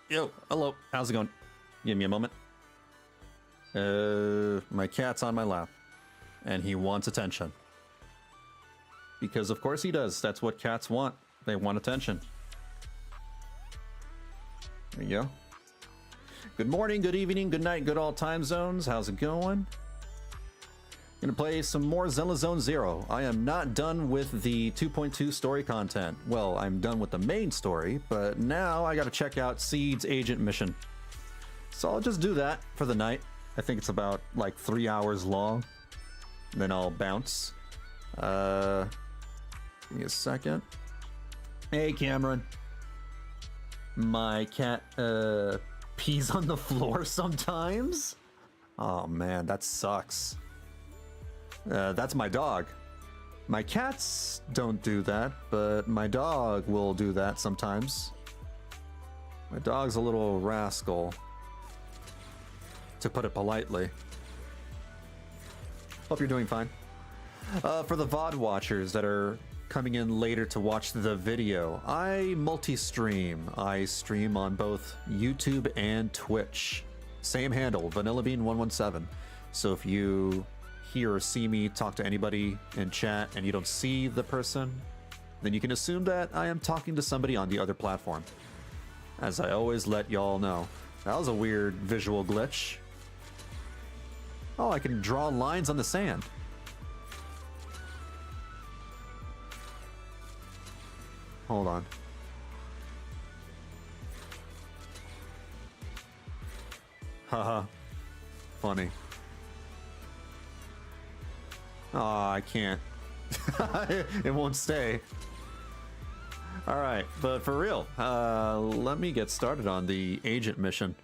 Yo, hello. How's it going? Give me a moment. My cat's on my lap, and he wants attention. Because of course he does. That's what cats want. They want attention. There you go. Good morning, good evening, good night, good all time zones. How's it going? Gonna play some more Zenless Zone Zero. I am not done with the 2.2 story content. Well, I'm done with the main story, but now I gotta check out Seed's agent mission. So I'll just do that for the night. I think it's about like 3 hours long. Then I'll bounce. Give me a second. Hey, Cameron. My cat, pees on the floor sometimes? Oh man, that sucks. That's my dog. My cats don't do that, but my dog will do that sometimes. My dog's a little rascal, to put it politely. Hope you're doing fine. For the VOD watchers that are coming in later to watch the video, I multi-stream. I stream on both YouTube and Twitch. Same handle, Vanillabean117. So if you hear or see me talk to anybody in chat and you don't see the person, then you can assume that I am talking to somebody on the other platform. As I always let y'all know. That was a weird visual glitch. Oh, I can draw lines on the sand. Hold on. Haha. Funny. Oh, I can't. It won't stay. Alright, but for real, let me get started on the agent mission.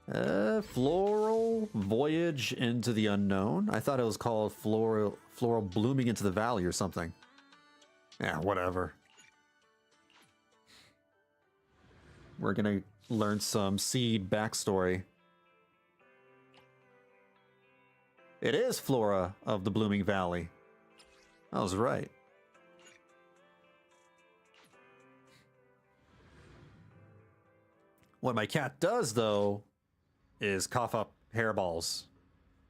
Floral Voyage into the Unknown? I thought it was called Floral Blooming into the Valley or something. Yeah, whatever. We're gonna learn some Seed backstory. It is Flora of the Blooming Valley. I was right. What my cat does, though, is cough up hairballs.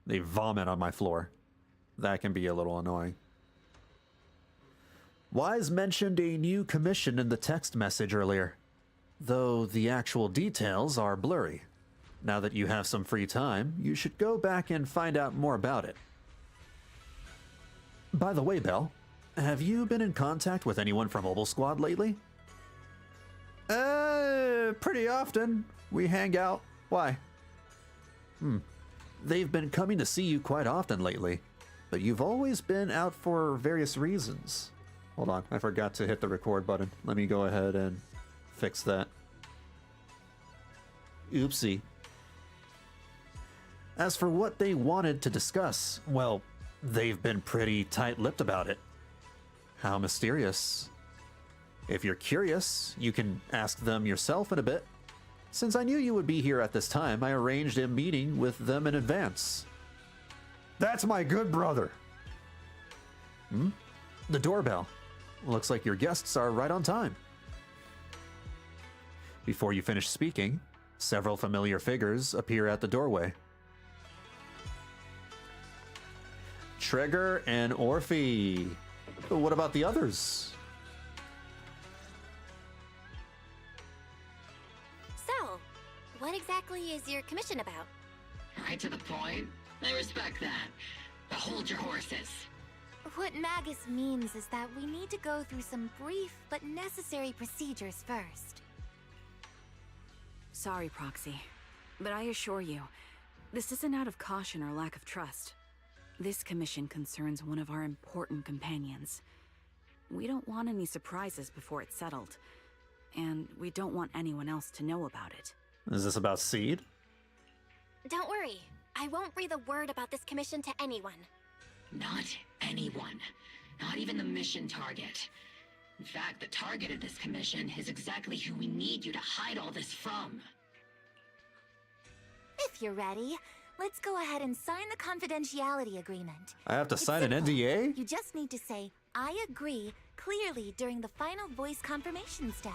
They vomit on my floor. That can be a little annoying. Wise mentioned a new commission in the text message earlier, though the actual details are blurry. Now that you have some free time, you should go back and find out more about it. By the way, Belle, have you been in contact with anyone from Obol Squad lately? Pretty often. We hang out. Why? They've been coming to see you quite often lately, but you've always been out for various reasons. Hold on, I forgot to hit the record button. Let me go ahead and fix that. Oopsie. As for what they wanted to discuss, well, they've been pretty tight-lipped about it. How mysterious. If you're curious, you can ask them yourself in a bit. Since I knew you would be here at this time, I arranged a meeting with them in advance. That's my good brother. The doorbell. Looks like your guests are right on time. Before you finish speaking, several familiar figures appear at the doorway. Trigger and Orphie. But what about the others? So, what exactly is your commission about? Right to the point. I respect that. But hold your horses. What Magus means is that we need to go through some brief but necessary procedures first. Sorry, Proxy, but I assure you, this isn't out of caution or lack of trust. This commission concerns one of our important companions. We don't want any surprises before it's settled, and we don't want anyone else to know about it. Is this about Seed? Don't worry, I won't breathe a word about this commission to anyone. Not anyone. Not even the mission target. In fact, the target of this commission is exactly who we need you to hide all this from. If you're ready, let's go ahead and sign the confidentiality agreement. I have to It's sign an simple. NDA? You just need to say, I agree, clearly during the final voice confirmation step.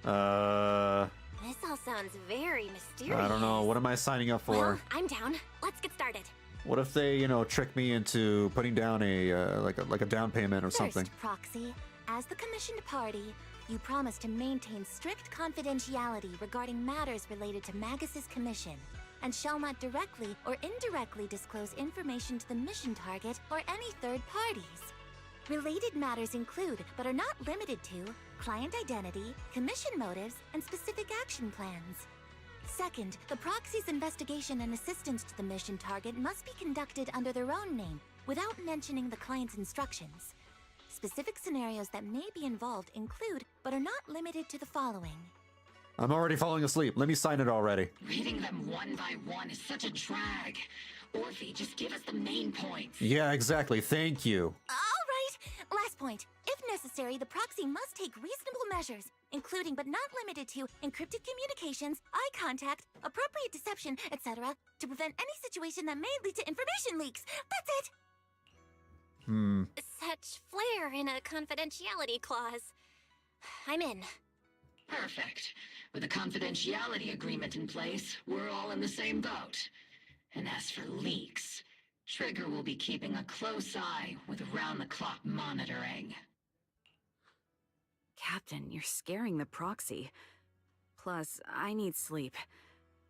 This all sounds very mysterious. I don't know. What am I signing up for? Well, I'm down. Let's get started. What if they, you know, trick me into putting down a like a down payment or something? First, Proxy, as the commissioned party, you promise to maintain strict confidentiality regarding matters related to Magus's commission, and shall not directly or indirectly disclose information to the mission target or any third parties. Related matters include, but are not limited to, client identity, commission motives, and specific action plans. Second, the proxy's investigation and assistance to the mission target must be conducted under their own name, without mentioning the client's instructions. Specific scenarios that may be involved include, but are not limited to the following. I'm already falling asleep. Let me sign it already. Reading them one by one is such a drag. Orphie, just give us the main points. Yeah, exactly. Thank you. All right, last point. If necessary, the proxy must take reasonable measures, including but not limited to encrypted communications, eye contact, appropriate deception, etc., to prevent any situation that may lead to information leaks. That's it! Such flair in a confidentiality clause. I'm in. Perfect. With a confidentiality agreement in place, we're all in the same boat. And as for leaks, Trigger will be keeping a close eye with round-the-clock monitoring. Captain, you're scaring the proxy. Plus, I need sleep.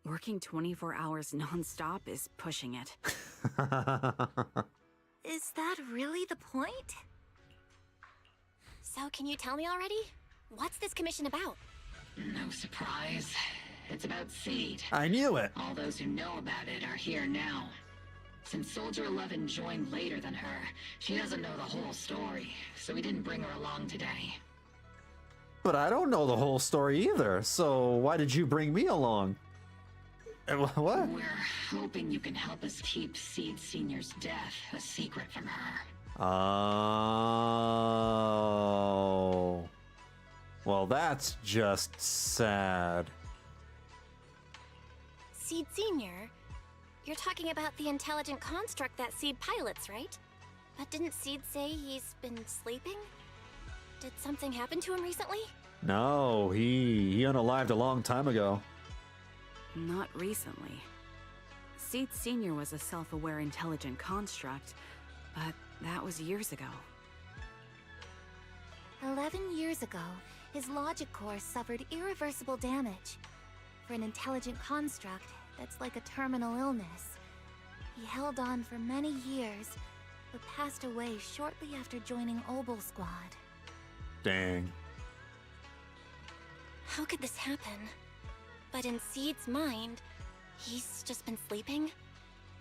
Working 24 hours non-stop is pushing it. Is that really the point? So can you tell me already? What's this commission about? No surprise. It's about Seed. I knew it. All those who know about it are here now. Since Soldier 11 joined later than her, she doesn't know the whole story, so we didn't bring her along today. But I don't know the whole story either, so why did you bring me along? What? We're hoping you can help us keep Seed Senior's death a secret from her. Oh. Well, that's just sad. Seed Senior? You're talking about the intelligent construct that Seed pilots, right? But didn't Seed say he's been sleeping? Did something happen to him recently? No, he unalived a long time ago. Not recently. Seed Senior was a self-aware intelligent construct, but that was years ago. 11 years ago, his logic core suffered irreversible damage. For an intelligent construct, that's like a terminal illness. He held on for many years, but passed away shortly after joining Obol Squad. Dang. How could this happen? But in Seed's mind, he's just been sleeping?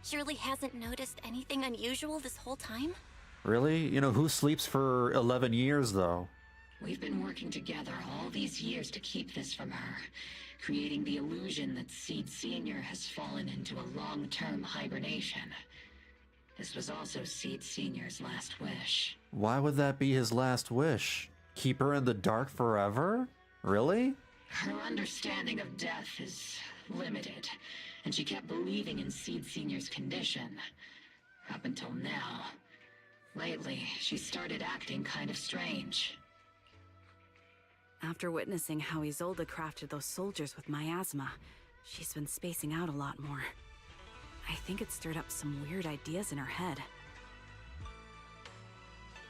Surely hasn't noticed anything unusual this whole time? Really? You know, who sleeps for 11 years, though? We've been working together all these years to keep this from her, creating the illusion that Seed Senior has fallen into a long-term hibernation. This was also Seed Senior's last wish. Why would that be his last wish? Keep her in the dark forever? Really? Her understanding of death is limited, and she kept believing in Seed Senior's condition. Up until now. Lately, she started acting kind of strange. After witnessing how Isolde crafted those soldiers with miasma, she's been spacing out a lot more. I think it stirred up some weird ideas in her head.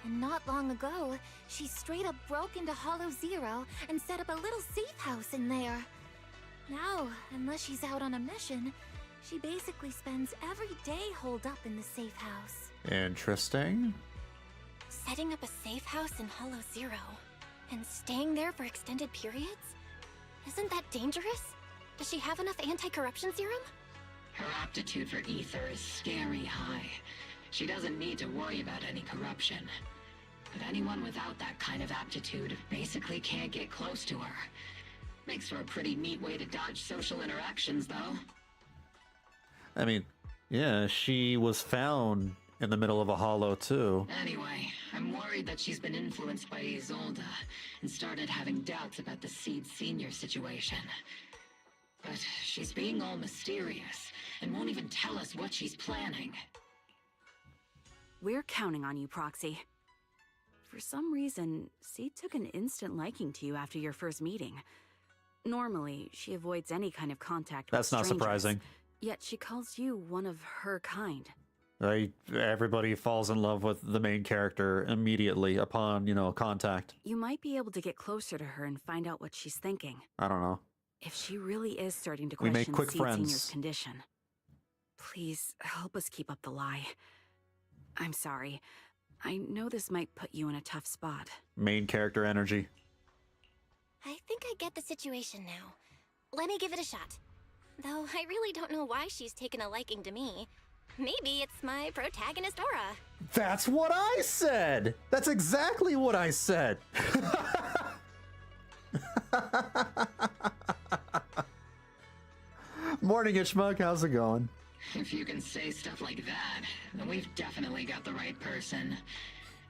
And not long ago, she straight up broke into hoyocreators and set up a little safe house in there. Now, unless she's out on a mission, she basically spends every day holed up in the safe house. Interesting. Setting up a safe house in hoyocreators and staying there for extended periods? Isn't that dangerous? Does she have enough anti-corruption serum? Her aptitude for ether is scary high. She doesn't need to worry about any corruption. But anyone without that kind of aptitude basically can't get close to her. Makes for a pretty neat way to dodge social interactions, though. I mean, yeah, she was found in the middle of a hollow, too. Anyway, I'm worried that she's been influenced by Isolde and started having doubts about the Seed Senior situation. But she's being all mysterious and won't even tell us what she's planning. We're counting on you, Proxy. For some reason, Seed took an instant liking to you after your first meeting. Normally, she avoids any kind of contact with That's not strangers, surprising. Yet she calls you one of her kind. Everybody falls in love with the main character immediately upon, contact. You might be able to get closer to her and find out what she's thinking. I don't know. If she really is starting to We make question quick Seed friends. Senior's condition, please help us keep up the lie. I'm sorry. I know this might put you in a tough spot. Main character energy. I think I get the situation now. Let me give it a shot. Though I really don't know why she's taken a liking to me. Maybe it's my protagonist aura. That's what I said! That's exactly what I said! Morning, Itchmug. How's it going? If you can say stuff like that, then we've definitely got the right person.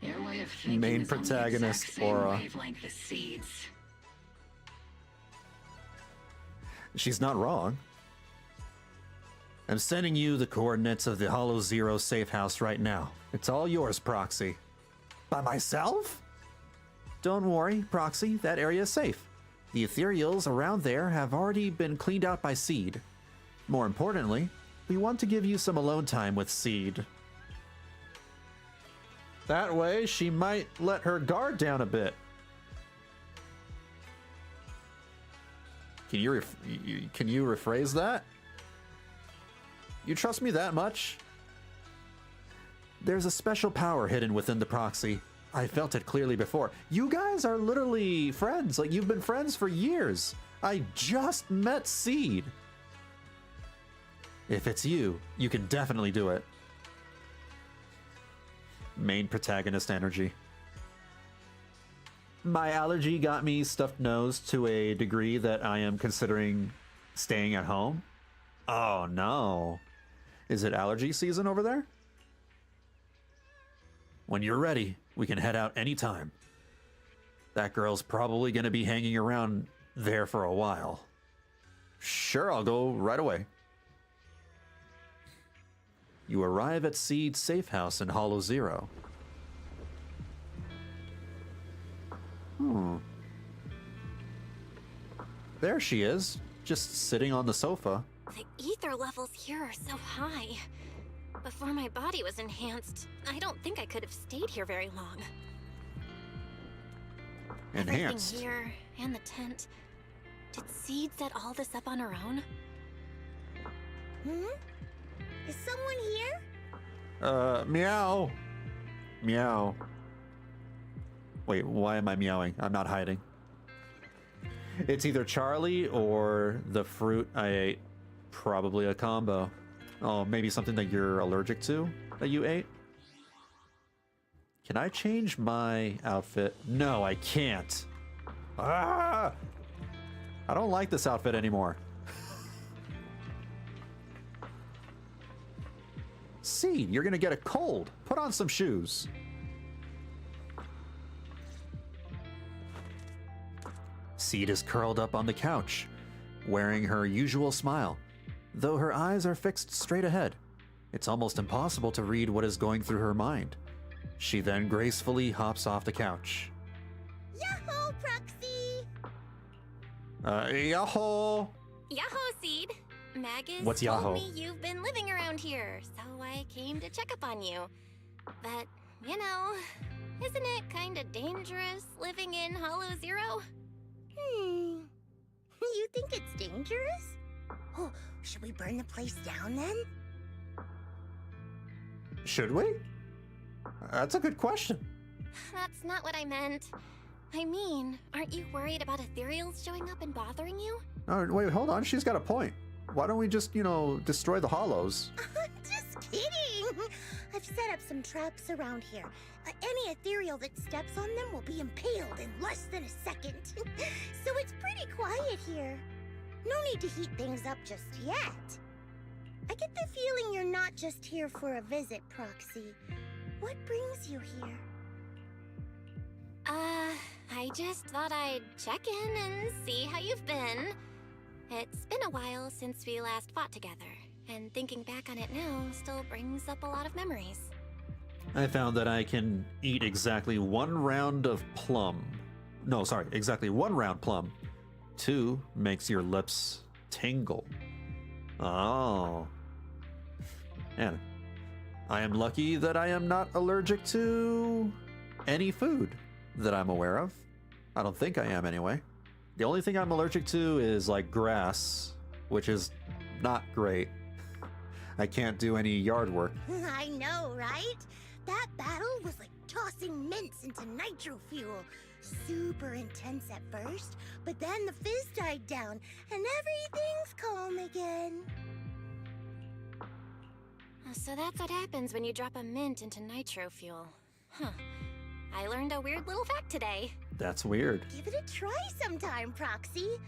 Your way of thinking Main is on the protagonist, exact same Flora. wavelength as Seed's. She's not wrong. I'm sending you the coordinates of the hoyocreators safe house right now. It's all yours, Proxy. By myself? Don't worry, Proxy, that area is safe. The ethereals around there have already been cleaned out by Seed. More importantly, we want to give you some alone time with Seed. That way, she might let her guard down a bit. Can you rephrase that? You trust me that much? There's a special power hidden within the Proxy. I felt it clearly before. You guys are literally friends. Like, you've been friends for years. I just met Seed. If it's you, you can definitely do it. Main protagonist energy. My allergy got me stuffed nose to a degree that I am considering staying at home. Oh no. Is it allergy season over there? When you're ready, we can head out anytime. That girl's probably going to be hanging around there for a while. Sure, I'll go right away. You arrive at Seed's safe house in hoyocreators. There she is, just sitting on the sofa. The ether levels here are so high. Before my body was enhanced, I don't think I could have stayed here very long. Enhanced. Everything here, and the tent. Did Seed set all this up on her own? Is someone here? Meow. Meow. Wait, why am I meowing? I'm not hiding. It's either Charlie or the fruit I ate. Probably a combo. Oh, maybe something that you're allergic to that you ate? Can I change my outfit? No, I can't. Ah! I don't like this outfit anymore. Seed, you're gonna get a cold. Put on some shoes. Seed is curled up on the couch, wearing her usual smile, though her eyes are fixed straight ahead. It's almost impossible to read what is going through her mind. She then gracefully hops off the couch. Yahoo, Proxy! Yahoo! Yahoo, Seed! Magus What's told Yahoo? me you've been living around here, so I came to check up on you. But, you know, isn't it kinda dangerous living in hoyocreators? You think it's dangerous? Oh, should we burn the place down then? Should we? That's a good question. That's not what I meant. I mean, aren't you worried about ethereals showing up and bothering you? Oh, wait, hold on. She's got a point. Why don't we just, destroy the hollows? Just kidding! I've set up some traps around here. Any ethereal that steps on them will be impaled in less than a second. So it's pretty quiet here. No need to heat things up just yet. I get the feeling you're not just here for a visit, Proxy. What brings you here? I just thought I'd check in and see how you've been. It's been a while since we last fought together, and thinking back on it now still brings up a lot of memories. I found that I can eat exactly one round of plum. No, sorry, exactly one round plum 2 makes your lips tingle. Oh. Man, I am lucky that I am not allergic to any food that I'm aware of. I don't think I am anyway. The only thing I'm allergic to is like grass, which is not great. I can't do any yard work. I know, right? That battle was like tossing mints into nitro fuel. Super intense at first, but then the fizz died down and everything's calm again. So that's what happens when you drop a mint into nitro fuel. Huh. I learned a weird little fact today. That's weird. Give it a try sometime, Proxy.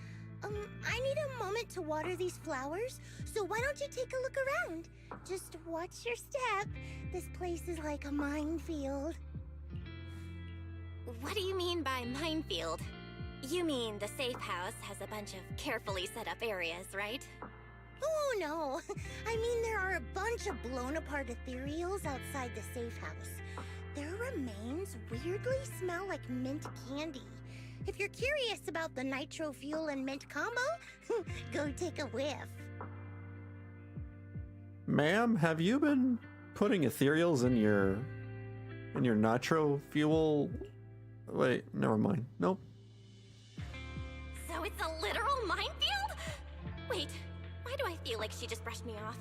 I need a moment to water these flowers, so why don't you take a look around? Just watch your step. This place is like a minefield. What do you mean by minefield? You mean the safe house has a bunch of carefully set up areas, right? Oh no, I mean there are a bunch of blown apart ethereals outside the safe house. Their remains weirdly smell like mint candy. If you're curious about the nitro fuel and mint combo, go take a whiff. Ma'am, have you been putting ethereals in your nitro fuel? Wait, never mind. Nope. So it's a literal minefield? Wait, why do I feel like she just brushed me off?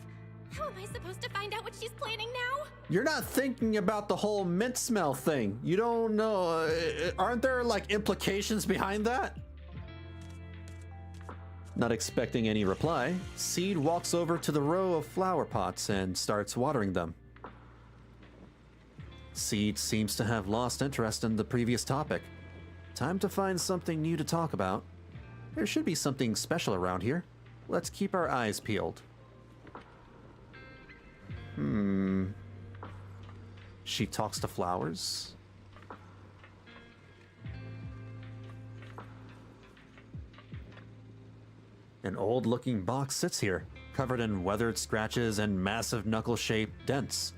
How am I supposed to find out what she's planning now? You're not thinking about the whole mint smell thing. You don't know. Aren't there like implications behind that? Not expecting any reply, Seed walks over to the row of flower pots and starts watering them. Seed seems to have lost interest in the previous topic. Time to find something new to talk about. There should be something special around here. Let's keep our eyes peeled. She talks to flowers? An old-looking box sits here, covered in weathered scratches and massive knuckle-shaped dents.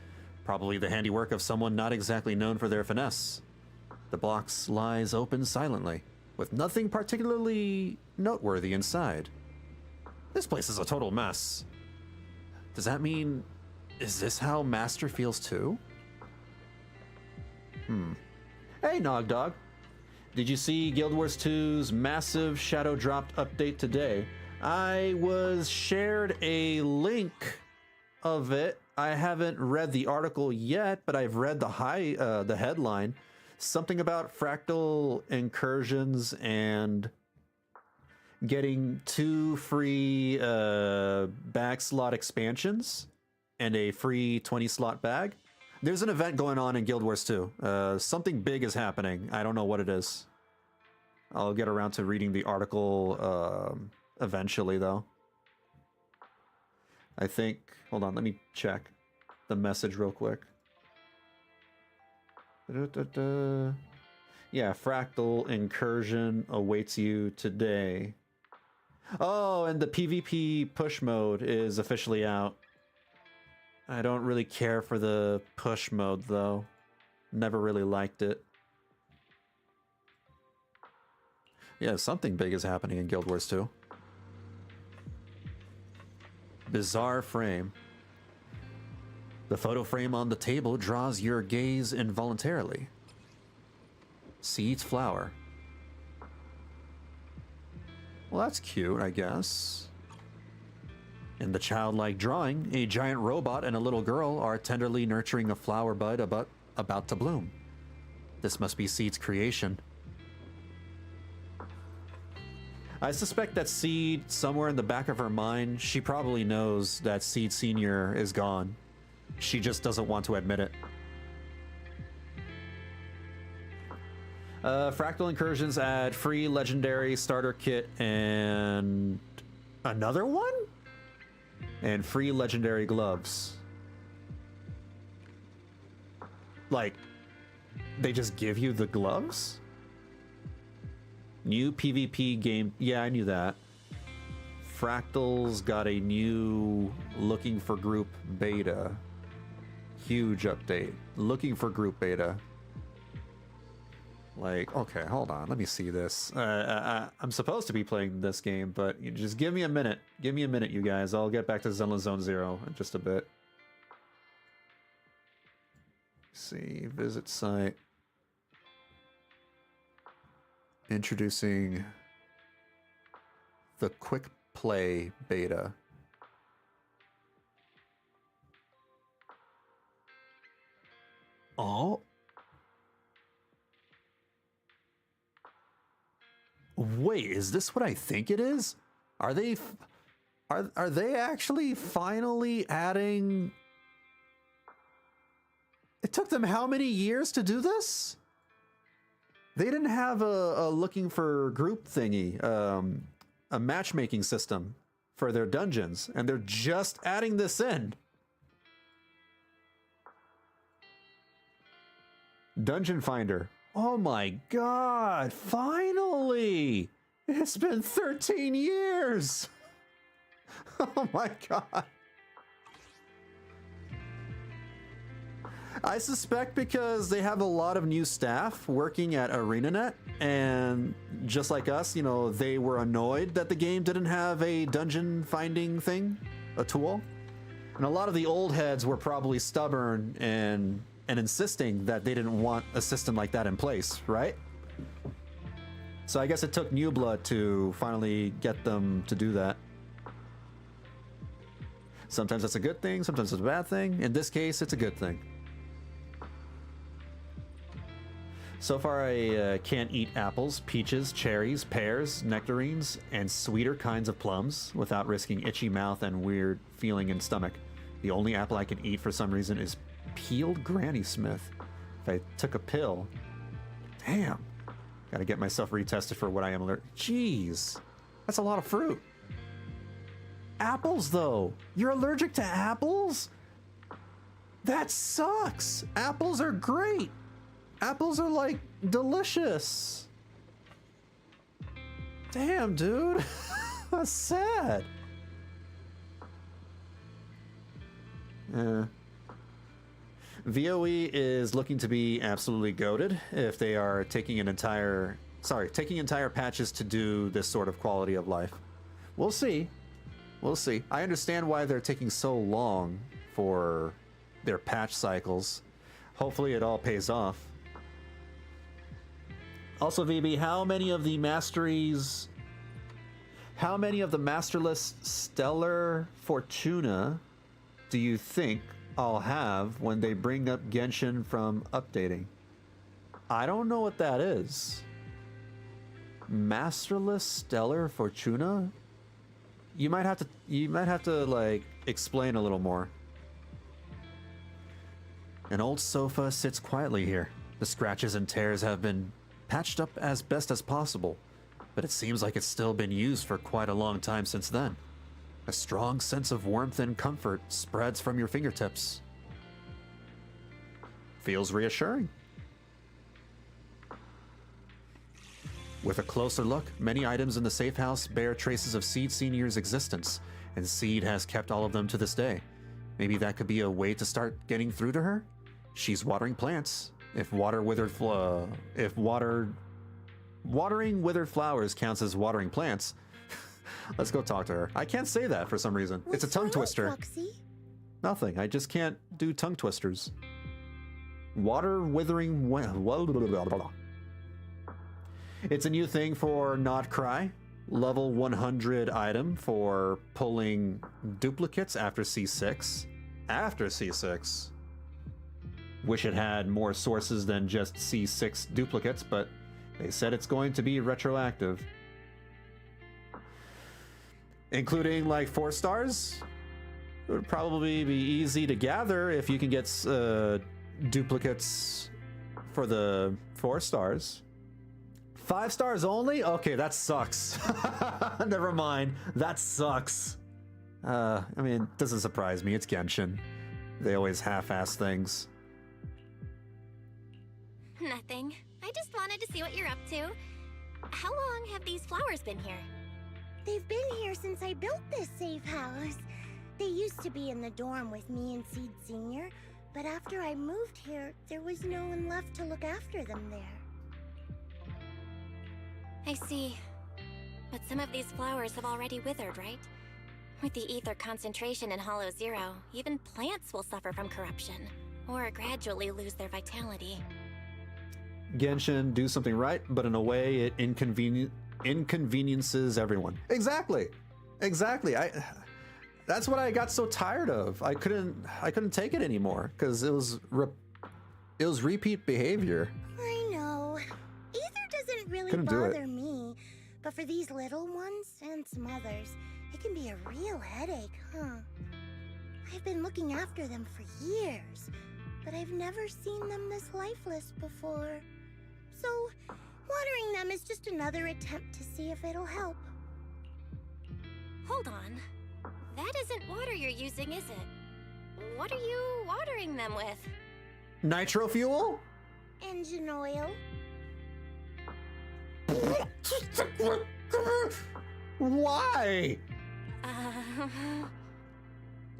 Probably the handiwork of someone not exactly known for their finesse. The box lies open silently, with nothing particularly noteworthy inside. This place is a total mess. Does that mean... is this how Master feels too? Hey, Nog Dog. Did you see Guild Wars 2's massive shadow dropped update today? I was shared a link of it. I haven't read the article yet, but I've read the headline. Something about fractal incursions and getting 2 free bag slot expansions and a free 20 slot bag. There's an event going on in Guild Wars 2. Something big is happening. I don't know what it is. I'll get around to reading the article eventually, though. I think... hold on, let me check the message real quick. Yeah, Fractal Incursion awaits you today. Oh, and the PvP push mode is officially out. I don't really care for the push mode, though. Never really liked it. Yeah, something big is happening in Guild Wars 2. Bizarre frame. The photo frame on the table draws your gaze involuntarily. Seed's flower. Well, that's cute, I guess. In the childlike drawing, a giant robot and a little girl are tenderly nurturing a flower bud about to bloom. This must be Seed's creation. I suspect that Seed, somewhere in the back of her mind, she probably knows that Seed Senior is gone. She just doesn't want to admit it. Fractal Incursions add free legendary starter kit and another one? And free legendary gloves. Like, they just give you the gloves? New PvP game. Yeah, I knew that. Fractal's got a new looking for group beta. Huge update. Looking for group beta. Like, okay, hold on. Let me see this. I'm supposed to be playing this game, but you just give me a minute. Give me a minute, you guys. I'll get back to Zenless Zone Zero in just a bit. See, visit site. Introducing the quick play beta. Oh. Wait, is this what I think it is? Are they are they actually finally adding? It took them how many years to do this? They didn't have a looking for group thingy, a matchmaking system for their dungeons, and they're just adding this in. Dungeon Finder. Oh my god, finally! It's been 13 years! Oh my god. I suspect because they have a lot of new staff working at ArenaNet, and just like us, you know, they were annoyed that the game didn't have a dungeon finding thing, a tool. And a lot of the old heads were probably stubborn and insisting that they didn't want a system like that in place, right? So I guess it took new blood to finally get them to do that. Sometimes that's a good thing, sometimes it's a bad thing. In this case, it's a good thing. So far, I can't eat apples, peaches, cherries, pears, nectarines, and sweeter kinds of plums without risking itchy mouth and weird feeling in stomach. The only apple I can eat for some reason is peeled Granny Smith. If I took a pill, damn, gotta get myself retested for what I am allergic. Jeez, that's a lot of fruit. Apples, though, you're allergic to apples? That sucks. Apples are great. Apples are like delicious. Damn, dude. That's sad. VOE is looking to be absolutely goated if they are taking entire patches to do this sort of quality of life. We'll see. We'll see. I understand why they're taking so long for their patch cycles. Hopefully it all pays off. Also, VB, how many of the masterless Stellar Fortuna do you think I'll have when they bring up Genshin from updating? I don't know what that is. Masterless Stellar Fortuna? You might have to like explain a little more. An old sofa sits quietly here. The scratches and tears have been patched up as best as possible, but it seems like it's still been used for quite a long time since then. A strong sense of warmth and comfort spreads from your fingertips. Feels reassuring. With a closer look, many items in the safe house bear traces of Seed Senior's existence, and Seed has kept all of them to this day. Maybe that could be a way to start getting through to her? She's watering plants. If watering withered flowers counts as watering plants, let's go talk to her. I can't say that for some reason. It's a tongue twister. Foxy? Nothing. I just can't do tongue twisters. Water withering. It's a new thing for Not Cry. Level 100 item for pulling duplicates after C6. After C6. Wish it had more sources than just C6 duplicates, but they said it's going to be retroactive. Including like 4 stars? It would probably be easy to gather if you can get duplicates for the 4 stars. 5 stars only? Okay, that sucks. Never mind. That sucks. I mean, it doesn't surprise me. It's Genshin. They always half-ass things. Nothing. I just wanted to see what you're up to. How long have these flowers been here? They've been here since I built this safe house. They used to be in the dorm with me and Seed Senior, but after I moved here, there was no one left to look after them there. I see. But some of these flowers have already withered, right? With the ether concentration in Hollow Zero, even plants will suffer from corruption, or gradually lose their vitality. Genshin, do something right, but in a way it inconveniences everyone. Exactly. That's what I got so tired of. I couldn't take it anymore because it was repeat behavior. I know. Ether doesn't really Couldn't do it. bother me, but for these little ones and some others, it can be a real headache, huh? I've been looking after them for years, but I've never seen them this lifeless before. So, watering them is just another attempt to see if it'll help. Hold on. That isn't water you're using, is it? What are you watering them with? Nitro fuel? Engine oil. Why?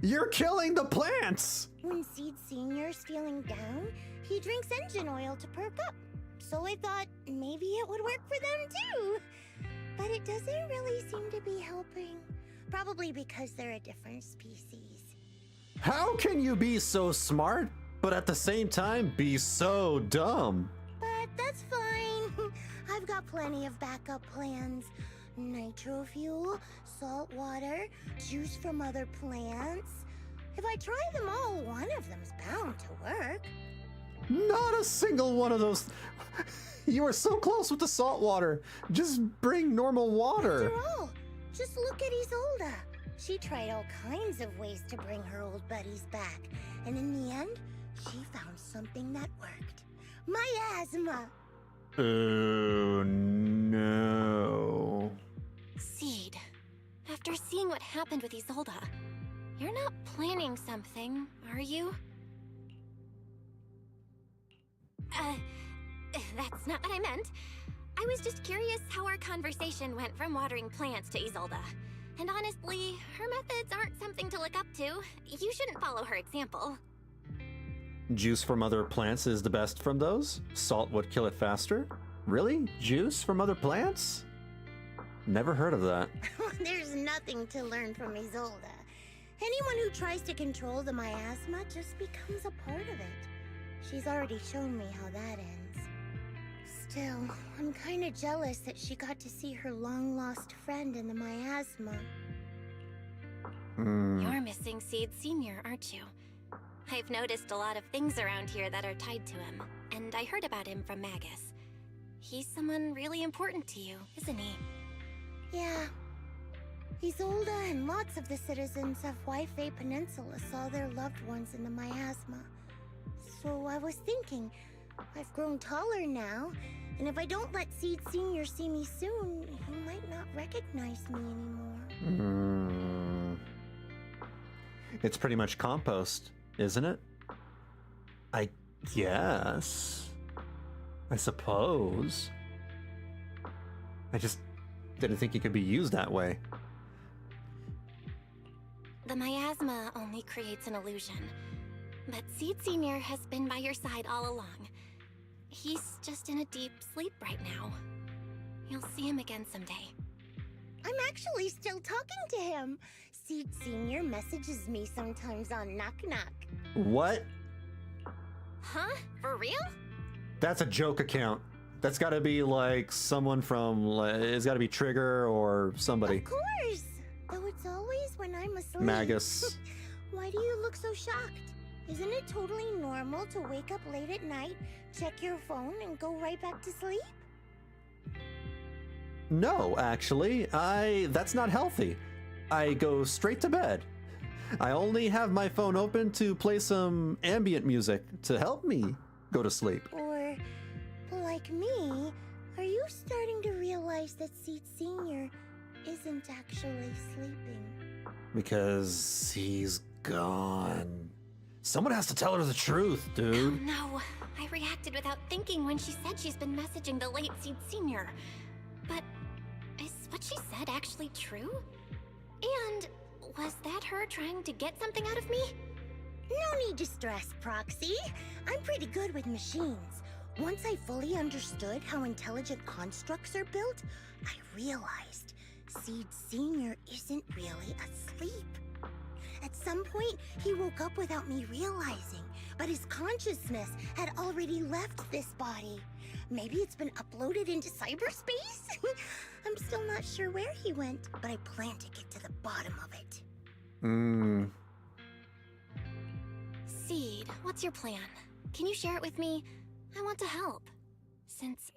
You're killing the plants! When Seed Senior's feeling down, he drinks engine oil to perk up. So I thought maybe it would work for them too. But it doesn't really seem to be helping. Probably because they're a different species. How can you be so smart, but at the same time be so dumb? But that's fine. I've got plenty of backup plans. Nitro fuel, salt water, juice from other plants. If I try them all, one of them's bound to work. Not a single one of those. You were so close with the salt water. Just bring normal water. After all, just look at Isolde. She tried all kinds of ways to bring her old buddies back. And in the end, she found something that worked. Miasma. Oh, no. Seed, after seeing what happened with Isolde, you're not planning something, are you? That's not what I meant. I was just curious how our conversation went from watering plants to Isolde. And honestly, her methods aren't something to look up to. You shouldn't follow her example. Juice from other plants is the best from those? Salt would kill it faster? Really? Juice from other plants? Never heard of that. There's nothing to learn from Isolde. Anyone who tries to control the miasma just becomes a part of it. She's already shown me how that ends. Still, I'm kinda jealous that she got to see her long-lost friend in the miasma. You're missing Seed Senior, aren't you? I've noticed a lot of things around here that are tied to him, and I heard about him from Magus. He's someone really important to you, isn't he? Yeah. Isolde and lots of the citizens of Wi-Fi Peninsula saw their loved ones in the miasma. So I was thinking, I've grown taller now, and if I don't let Seed Senior see me soon, he might not recognize me anymore. It's pretty much compost, isn't it? I guess. I suppose. I just didn't think it could be used that way. The miasma only creates an illusion. But Seed Senior has been by your side all along. He's just in a deep sleep right now. You'll see him again someday. I'm actually still talking to him. Seed Senior messages me sometimes on Knock Knock. What? Huh? For real? That's a joke account. That's gotta be like someone from, it's gotta be Trigger or somebody. Of course! Though it's always when I'm asleep. Magus. Why do you look so shocked? Isn't it totally normal to wake up late at night, check your phone, and go right back to sleep? No, actually, that's not healthy. I go straight to bed. I only have my phone open to play some ambient music to help me go to sleep. Or, like me, are you starting to realize that Seed Senior isn't actually sleeping? Because he's gone. Someone has to tell her the truth, Oh dude. no, I reacted without thinking when she said she's been messaging the late Seed Senior. But is what she said actually true? And was that her trying to get something out of me? No need to stress, Proxy. I'm pretty good with machines. Once I fully understood how intelligent constructs are built, I realized Seed Sr. isn't really asleep. At some point, he woke up without me realizing, but his consciousness had already left this body. Maybe it's been uploaded into cyberspace? I'm still not sure where he went, but I plan to get to the bottom of it. Seed, what's your plan? Can you share it with me? I want to help. Since...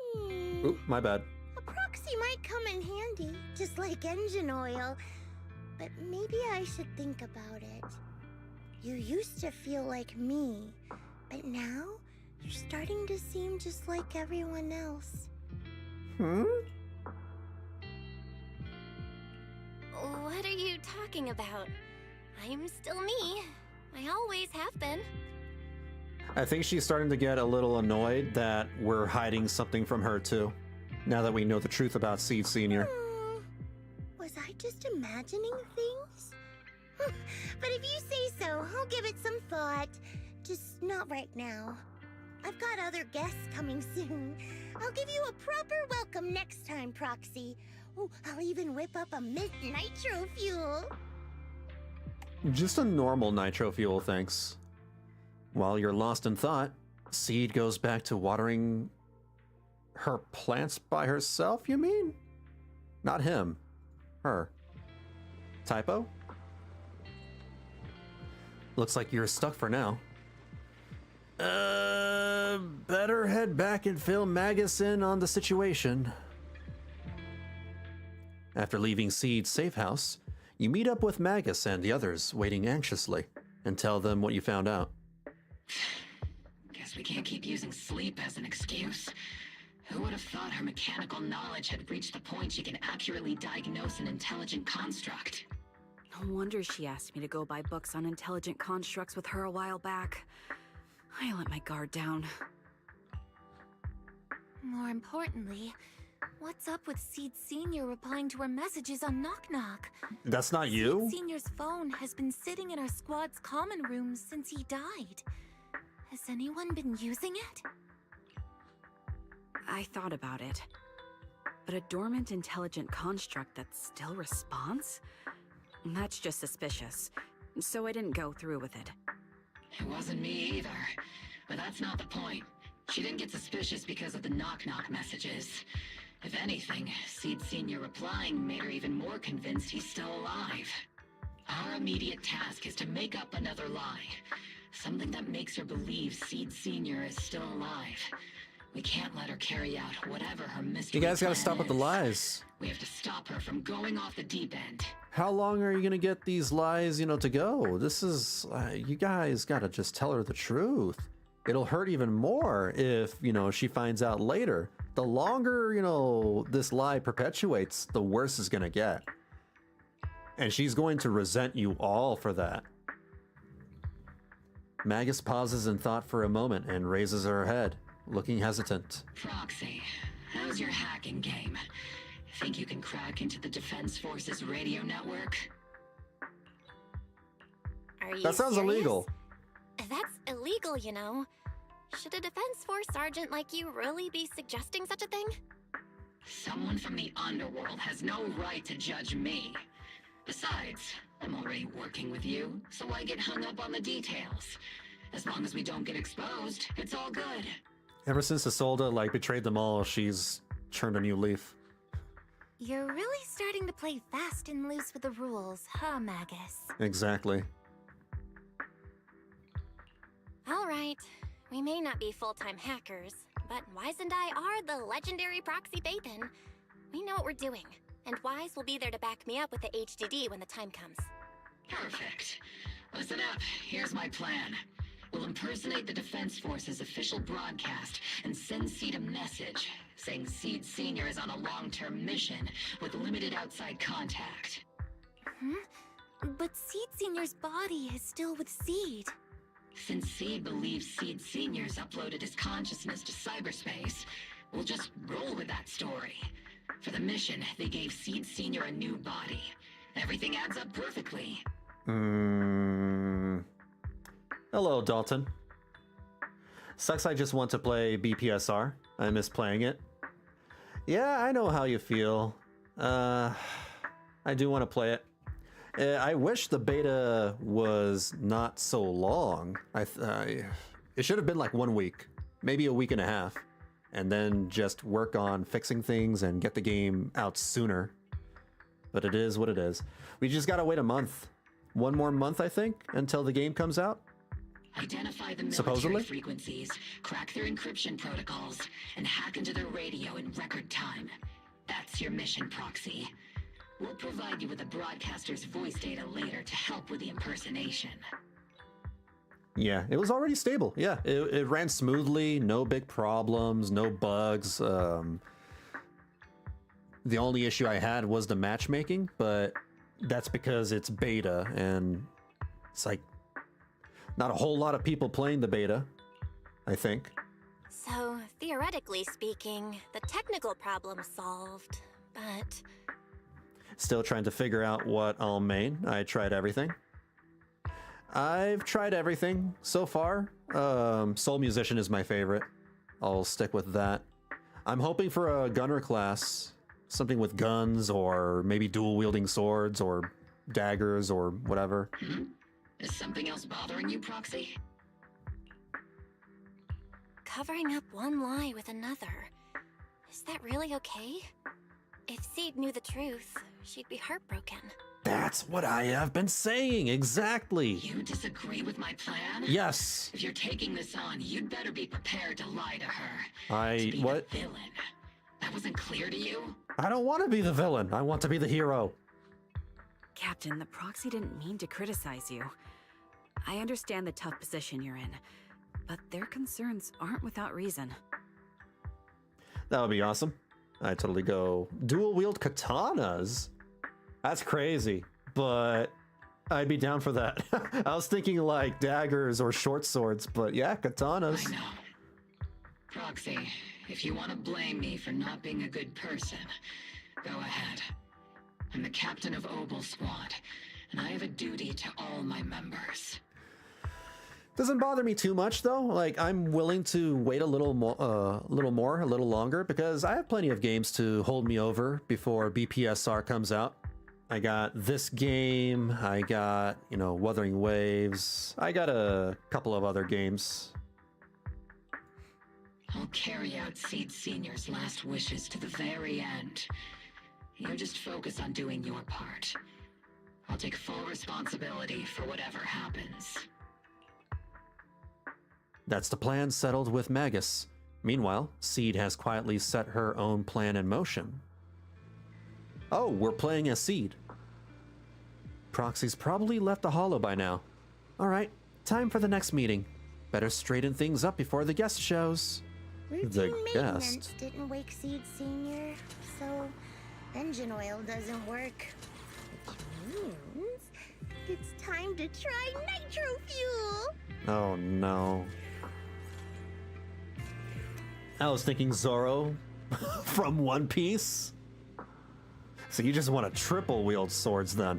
Oop, my bad. A proxy might come in handy, just like engine oil. But maybe I should think about it. You used to feel like me, but now you're starting to seem just like everyone else. What are you talking about? I'm still me. I always have been. I think she's starting to get a little annoyed that we're hiding something from her too, now that we know the truth about Seed Sr. Was I just imagining things? But if you say so, I'll give it some thought. Just not right now. I've got other guests coming soon. I'll give you a proper welcome next time, Proxy. Oh, I'll even whip up a mint nitro fuel. Just a normal nitro fuel, thanks. While you're lost in thought, Seed goes back to watering her plants by herself, you mean? Not him. Her. Typo? Looks like you're stuck for now. Better head back and fill Magus in on the situation. After leaving Seed's safe house, you meet up with Magus and the others waiting anxiously and tell them what you found out. Guess we can't keep using sleep as an excuse. Who would have thought her mechanical knowledge had reached the point she can accurately diagnose an intelligent construct? No wonder she asked me to go buy books on intelligent constructs with her a while back. I let my guard down. More importantly, what's up with Seed Sr. replying to her messages on Knock Knock? That's not you? Seed Sr.'s phone has been sitting in our squad's common room since he died. Has anyone been using it? I thought about it. But a dormant intelligent construct that still responds? That's just suspicious. So I didn't go through with it. It wasn't me either. But that's not the point. She didn't get suspicious because of the knock-knock messages. If anything, Seed Sr. replying made her even more convinced he's still alive. Our immediate task is to make up another lie. Something that makes her believe Seed Sr. is still alive. We can't let her carry out whatever her mystery You guys gotta plan stop with the is. lies. We have to stop her from going off the deep end. How long are you gonna get these lies, to go? This is, you guys gotta just tell her the truth. It'll hurt even more if, she finds out later. The longer, this lie perpetuates, the worse it's gonna get. And she's going to resent you all for that. Magus pauses in thought for a moment and raises her head, looking hesitant. Proxy, how's your hacking game? Think you can crack into the Defense Forces radio network? Are you That sounds serious? illegal. That's illegal, Should a Defense Force sergeant like you really be suggesting such a thing? Someone from the underworld has no right to judge me. Besides, I'm already working with you, so why get hung up on the details? As long as we don't get exposed, it's all good. Ever since Isolde, betrayed them all, she's turned a new leaf. You're really starting to play fast and loose with the rules, huh, Magus? Exactly. All right. We may not be full-time hackers, but Wise and I are the legendary proxy Bathan. We know what we're doing, and Wise will be there to back me up with the HDD when the time comes. Perfect. Listen up, here's my plan. We'll impersonate the Defense Force's official broadcast and send Seed a message saying Seed Sr. is on a long-term mission with limited outside contact. But Seed Sr.'s body is still with Seed. Since Seed believes Seed Sr.'s uploaded his consciousness to cyberspace, we'll just roll with that story. For the mission, they gave Seed Sr. a new body. Everything adds up perfectly. Hello, Dalton. Sucks I just want to play BPSR. I miss playing it. Yeah, I know how you feel. I do want to play it. I wish the beta was not so long. It should have been like 1 week, maybe a week and a half, and then just work on fixing things and get the game out sooner. But it is what it is. We just gotta wait a month. 1 more month, I think, until the game comes out. Identify the military Supposedly? frequencies, crack their encryption protocols, and hack into their radio in record time. That's your mission, Proxy. We'll provide you with the broadcaster's voice data later to help with the impersonation. Yeah, it was already stable. Yeah, it ran smoothly, no big problems, no bugs. The only issue I had was the matchmaking, but that's because it's beta and it's like not a whole lot of people playing the beta, I think. So, theoretically speaking, the technical problem's solved, but... Still trying to figure out what I'll main. I tried everything. I've tried everything so far. Soul Musician is my favorite. I'll stick with that. I'm hoping for a gunner class. Something with guns or maybe dual wielding swords or daggers or whatever. Is something else bothering you, Proxy? Covering up one lie with another. Is that really okay? If Seed knew the truth, she'd be heartbroken. That's what I have been saying, exactly. You disagree with my plan? Yes. If you're taking this on, you'd better be prepared to lie to her. To be what? The villain. That wasn't clear to you? I don't want to be the villain. I want to be the hero. Captain, the Proxy didn't mean to criticize you. I understand the tough position you're in, but their concerns aren't without reason. That would be awesome. I'd totally go dual wield katanas. That's crazy, but I'd be down for that. I was thinking like daggers or short swords, but yeah, katanas. I know. Proxy, if you want to blame me for not being a good person, go ahead. I'm the captain of Obol Squad, and I have a duty to all my members. Doesn't bother me too much though. Like I'm willing to wait a little more, a little longer because I have plenty of games to hold me over before BPSR comes out. I got this game, I got, Wuthering Waves, I got a couple of other games. I'll carry out Seed Senior's last wishes to the very end. You just focus on doing your part. I'll take full responsibility for whatever happens. That's the plan settled with Magus. Meanwhile, Seed has quietly set her own plan in motion. Oh, we're playing as Seed. Proxy's probably left the holo by now. Alright, time for the next meeting. Better straighten things up before the guest shows. Routine maintenance didn't wake Seed Senior, so engine oil doesn't work. Which means it's time to try nitro fuel! Oh no. I was thinking Zoro from One Piece. So you just want to triple wield swords then.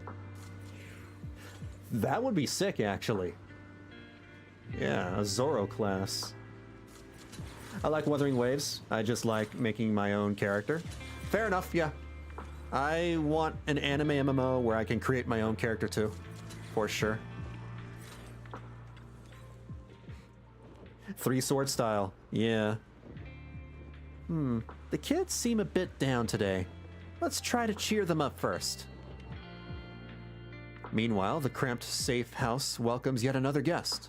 That would be sick, actually. Yeah, a Zoro class. I like Wuthering Waves. I just like making my own character. Fair enough, yeah. I want an anime MMO where I can create my own character too. For sure. 3-sword style, yeah. The kids seem a bit down today. Let's try to cheer them up first. Meanwhile, the cramped safe house welcomes yet another guest.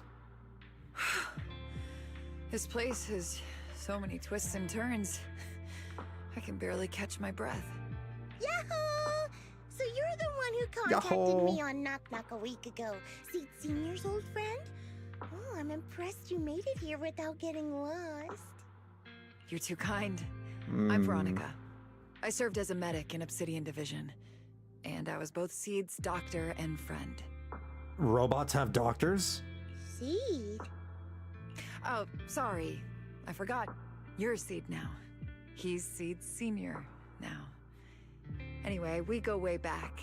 This place has so many twists and turns. I can barely catch my breath. Yahoo! So you're the one who contacted me on Knock Knock a week ago. Seed Senior's old friend? Oh, I'm impressed you made it here without getting lost. You're too kind. I'm Veronica. I served as a medic in Obsidian Division, and I was both Seed's doctor and friend. Robots have doctors? Seed? Oh, sorry. I forgot. You're Seed now. He's Seed Senior now. Anyway, we go way back.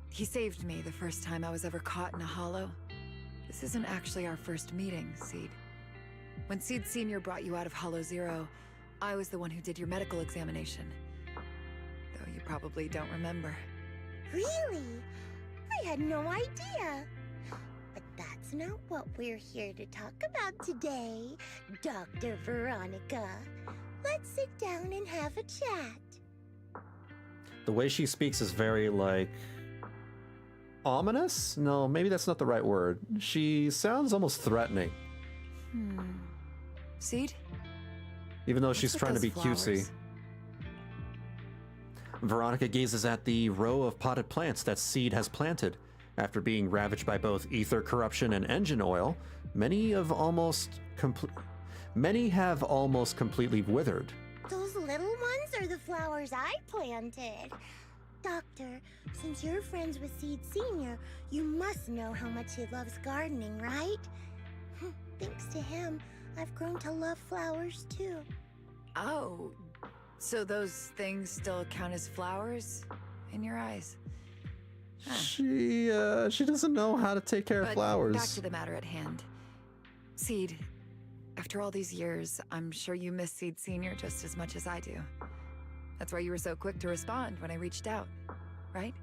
He saved me the first time I was ever caught in a hollow. This isn't actually our first meeting, Seed. When Seed Senior brought you out of Hollow Zero, I was the one who did your medical examination. Though you probably don't remember. Really? I had no idea. But that's not what we're here to talk about today, Dr. Veronica. Let's sit down and have a chat. The way she speaks is very, like, ominous? No, maybe that's not the right word. She sounds almost threatening. Seed? Even though What's she's with trying to those be cutesy. flowers? Veronica gazes at the row of potted plants that Seed has planted. After being ravaged by both ether corruption and engine oil, many have almost completely withered. Those little ones are the flowers I planted. Doctor, since you're friends with Seed Senior, you must know how much he loves gardening, right? Thanks to him, I've grown to love flowers too. Oh, so those things still count as flowers in your eyes? Huh. She doesn't know how to take care of But flowers. back to the matter at hand. Seed, after all these years, I'm sure you miss Seed Senior just as much as I do. That's why you were so quick to respond when I reached out, right?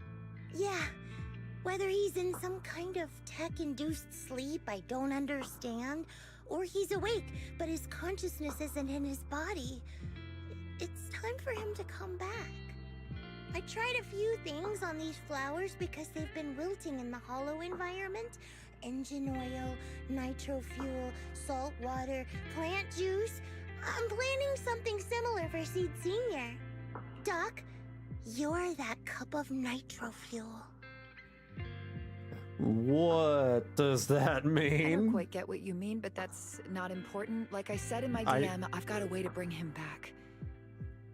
Yeah, whether he's in some kind of tech-induced sleep I don't understand, or he's awake, but his consciousness isn't in his body, it's time for him to come back. I tried a few things on these flowers because they've been wilting in the hollow environment. Engine oil, nitro fuel, salt water, plant juice. I'm planning something similar for Seed Senior. Doc, you're that cup of nitro fuel. What does that I don't mean? quite get what you mean, but that's not important. Like I said in my DM, I've got a way to bring him back.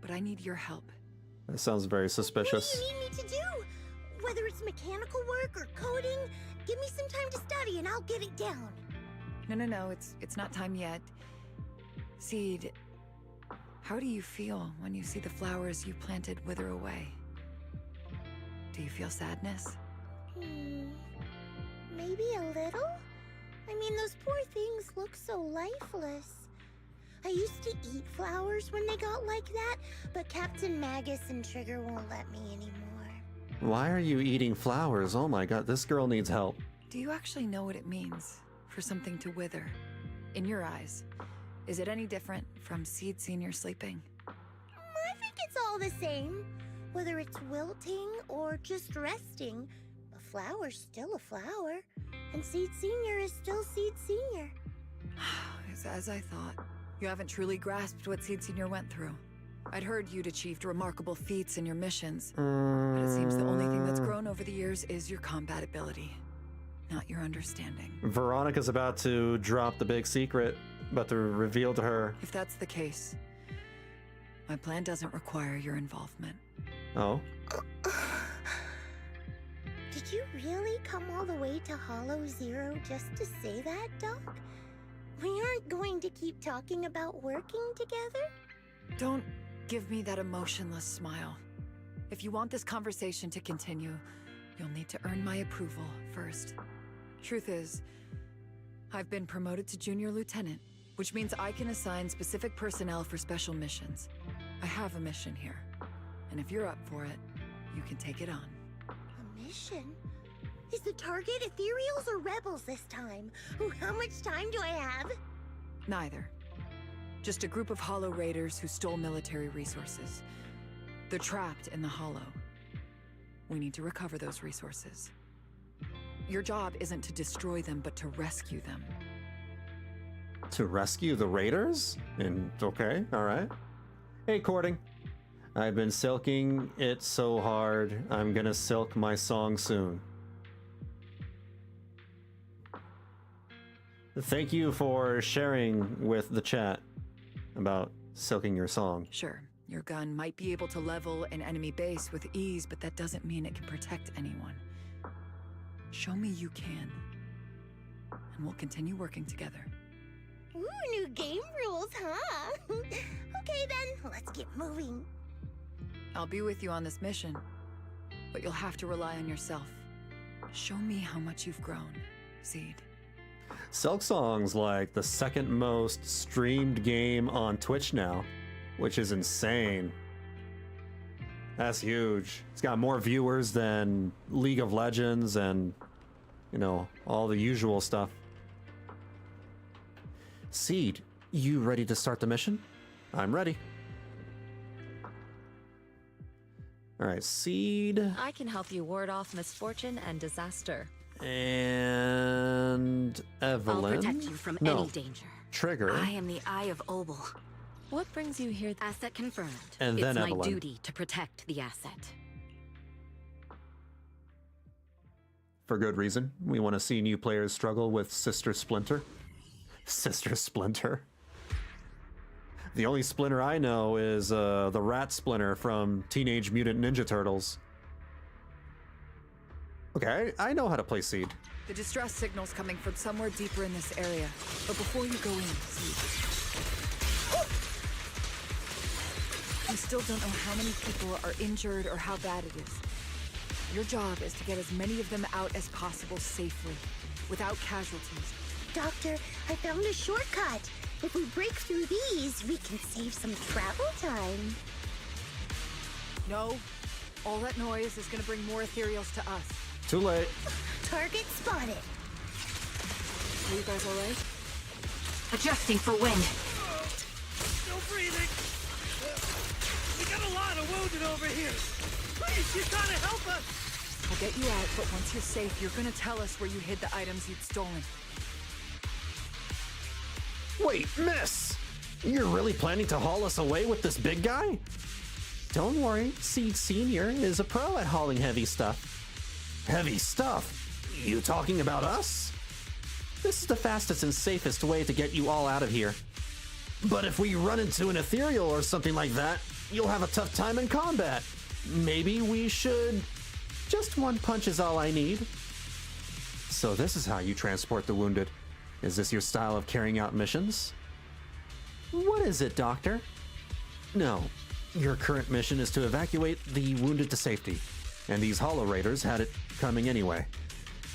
But I need your help. That sounds very suspicious. What do you need me to do? Whether it's mechanical work or coding, give me some time to study and I'll get it down. No, it's not time yet. Seed, how do you feel when you see the flowers you planted wither away? Do you feel sadness? Maybe a little? I mean, those poor things look so lifeless. I used to eat flowers when they got like that, but Captain Magus and Trigger won't let me anymore. Why are you eating flowers? Oh my god, this girl needs help. Do you actually know what it means for something to wither? In your eyes, is it any different from Seed Senior sleeping? I think it's all the same. Whether it's wilting or just resting, a flower's still a flower, and Seed Senior is still Seed Senior. It's as I thought. You haven't truly grasped what Seed Senior went through. I'd heard you'd achieved remarkable feats in your missions, but it seems the only thing that's grown over the years is your combat ability, not your understanding. Veronica's about to drop the big secret, about to reveal to her. If that's the case, my plan doesn't require your involvement. Oh? Did you really come all the way to Hollow Zero just to say that, Doc? We aren't going to keep talking about working together? Don't give me that emotionless smile. If you want this conversation to continue, you'll need to earn my approval first. Truth is, I've been promoted to Junior Lieutenant, which means I can assign specific personnel for special missions. I have a mission here, and if you're up for it, you can take it on. A mission? Is the target Ethereals or Rebels this time? How much time do I have? Neither. Just a group of Hollow Raiders who stole military resources. They're trapped in the Hollow. We need to recover those resources. Your job isn't to destroy them, but to rescue them. To rescue the raiders? And okay, alright. Hey, Courting. I've been silking it so hard, I'm gonna silk my song soon. Thank you for sharing with the chat about silking your song. Sure, your gun might be able to level an enemy base with ease, but that doesn't mean it can protect anyone. Show me you can, and we'll continue working together. Ooh, new game rules, huh? Okay then, let's get moving. I'll be with you on this mission, but you'll have to rely on yourself. Show me how much you've grown, Seed. Silksong's like the second most streamed game on Twitch now, which is insane. That's huge. It's got more viewers than League of Legends and, you know, all the usual stuff. Seed, you ready to start the mission? I'm ready. All right, Seed. I can help you ward off misfortune and disaster. And Evelyn. I'll protect you from No, any danger. Trigger. I am the Eye of Obol. What brings you here? Asset confirmed. And then it's my Evelyn. duty to protect the asset. For good reason. We want to see new players struggle with Sister Splinter. Sister Splinter. The only Splinter I know is the rat Splinter from Teenage Mutant Ninja Turtles. Okay, I know how to play Seed. The distress signal's coming from somewhere deeper in this area. But before you go in, we still don't know how many people are injured or how bad it is. Your job is to get as many of them out as possible safely, without casualties. Doctor, I found a shortcut. If we break through these, we can save some travel time. No, all that noise is gonna bring more ethereals to us. Too late. Target spotted. Are you guys alright? Adjusting for wind. Still breathing. We got a lot of wounded over here. Please, you gotta help us. I'll get you out, but once you're safe, you're gonna tell us where you hid the items you'd stolen. Wait, miss! You're really planning to haul us away with this big guy? Don't worry, Seed Senior is a pro at hauling heavy stuff. Heavy stuff? You talking about us? This is the fastest and safest way to get you all out of here. But if we run into an ethereal or something like that, you'll have a tough time in combat. Maybe we should... Just one punch is all I need. So this is how you transport the wounded. Is this your style of carrying out missions? What is it, Doctor? No. Your current mission is to evacuate the wounded to safety. And these hoyoverse had it coming anyway.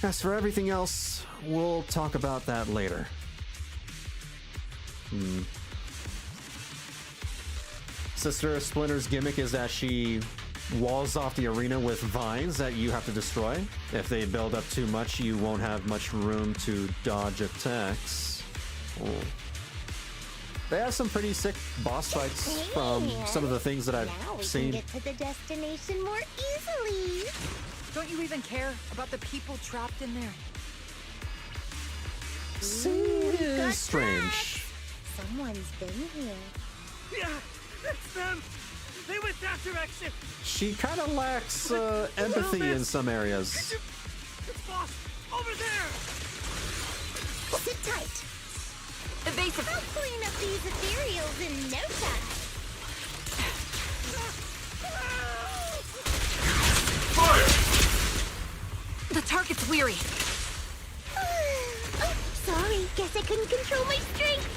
As for everything else, we'll talk about that later. Sister Splinter's gimmick is that she walls off the arena with vines that you have to destroy. If they build up too much, you won't have much room to dodge attacks. Oh. They have some pretty sick boss fights from some of the things that Now we I've seen. can get to the destination more easily. Don't you even care about the people trapped in there? Seems got strange. Someone's been here. Yeah, it's them. They went that direction. She kind of lacks empathy in some areas. It's boss over there. Sit tight. Evasive. I'll clean up these ethereals in no time. The target's weary. Oh, sorry. Guess I couldn't control my strength.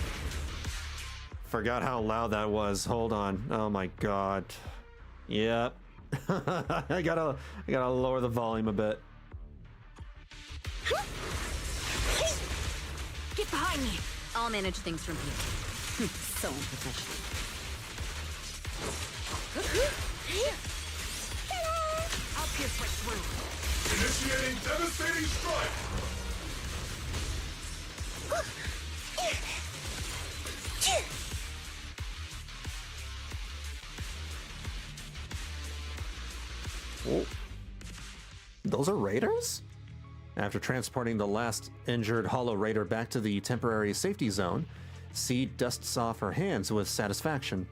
Forgot how loud that was. Hold on. Oh my god. Yep. I gotta lower the volume a bit. Get behind me. I'll manage things from here. So unprofessional. I'll pierce right through. Initiating devastating strike! Oh. Those are raiders? After transporting the last injured hollow raider back to the temporary safety zone, Seed dusts off her hands with satisfaction.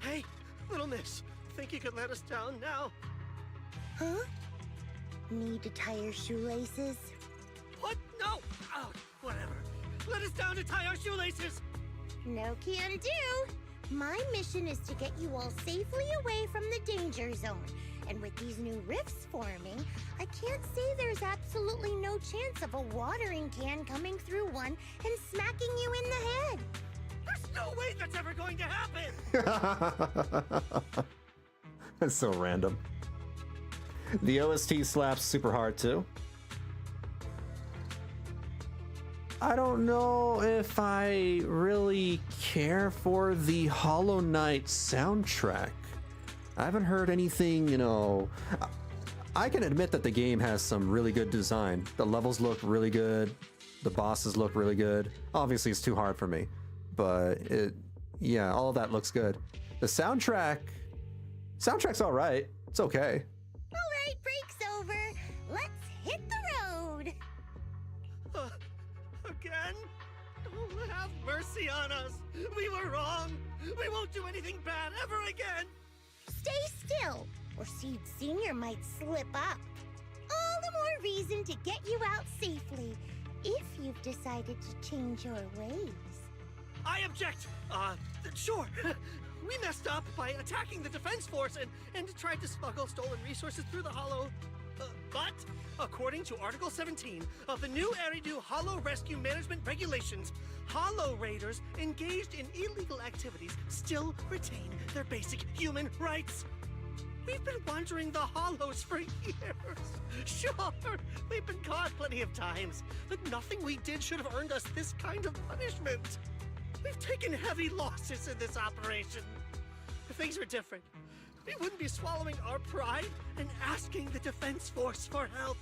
Hey, little miss. Think you could let us down now? Huh? Need to tie your shoelaces? What? No. Oh, whatever. Let us down to tie our shoelaces. No can do. My mission is to get you all safely away from the danger zone. And with these new rifts forming, I can't say there's absolutely no chance of a watering can coming through one and smacking you in the head. There's no way that's ever going to happen. That's so random. The OST slaps super hard too. I don't know if I really care for the Hollow Knight soundtrack. I haven't heard anything, you know. I can admit that the game has some really good design. The levels look really good. The bosses look really good. Obviously, it's too hard for me, but yeah, all of that looks good. The soundtrack's all right. It's okay. All right, break's over. Let's hit the road. Again? Oh, have mercy on us. We were wrong. We won't do anything bad ever again. Stay still, or Seed Senior might slip up. All the more reason to get you out safely, if you've decided to change your ways. I object. Sure. We messed up by attacking the defense force and tried to smuggle stolen resources through the Hollow. But, according to Article 17 of the new Eridu Hollow Rescue Management Regulations, Hollow Raiders engaged in illegal activities still retain their basic human rights. We've been wandering the Hollows for years. Sure, we've been caught plenty of times, but nothing we did should have earned us this kind of punishment. We've taken heavy losses in this operation. If things were different, we wouldn't be swallowing our pride and asking the defense force for help.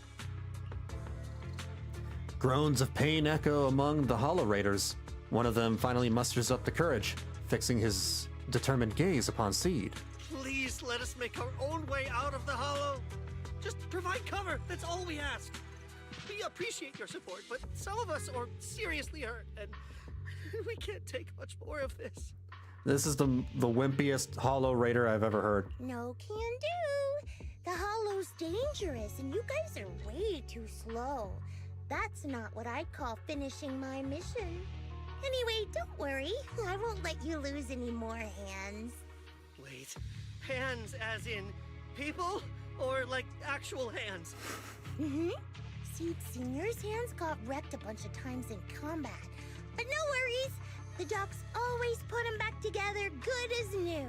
Groans of pain echo among the Hollow Raiders. One of them finally musters up the courage, fixing his determined gaze upon Seed. Please let us make our own way out of the Hollow. Just provide cover, that's all we ask. We appreciate your support, but some of us are seriously hurt, and we can't take much more of this. This is the wimpiest Hollow Raider I've ever heard. No can do. The Hollow's dangerous, and you guys are way too slow. That's not what I'd call finishing my mission. Anyway, don't worry. I won't let you lose any more hands. Wait, hands as in people? Or like actual hands? Mm-hmm. Seed Senior's hands got wrecked a bunch of times in combat. But no worries. The docs always put them back together good as new.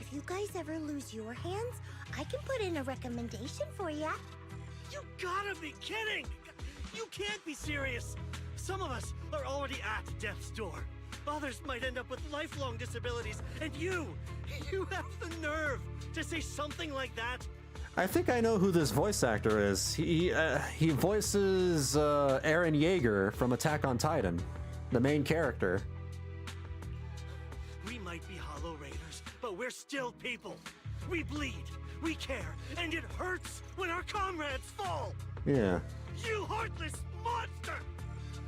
If you guys ever lose your hands, I can put in a recommendation for ya. You gotta be kidding! You can't be serious! Some of us are already at death's door. Others might end up with lifelong disabilities, and you have the nerve to say something like that? I think I know who this voice actor is. He voices Eren Yeager from Attack on Titan, the main character. We might be Hollow Raiders, but we're still people. We bleed, we care, and it hurts when our comrades fall. Yeah. You heartless monster!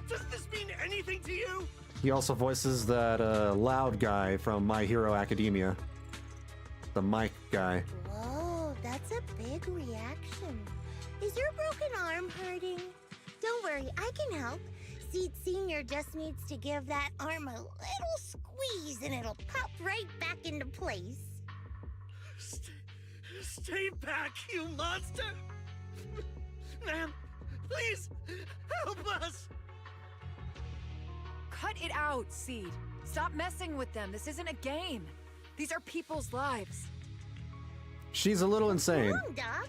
Does this mean anything to you? He also voices that loud guy from My Hero Academia. The Mike guy. Whoa, that's a big reaction. Is your broken arm hurting? Don't worry, I can help. Seed Senior just needs to give that arm a little squeeze and it'll pop right back into place. Stay back, you monster! Ma'am, please, help us! Cut it out, Seed. Stop messing with them. This isn't a game. These are people's lives. She's a little insane. Wrong, Doc.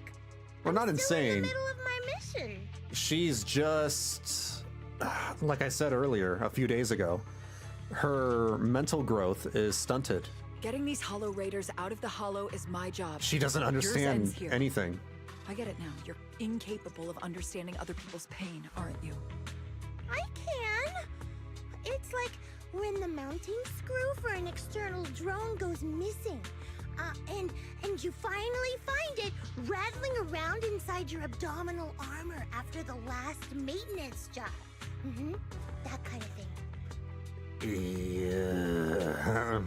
Well, not I'm still insane. in the middle of my mission. She's just, like I said earlier, a few days ago, her mental growth is stunted. Getting these Hollow Raiders out of the Hollow is my job. She doesn't Yours ends understand here. anything. I get it now. You're incapable of understanding other people's pain, aren't you? I can. It's like when the mounting screw for an external drone goes missing. And you finally find it rattling around inside your abdominal armor after the last maintenance job. Mm-hmm. That kind of thing. Yeah.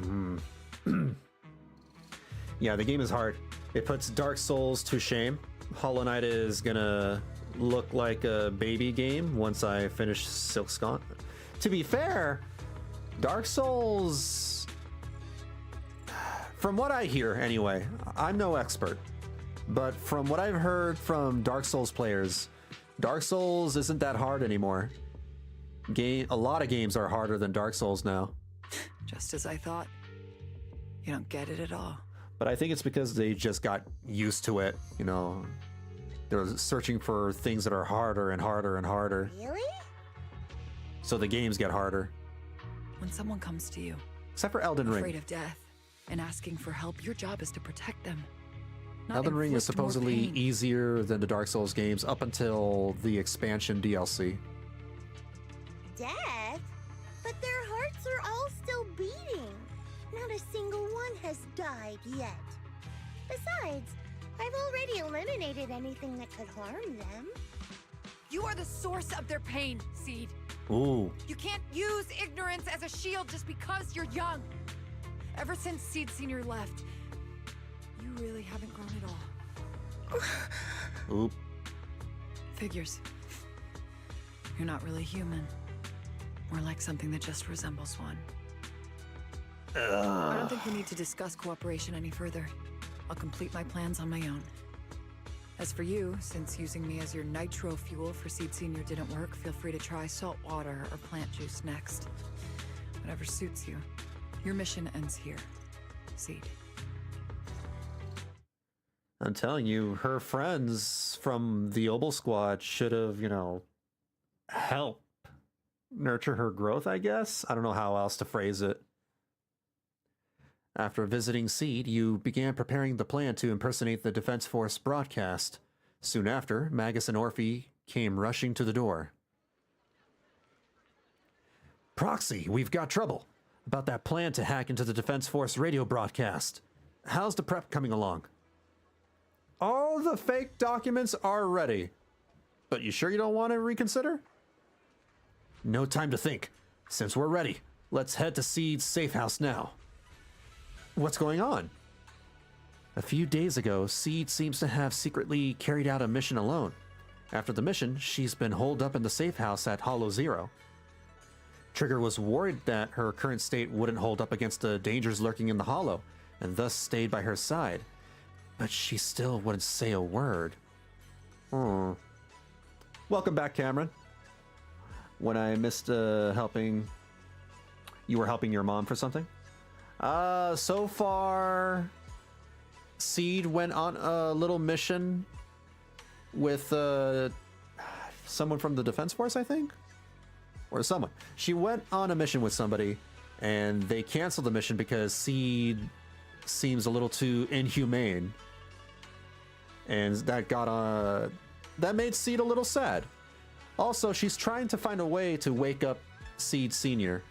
Yeah, the game is hard. It puts Dark Souls to shame. Hollow Knight is gonna look like a baby game once I finish Silkscon. To be fair, Dark Souls, from what I hear anyway, I'm no expert, but from what I've heard from Dark Souls players, Dark Souls isn't that hard anymore. A lot of games are harder than Dark Souls now. Just as I thought. You don't get it at all. But I think it's because they just got used to it, you know. They're searching for things that are harder and harder and harder. Really? So the games get harder. When someone comes to you, Except for Elden afraid Ring. of death, and asking for help, your job is to protect them. Not Elden Ring is inflict more supposedly pain. easier than the Dark Souls games up until the expansion DLC. Death? But their hearts are all still beating. Not a single one has died yet. Besides, I've already eliminated anything that could harm them. You are the source of their pain, Seed. Ooh. You can't use ignorance as a shield just because you're young. Ever since Seed Senior left, you really haven't grown at all. Oop. Figures. You're not really human. More like something that just resembles one. I don't think we need to discuss cooperation any further. I'll complete my plans on my own. As for you, since using me as your nitro fuel for Seed Senior didn't work, feel free to try salt water or plant juice next. Whatever suits you. Your mission ends here, Seed. I'm telling you, her friends from the Obol Squad should have, helped nurture her growth, I guess. I don't know how else to phrase it. After visiting Seed, you began preparing the plan to impersonate the Defense Force broadcast. Soon after, Magus and Orphie came rushing to the door. Proxy, we've got trouble about that plan to hack into the Defense Force radio broadcast. How's the prep coming along? All the fake documents are ready. But you sure you don't want to reconsider? No time to think. Since we're ready, let's head to Seed's safe house now. What's going on? A few days ago, Seed seems to have secretly carried out a mission alone. After the mission, she's been holed up in the safe house at Hollow Zero. Trigger was worried that her current state wouldn't hold up against the dangers lurking in the Hollow, and thus stayed by her side. But she still wouldn't say a word. Welcome back, Cameron. When I missed helping... You were helping your mom for something? So far... Seed went on a little mission with someone from the Defense Force, I think? Or someone. She went on a mission with somebody, and they canceled the mission because Seed seems a little too inhumane. And that made Seed a little sad. Also, she's trying to find a way to wake up Seed Senior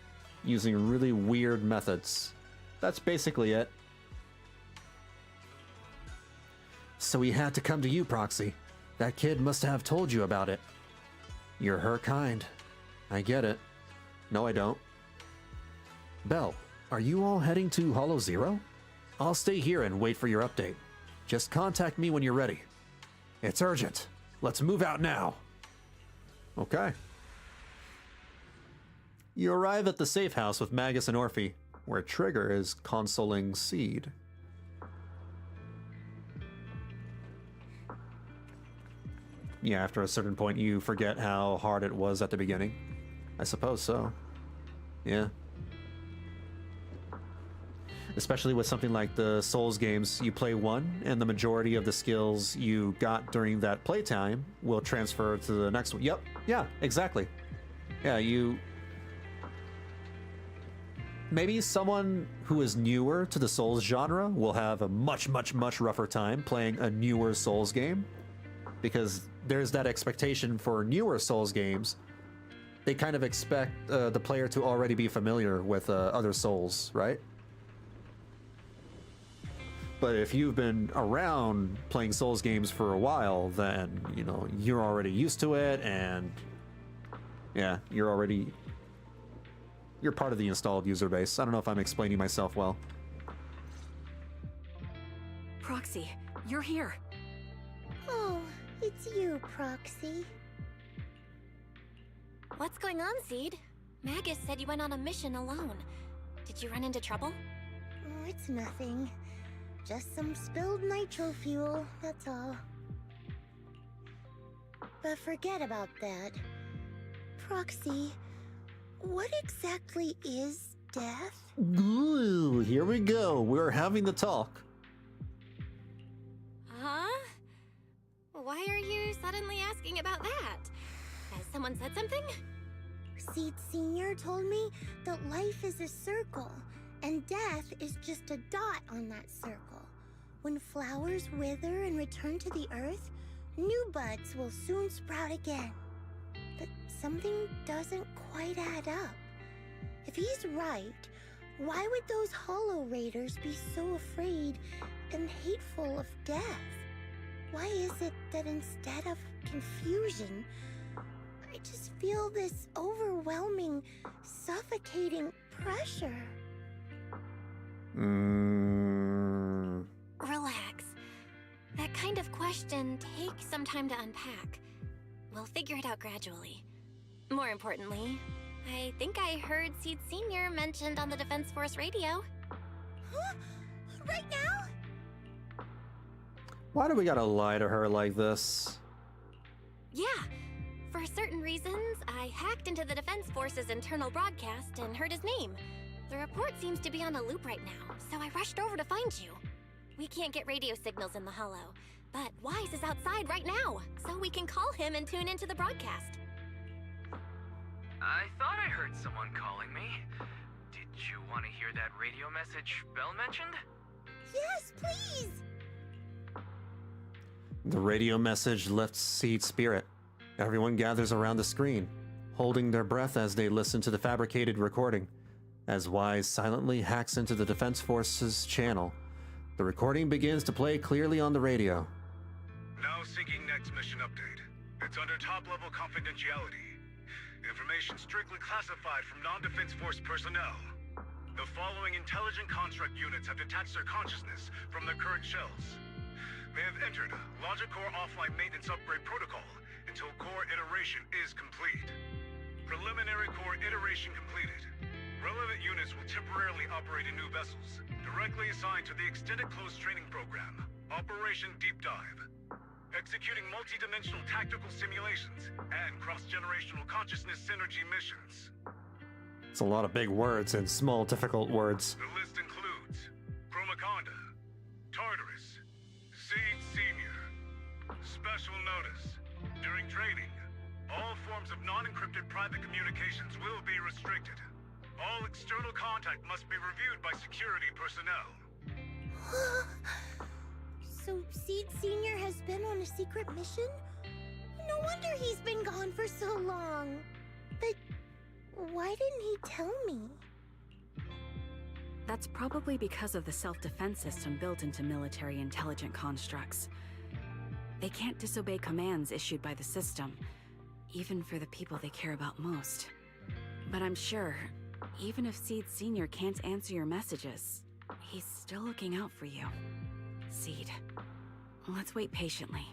using really weird methods. That's basically it. So we had to come to you, Proxy. That kid must have told you about it. You're her kind. I get it. No, I don't. Belle, are you all heading to Hollow Zero? I'll stay here and wait for your update. Just contact me when you're ready. It's urgent. Let's move out now. Okay. You arrive at the safe house with Magus and Orphie, where Trigger is consoling Seed. Yeah, after a certain point, you forget how hard it was at the beginning. I suppose so. Yeah. Especially with something like the Souls games, you play one, and the majority of the skills you got during that playtime will transfer to the next one. Yep, yeah, exactly. Yeah, maybe someone who is newer to the Souls genre will have a much, much, much rougher time playing a newer Souls game, because there's that expectation for newer Souls games. They kind of expect the player to already be familiar with other Souls, right? But if you've been around playing Souls games for a while, then, you're already used to it, and yeah, you're part of the installed user base. I don't know if I'm explaining myself well. Proxy, you're here. Oh, it's you, Proxy. What's going on, Seed? Magus said you went on a mission alone. Did you run into trouble? Oh, it's nothing. Just some spilled nitro fuel, that's all. But forget about that. Proxy, what exactly is death? Ooh, here we go. We're having the talk. Huh? Why are you suddenly asking about that? Has someone said something? Seed Senior told me that life is a circle, and death is just a dot on that circle. When flowers wither and return to the earth, new buds will soon sprout again. But something doesn't quite add up. If he's right, why would those hoyoverse be so afraid and hateful of death? Why is it that instead of confusion, I just feel this overwhelming, suffocating pressure? Relax. That kind of question takes some time to unpack. We'll figure it out gradually. More importantly, I think I heard Seed Senior mentioned on the Defense Force radio. Huh? Right now? Why do we gotta lie to her like this? Yeah. For certain reasons, I hacked into the Defense Force's internal broadcast and heard his name. The report seems to be on a loop right now, so I rushed over to find you. We can't get radio signals in the Hollow, but Wise is outside right now, so we can call him and tune into the broadcast. I thought I heard someone calling me. Did you want to hear that radio message Belle mentioned? Yes, please! The radio message lifts Seed's spirit. Everyone gathers around the screen, holding their breath as they listen to the fabricated recording. As Wise silently hacks into the Defense Force's channel, the recording begins to play clearly on the radio. Now seeking next mission update. It's under top-level confidentiality. Information strictly classified from non-Defense Force personnel. The following intelligent construct units have detached their consciousness from their current shells. They have entered Logic Core offline maintenance upgrade protocol until core iteration is complete. Preliminary core iteration completed. Relevant units will temporarily operate in new vessels, directly assigned to the Extended Close Training Program, Operation Deep Dive. Executing multi-dimensional tactical simulations and cross-generational consciousness synergy missions. It's a lot of big words and small, difficult words. The list includes Chromaconda, Tartarus, Seed Senior. Special notice. During training, all forms of non-encrypted private communications will be restricted. All external contact must be reviewed by security personnel. So Seed Senior has been on a secret mission? No wonder he's been gone for so long. But why didn't he tell me? That's probably because of the self-defense system built into military intelligent constructs. They can't disobey commands issued by the system, even for the people they care about most. But I'm sure, even if Seed Senior can't answer your messages, he's still looking out for you. Seed, let's wait patiently.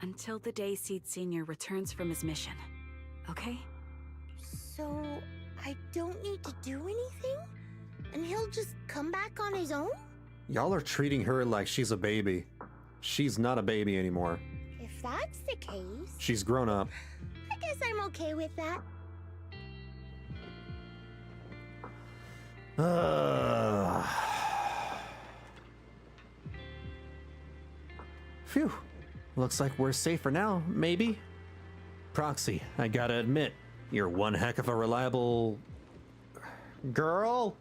Until the day Seed Senior returns from his mission, okay? So, I don't need to do anything? And he'll just come back on his own? Y'all are treating her like she's a baby. She's not a baby anymore. If that's the case... She's grown up. I guess I'm okay with that. Phew. Looks like we're safer now, maybe? Proxy, I gotta admit, you're one heck of a reliable... girl?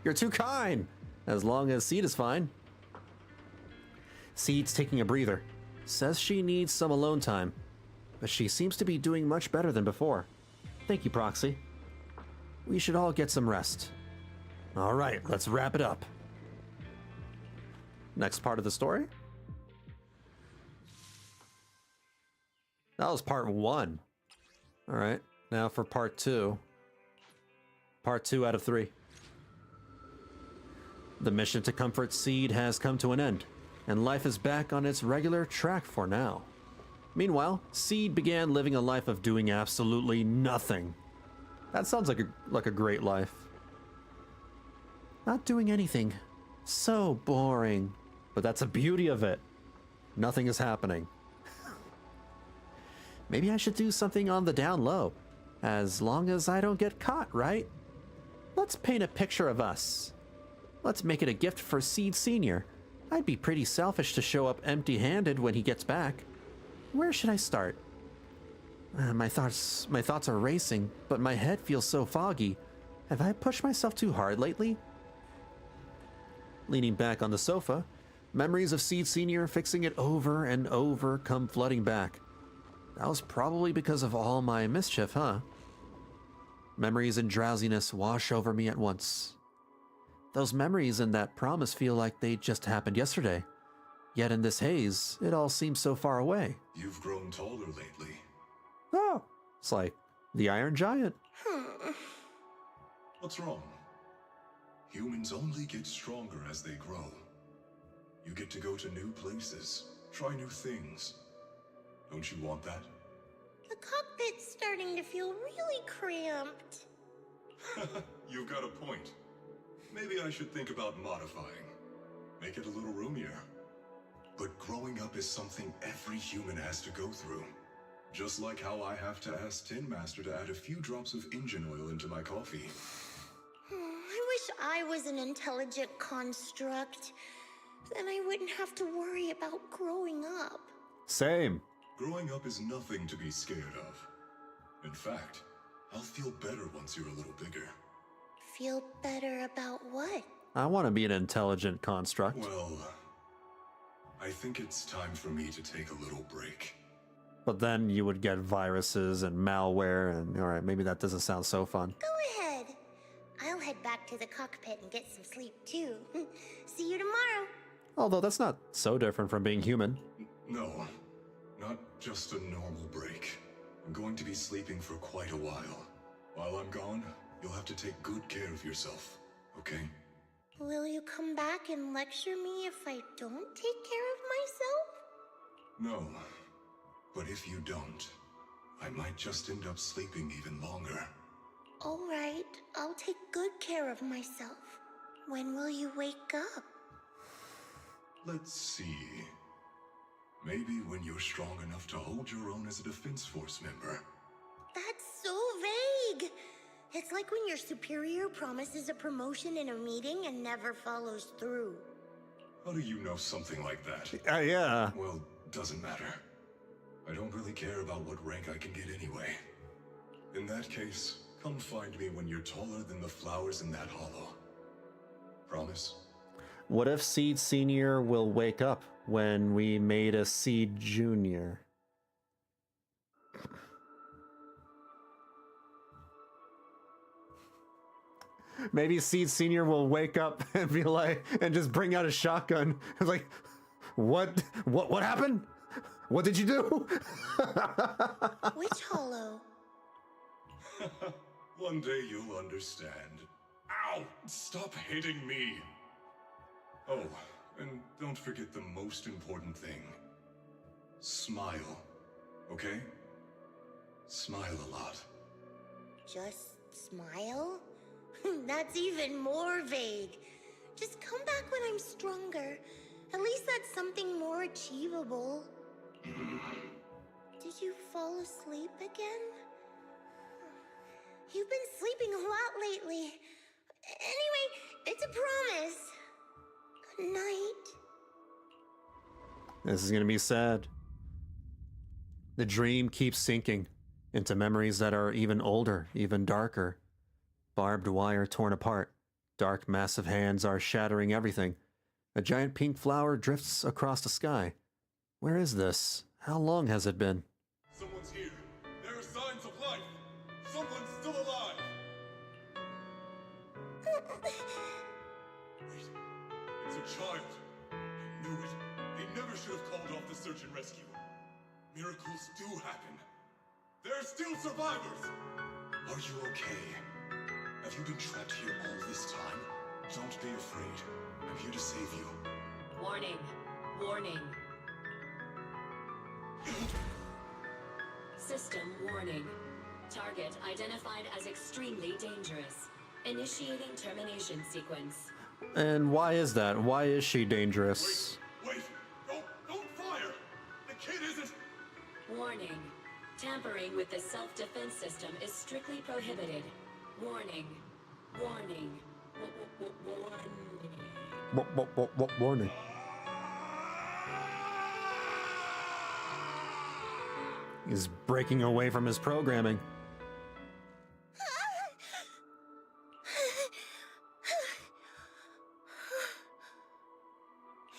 You're too kind! As long as Seed is fine. Seed's taking a breather. Says she needs some alone time. But she seems to be doing much better than before. Thank you, Proxy. We should all get some rest. Alright, let's wrap it up. Next part of the story? That was part 1. Alright, now for part 2. Part 2 out of 3. The mission to comfort Seed has come to an end, and life is back on its regular track for now. Meanwhile, Seed began living a life of doing absolutely nothing. That sounds like a great life. Not doing anything. So boring. But that's the beauty of it. Nothing is happening. Maybe I should do something on the down low. As long as I don't get caught, right? Let's paint a picture of us. Let's make it a gift for Seed Senior. I'd be pretty selfish to show up empty-handed when he gets back. Where should I start? My thoughts are racing, but my head feels so foggy. Have I pushed myself too hard lately? Leaning back on the sofa, memories of Seed Senior fixing it over and over come flooding back. That was probably because of all my mischief, huh? Memories and drowsiness wash over me at once. Those memories and that promise feel like they just happened yesterday. Yet in this haze, it all seems so far away. You've grown taller lately. Oh, it's like the Iron Giant. What's wrong? Humans only get stronger as they grow. You get to go to new places, try new things. Don't you want that? The cockpit's starting to feel really cramped. You've got a point. Maybe I should think about modifying. Make it a little roomier. But growing up is something every human has to go through. Just like how I have to ask Tin Master to add a few drops of engine oil into my coffee. I wish I was an intelligent construct. Then I wouldn't have to worry about growing up. Same. Growing up is nothing to be scared of. In fact, I'll feel better once you're a little bigger. Feel better about what? I want to be an intelligent construct. Well, I think it's time for me to take a little break. But then you would get viruses and malware, and alright, maybe that doesn't sound so fun. Go ahead. I'll head back to the cockpit and get some sleep too. See you tomorrow. Although that's not so different from being human. No, not just a normal break. I'm going to be sleeping for quite a while. While I'm gone, you'll have to take good care of yourself, okay? Will you come back and lecture me if I don't take care of myself? No, but if you don't, I might just end up sleeping even longer. All right, I'll take good care of myself. When will you wake up? Let's see. Maybe when you're strong enough to hold your own as a Defense Force member. That's so vague. It's like when your superior promises a promotion in a meeting and never follows through. How do you know something like that? Yeah. Well, doesn't matter. I don't really care about what rank I can get anyway. In that case, come find me when you're taller than the flowers in that hollow. Promise? What if Seed Senior will wake up when we made a Seed Junior? Maybe Seed Senior will wake up and be like, and just bring out a shotgun. It's like, what happened? What did you do? Which hollow? One day you'll understand. Ow! Stop hitting me! Oh, and don't forget the most important thing. Smile, okay? Smile a lot. Just smile? That's even more vague. Just come back when I'm stronger. At least that's something more achievable. Did you fall asleep again? You've been sleeping a lot lately. Anyway, it's a promise. Good night. This is gonna be sad. The dream keeps sinking into memories that are even older, even darker. Barbed wire torn apart. Dark, massive hands are shattering everything. A giant pink flower drifts across the sky. Where is this? How long has it been? Someone's here. There are signs of life. Someone's still alive. Wait, it's a child. I knew it. They never should have called off the search and rescue. Miracles do happen. There are still survivors. Are you okay? Have you been trapped here all this time? Don't be afraid. I'm here to save you. Warning. Warning. System warning. Target identified as extremely dangerous. Initiating termination sequence. And why is that? Why is she dangerous? Wait! Don't fire! The kid isn't... Warning. Tampering with the self-defense system is strictly prohibited. Warning. Warning. Warning. Warning. He's breaking away from his programming.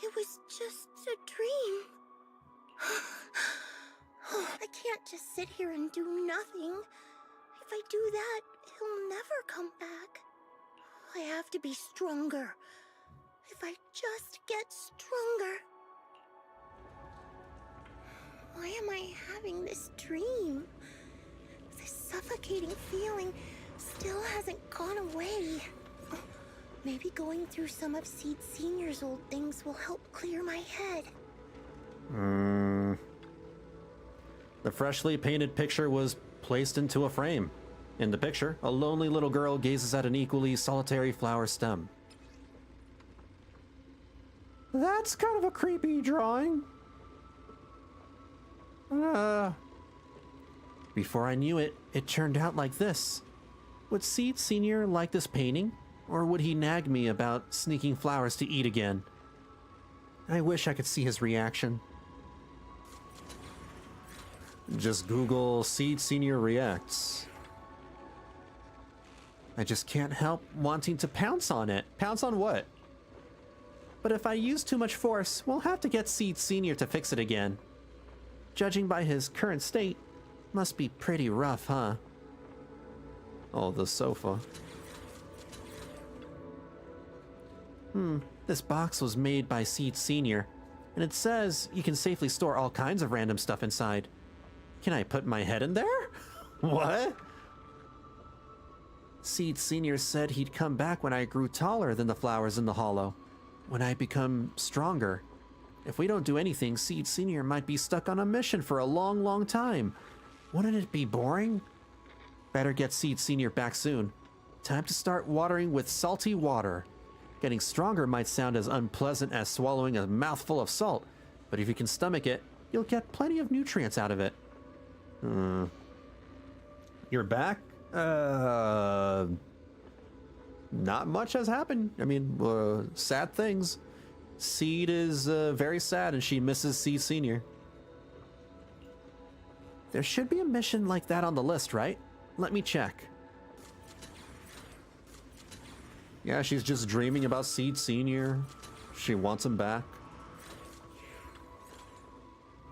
It was just a dream. I can't just sit here and do nothing. If I do that, he'll never come back. I have to be stronger. If I just get stronger. Why am I having this dream? This suffocating feeling still hasn't gone away. Maybe going through some of Seed Senior's old things will help clear my head. The freshly painted picture was placed into a frame. In the picture, a lonely little girl gazes at an equally solitary flower stem. That's kind of a creepy drawing. Before I knew it, it turned out like this. Would Seed Senior like this painting? Or would he nag me about sneaking flowers to eat again? I wish I could see his reaction. Just Google Seed Senior reacts. I just can't help wanting to pounce on it. Pounce on what? But if I use too much force, we'll have to get Seed Senior to fix it again. Judging by his current state, must be pretty rough, huh? Oh, the sofa. This box was made by Seed Senior, and it says you can safely store all kinds of random stuff inside. Can I put my head in there? What? Seed Senior said he'd come back when I grew taller than the flowers in the hollow, when I become stronger. If we don't do anything, Seed Senior might be stuck on a mission for a long, long time. Wouldn't it be boring? Better get Seed Senior back soon. Time to start watering with salty water. Getting stronger might sound as unpleasant as swallowing a mouthful of salt, but if you can stomach it, you'll get plenty of nutrients out of it. You're back? Not much has happened. I mean, sad things. Seed is very sad and she misses Seed Senior. There should be a mission like that on the list, right? Let me check. Yeah, she's just dreaming about Seed Senior. She wants him back.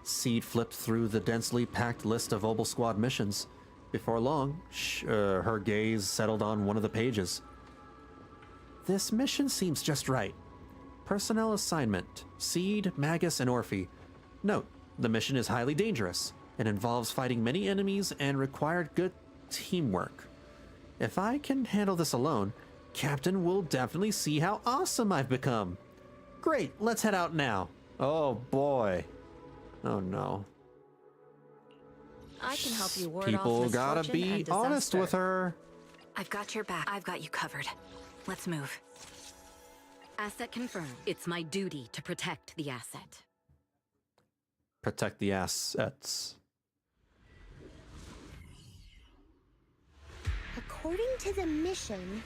Seed flipped through the densely packed list of Obol Squad missions. Before long, her gaze settled on one of the pages. This mission seems just right. Personnel assignment: Seed, Magus, and Orphie. Note, the mission is highly dangerous. It involves fighting many enemies and required good teamwork. If I can handle this alone, Captain will definitely see how awesome I've become. Great, let's head out now. Oh boy. Oh no. I can help you ward off People misfortune gotta be and honest disaster. with her. I've got your back. I've got you covered. Let's move. Asset confirmed. It's my duty to protect the asset. Protect the assets. According to the mission,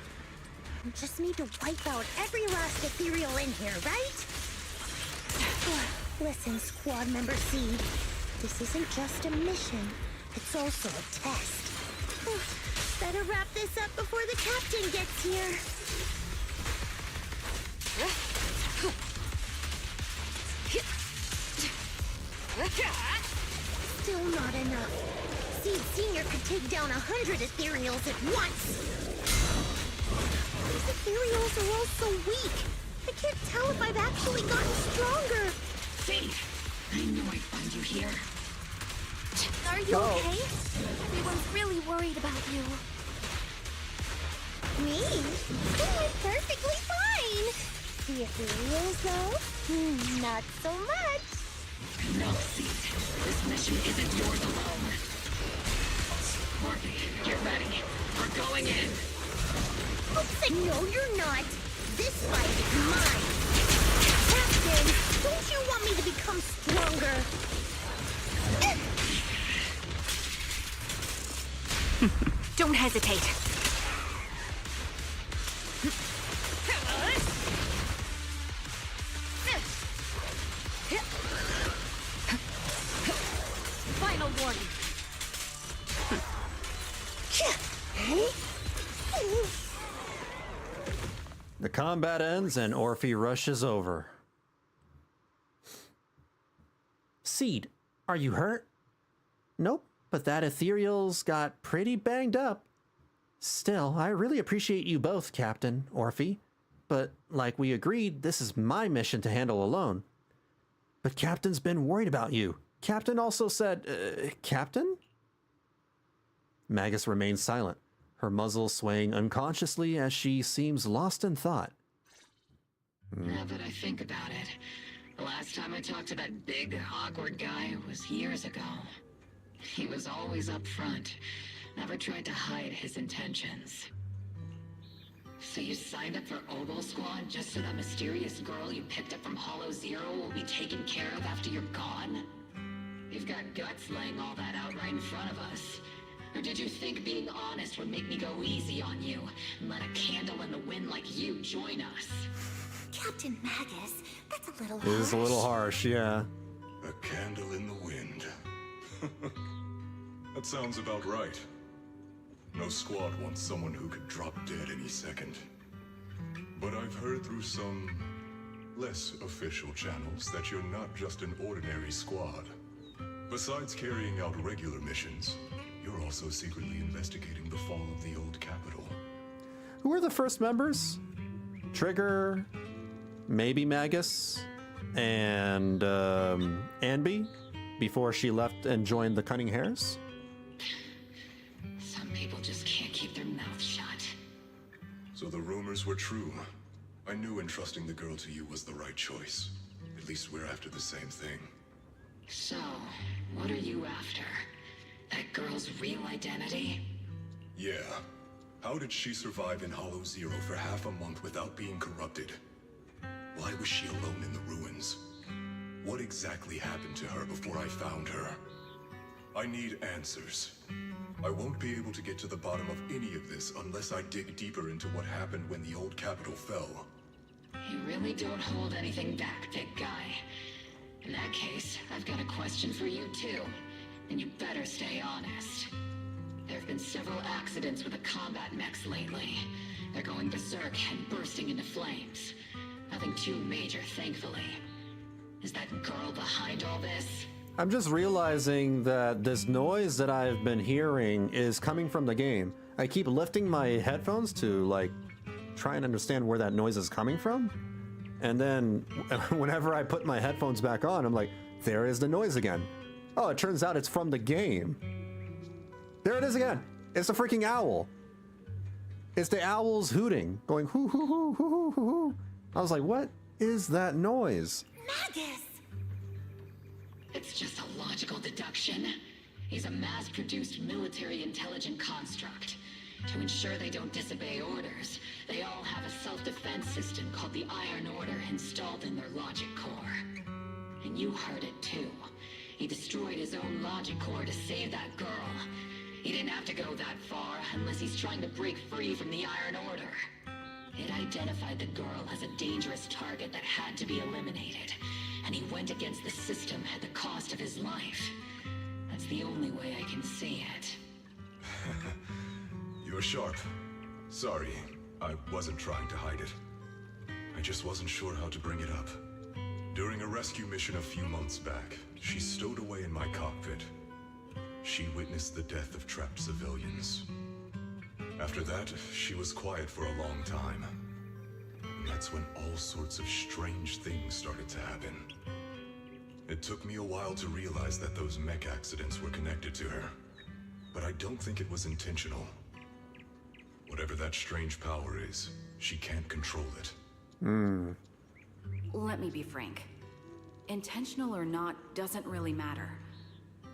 we just need to wipe out every last ethereal in here, right? Listen, squad member Seed. This isn't just a mission. It's also a test. Better wrap this up before the captain gets here. Still not enough. Seed Senior could take down 100 ethereals at once. These ethereals are all so weak. I can't tell if I've actually gotten stronger. Seed, I knew I'd find you here. Are you okay? Everyone's really worried about you. Me? Oh, I'm perfectly fine. The ethereals, though? Not so much. No, Seed. This mission isn't yours alone. Orphie, get ready. We're going in. No, you're not. This fight is mine. Captain, don't you want me to become stronger? Don't hesitate. Final warning. combat ends and Orphie rushes over. Seed, are you hurt? Nope, but that ethereal's got pretty banged up. Still, I really appreciate you both, Captain, Orphie. But like we agreed, this is my mission to handle alone. But Captain's been worried about you. Captain also said, Captain? Magus remains silent, her muzzle swaying unconsciously as she seems lost in thought. Now that I think about it, the last time I talked to that big, awkward guy was years ago. He was always up front, never tried to hide his intentions. So you signed up for Obol Squad just so that mysterious girl you picked up from hoyocreators will be taken care of after you're gone? You've got guts laying all that out right in front of us. Or did you think being honest would make me go easy on you and let a candle in the wind like you join us? Captain Magus, that's a little It is a little harsh, yeah. A candle in the wind. That sounds about right. No squad wants someone who could drop dead any second. But I've heard through some less official channels that you're not just an ordinary squad. Besides carrying out regular missions, you're also secretly investigating the fall of the old capital. Who were the first members? Trigger, maybe Magus, and Anby, before she left and joined the Cunning Hares? Some people just can't keep their mouths shut. So the rumors were true. I knew entrusting the girl to you was the right choice. At least we're after the same thing. So, what are you after? That girl's real identity? Yeah. How did she survive in hoyocreators for half a month without being corrupted? Why was she alone in the ruins? What exactly happened to her before I found her? I need answers. I won't be able to get to the bottom of any of this unless I dig deeper into what happened when the old capital fell. You really don't hold anything back, big guy. In that case, I've got a question for you too. And you better stay honest. There have been several accidents with the combat mechs lately. They're going berserk and bursting into flames. Nothing too major, thankfully. Is that girl behind all this? I'm just realizing that this noise that I've been hearing is coming from the game. I keep lifting my headphones to, like, try and understand where that noise is coming from. And then whenever I put my headphones back on, I'm like, there is the noise again. Oh, it turns out it's from the game. There it is again. It's a freaking owl. It's the owls hooting, going hoo hoo hoo hoo hoo hoo hoo. I was like, what is that noise? Magus! It's just a logical deduction. He's a mass-produced military intelligent construct. To ensure they don't disobey orders, they all have a self-defense system called the Iron Order installed in their logic core. And you heard it too. He destroyed his own logic core to save that girl. He didn't have to go that far unless he's trying to break free from the Iron Order. It identified the girl as a dangerous target that had to be eliminated, and he went against the system at the cost of his life. That's the only way I can see it. You're sharp. Sorry, I wasn't trying to hide it. I just wasn't sure how to bring it up. During a rescue mission a few months back, she stowed away in my cockpit. She witnessed the death of trapped civilians. After that, she was quiet for a long time. And that's when all sorts of strange things started to happen. It took me a while to realize that those mech accidents were connected to her. But I don't think it was intentional. Whatever that strange power is, she can't control it. Let me be frank. Intentional or not doesn't really matter.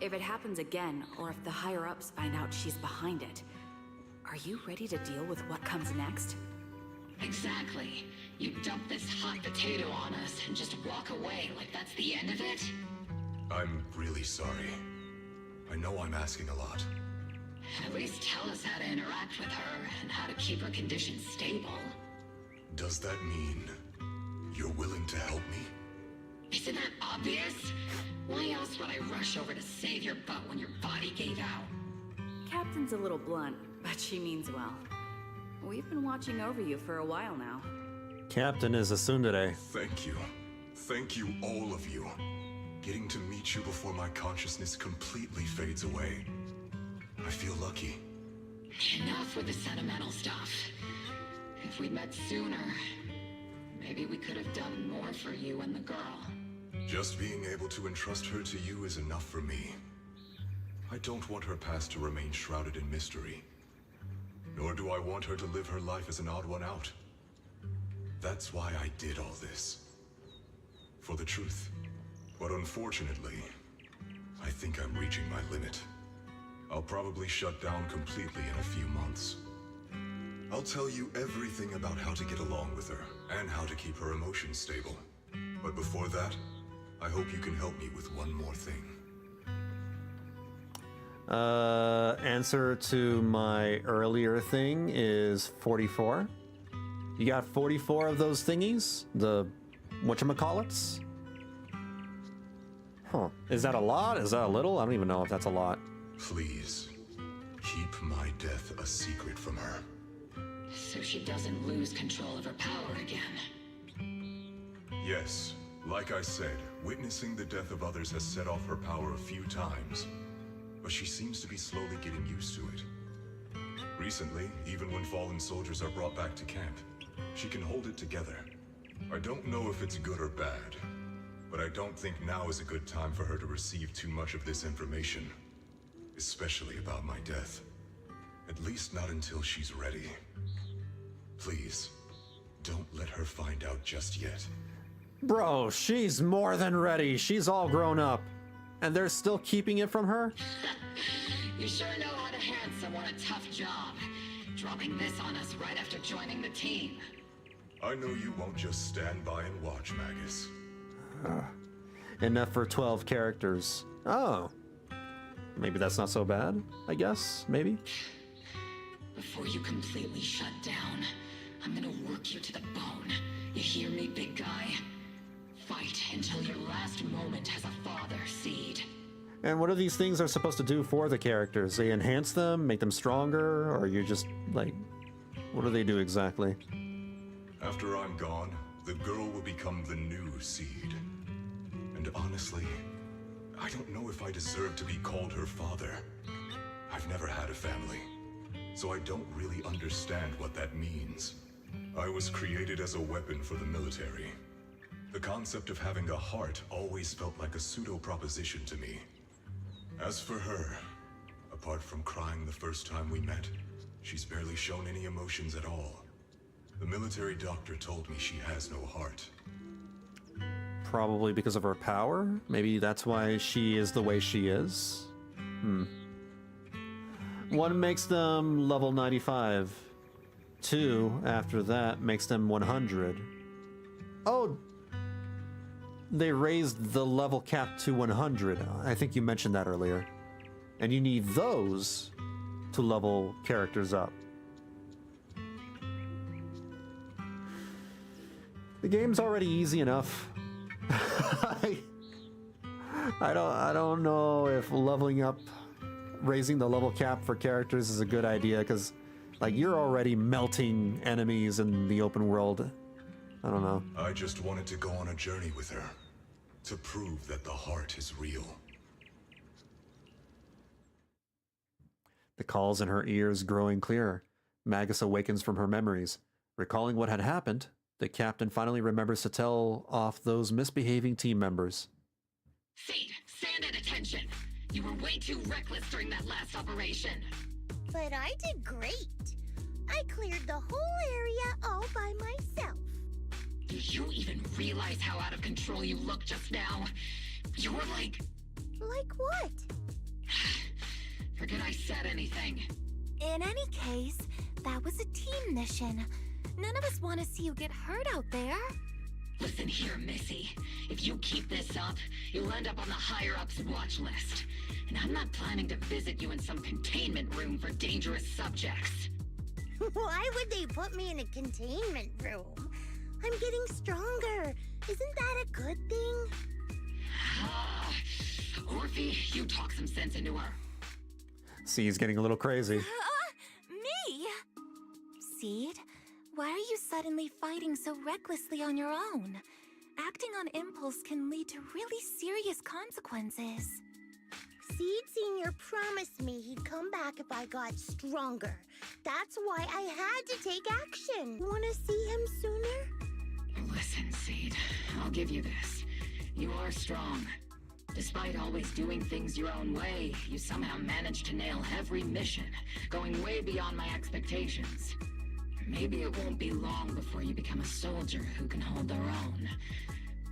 If it happens again, or if the higher-ups find out she's behind it, are you ready to deal with what comes next? Exactly. You dump this hot potato on us and just walk away like that's the end of it? I'm really sorry. I know I'm asking a lot. At least tell us how to interact with her and how to keep her condition stable. Does that mean you're willing to help me? Isn't that obvious? Why else would I rush over to save your butt when your body gave out? Captain's a little blunt, but she means well. We've been watching over you for a while now. Captain is a tsundere. Thank you. Thank you, all of you. Getting to meet you before my consciousness completely fades away. I feel lucky. Enough with the sentimental stuff. If we'd met sooner, maybe we could have done more for you and the girl. Just being able to entrust her to you is enough for me. I don't want her past to remain shrouded in mystery. Nor do I want her to live her life as an odd one out. That's why I did all this. For the truth. But unfortunately, I think I'm reaching my limit. I'll probably shut down completely in a few months. I'll tell you everything about how to get along with her, and how to keep her emotions stable. But before that, I hope you can help me with one more thing. Answer to my earlier thing is 44. You got 44 of those thingies? The whatchamacallits? Huh. Is that a lot? Is that a little? I don't even know if that's a lot. Please, keep my death a secret from her. So she doesn't lose control of her power again. Yes, like I said, witnessing the death of others has set off her power a few times. But she seems to be slowly getting used to it. Recently, even when fallen soldiers are brought back to camp, she can hold it together. I don't know if it's good or bad, but I don't think now is a good time for her to receive too much of this information. Especially about my death. At least not until she's ready. Please, don't let her find out just yet. Bro, she's more than ready. She's all grown up. And they're still keeping it from her? You sure know how to hand someone a tough job. Dropping this on us right after joining the team. I know you won't just stand by and watch, Magus. Enough for 12 characters. Oh. Maybe that's not so bad, I guess, maybe? Before you completely shut down, I'm gonna work you to the bone. You hear me, big guy? Fight until your last moment as a father seed. And what are these things are supposed to do for the characters? They enhance them, make them stronger, or you just, like, what do they do exactly? After I'm gone, the girl will become the new seed. And honestly, I don't know if I deserve to be called her father. I've never had a family, so I don't really understand what that means. I was created as a weapon for the military. The concept of having a heart always felt like a pseudo-proposition to me. As for her, apart from crying the first time we met, she's barely shown any emotions at all. The military doctor told me she has no heart. Probably because of her power? Maybe that's why she is the way she is? One makes them level 95. 2, after that, makes them 100. Oh! They raised the level cap to 100. I think you mentioned that earlier. And you need those to level characters up. The game's already easy enough. I don't know if leveling up, raising the level cap for characters is a good idea, because like you're already melting enemies in the open world. I don't know. I just wanted to go on a journey with her, to prove that the heart is real. The calls in her ears growing clearer. Magus awakens from her memories. Recalling what had happened, the captain finally remembers to tell off those misbehaving team members. Seed, stand at attention. You were way too reckless during that last operation. But I did great. I cleared the whole area all by myself. Do you even realize how out of control you looked just now? You were like... Like what? Forget I said anything. In any case, that was a team mission. None of us want to see you get hurt out there. Listen here, Missy. If you keep this up, you'll end up on the higher-ups watch list. And I'm not planning to visit you in some containment room for dangerous subjects. Why would they put me in a containment room? I'm getting stronger. Isn't that a good thing? Orphie, you talk some sense into her. See, he's getting a little crazy. Me? Seed? Why are you suddenly fighting so recklessly on your own? Acting on impulse can lead to really serious consequences. Seed Senior promised me he'd come back if I got stronger. That's why I had to take action. Wanna see him sooner? Listen, Seed, I'll give you this. You are strong. Despite always doing things your own way, you somehow managed to nail every mission, going way beyond my expectations. Maybe it won't be long before you become a soldier who can hold their own.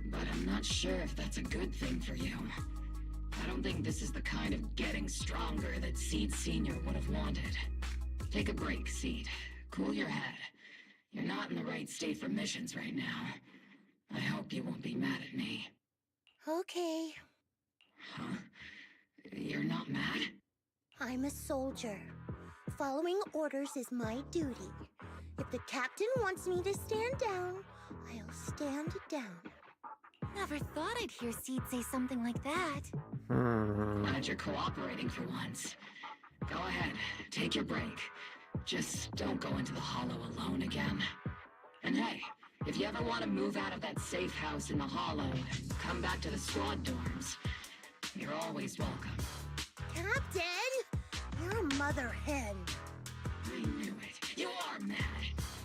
But I'm not sure if that's a good thing for you. I don't think this is the kind of getting stronger that Seed Senior would have wanted. Take a break, Seed. Cool your head. You're not in the right state for missions right now. I hope you won't be mad at me. Okay. Huh? You're not mad? I'm a soldier. Following orders is my duty. If the captain wants me to stand down, I'll stand down. Never thought I'd hear Seed say something like that. Glad you're cooperating for once. Go ahead, take your break. Just don't go into the hollow alone again. And hey, if you ever want to move out of that safe house in the hollow and come back to the squad dorms, you're always welcome. Captain! You're a mother hen. I knew it. You are mad.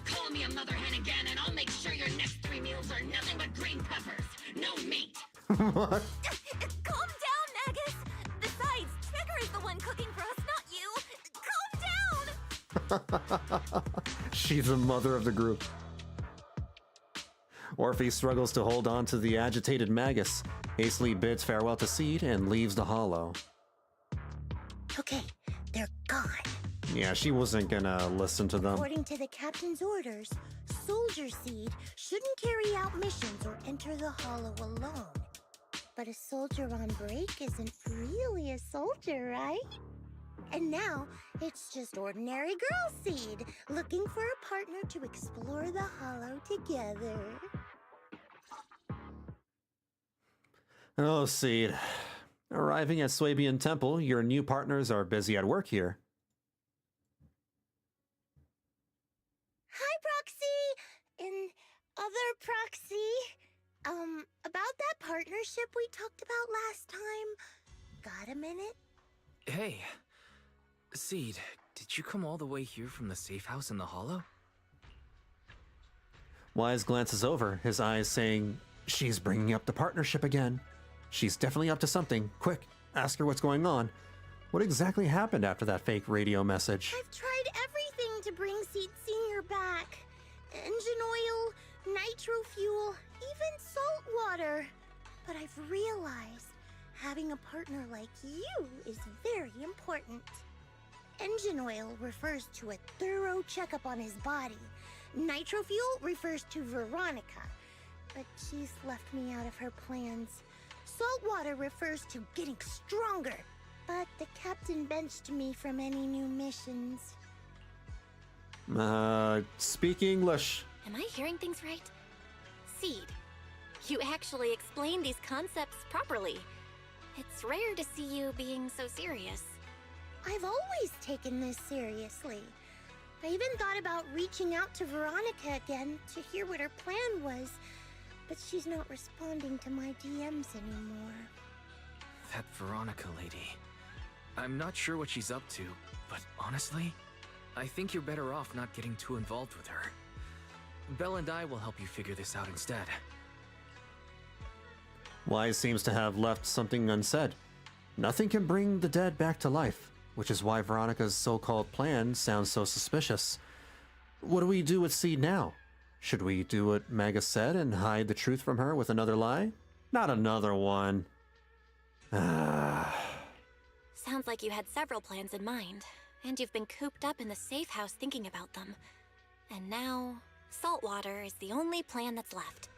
Call me a mother hen again and I'll make sure your next 3 meals are nothing but green peppers. No meat. What? Calm down, Magus! Besides, Trigger is the one cooking for us, not you! Calm down! She's the mother of the group. Orphie struggles to hold on to the agitated Magus, hastily bids farewell to Seed, and leaves the hollow. Okay, they're gone. Yeah, she wasn't gonna listen to them. According to the captain's orders, Soldier Seed shouldn't carry out missions or enter the hollow alone. But a soldier on break isn't really a soldier, right? And now, it's just ordinary girl Seed, looking for a partner to explore the hollow together. Oh, Seed. Arriving at Swabian Temple, your new partners are busy at work here. Hi, Proxy! And other Proxy. About that partnership we talked about last time. Got a minute? Hey, Seed, did you come all the way here from the safe house in the hollow? Wise glances over, his eyes saying, "She's bringing up the partnership again. She's definitely up to something. Quick, ask her what's going on. What exactly happened after that fake radio message?" I've tried everything to bring Seed Senior back. Engine oil, nitro fuel, even salt water. But I've realized having a partner like you is very important. Engine oil refers to a thorough checkup on his body. Nitro fuel refers to Veronica, but she's left me out of her plans. Salt water refers to getting stronger, but the captain benched me from any new missions. Speak English. Am I hearing things right? Seed, you actually explained these concepts properly. It's rare to see you being so serious. I've always taken this seriously. I even thought about reaching out to Veronica again to hear what her plan was, but she's not responding to my DMs anymore. That Veronica lady. I'm not sure what she's up to, but honestly, I think you're better off not getting too involved with her. Belle and I will help you figure this out instead. Wise seems to have left something unsaid. Nothing can bring the dead back to life, which is why Veronica's so-called plan sounds so suspicious. What do we do with Seed now? Should we do what Magus said and hide the truth from her with another lie? Not another one. Sounds like you had several plans in mind, and you've been cooped up in the safe house thinking about them. And now, saltwater is the only plan that's left.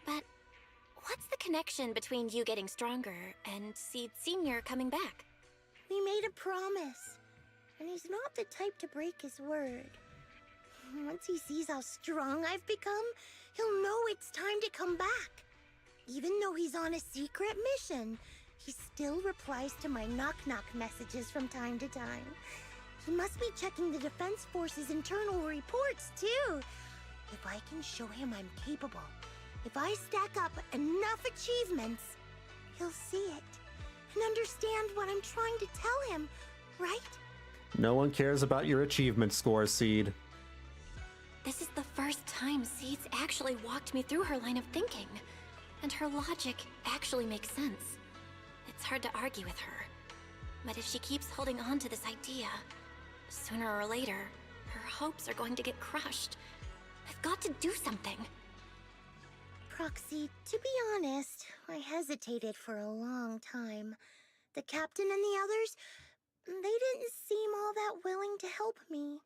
But what's the connection between you getting stronger and Seed Senior coming back? We made a promise, and he's not the type to break his word. Once he sees how strong I've become, he'll know it's time to come back. Even though he's on a secret mission, he still replies to my knock-knock messages from time to time. He must be checking the Defense Force's internal reports, too. If I can show him I'm capable, if I stack up enough achievements, he'll see it and understand what I'm trying to tell him, right? No one cares about your achievement score, Seed. This is the first time Seed's actually walked me through her line of thinking, and her logic actually makes sense. It's hard to argue with her, but if she keeps holding on to this idea, sooner or later, her hopes are going to get crushed. I've got to do something. Proxy, to be honest, I hesitated for a long time. The captain and the others, they didn't seem all that willing to help me.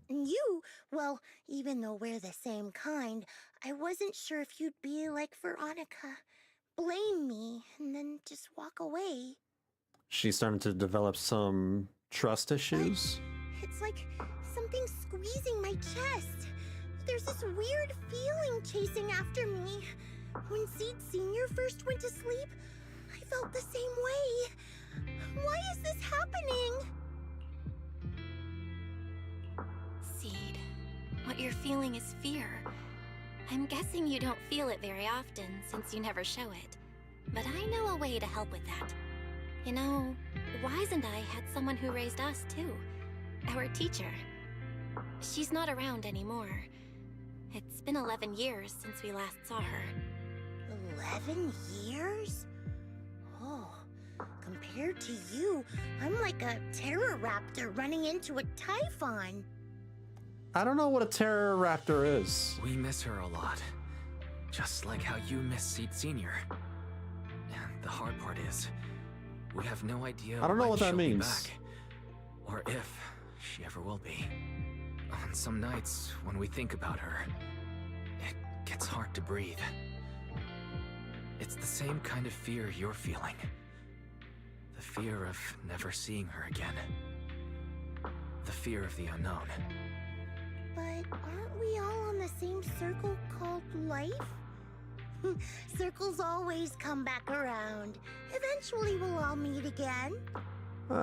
And you, well, even though we're the same kind, I wasn't sure if you'd be like Veronica. Blame me, and then just walk away. She's starting to develop some trust issues. It's like something squeezing my chest. There's this weird feeling chasing after me. When Seed Sr. first went to sleep, I felt the same way. Why is this happening? Seed, what you're feeling is fear. I'm guessing you don't feel it very often since you never show it. But I know a way to help with that. You know, Wise and I had someone who raised us too. Our teacher. She's not around anymore. It's been 11 years since we last saw her. 11 years? Oh, compared to you, I'm like a terror raptor running into a typhon. I don't know what a terror raptor is. We miss her a lot. Just like how you miss Seed Sr. And the hard part is, we have no idea I don't know when what that she'll be means. back, or if she ever will be. On some nights, when we think about her, it gets hard to breathe. It's the same kind of fear you're feeling. The fear of never seeing her again. The fear of the unknown. But aren't we all on the same circle called life? Circles always come back around. Eventually we'll all meet again. I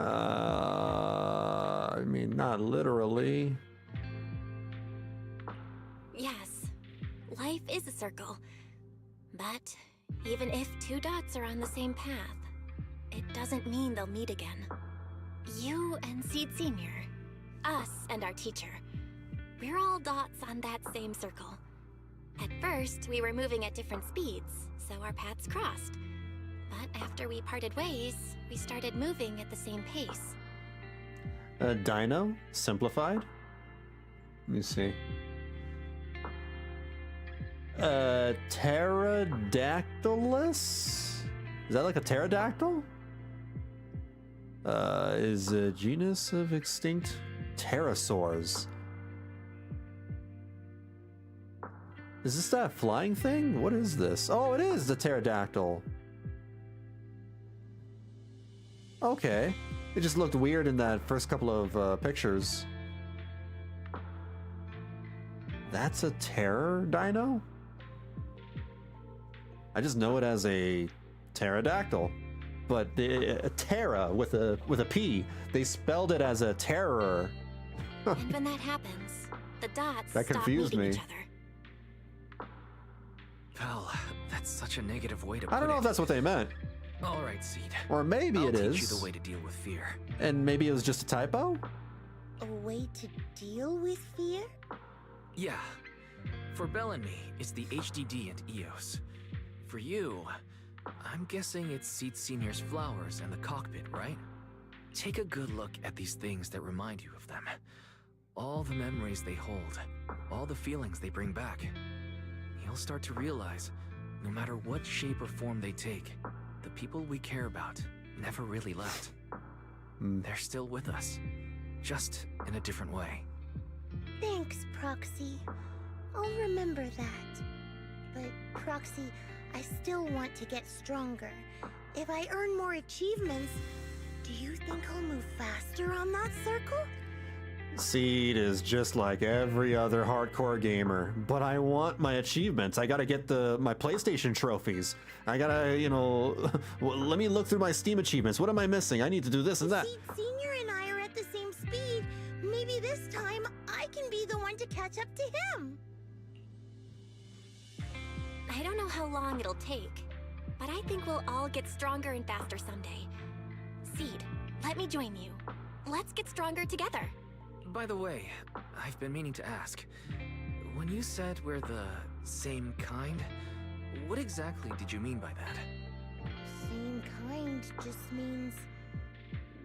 mean, not literally. Yes, life is a circle. But even if two dots are on the same path, it doesn't mean they'll meet again. You and Seed Sr., us and our teacher, we're all dots on that same circle. At first, we were moving at different speeds, so our paths crossed. But after we parted ways, we started moving at the same pace. Dino? Simplified? Let me see. Pterodactylus? Is that like a pterodactyl? Is a genus of extinct pterosaurs. Is this that flying thing? What is this? Oh, it is the pterodactyl. Okay. It just looked weird in that first couple of pictures. That's a terror dino? I just know it as a pterodactyl, but a terra with a P. They spelled it as a terror. And when that happens, the dots That stop confused meeting me. each other. Pal, that's such a negative way to put I don't know it. if that's what they meant. All right, Seed. Or maybe I'll it teach is. you the way to deal with fear. And maybe it was just a typo? A way to deal with fear? Yeah. For Belle and me, it's the HDD and EOS. For you, I'm guessing it's Seed Senior's flowers and the cockpit, right? Take a good look at these things that remind you of them. All the memories they hold, all the feelings they bring back. You'll start to realize, no matter what shape or form they take, the people we care about never really left. They're still with us, just in a different way. Thanks, Proxy. I'll remember that. But, Proxy, I still want to get stronger. If I earn more achievements, do you think I'll move faster on that circle? Seed is just like every other hardcore gamer, but I want my achievements. I gotta get my PlayStation trophies. I gotta, well, let me look through my Steam achievements. What am I missing? I need to do this and that. Seed Senior and I are at the same speed. Maybe this time I can be the one to catch up to him. I don't know how long it'll take, but I think we'll all get stronger and faster someday. Seed, let me join you. Let's get stronger together. By the way, I've been meaning to ask. When you said we're the same kind, what exactly did you mean by that? Same kind just means,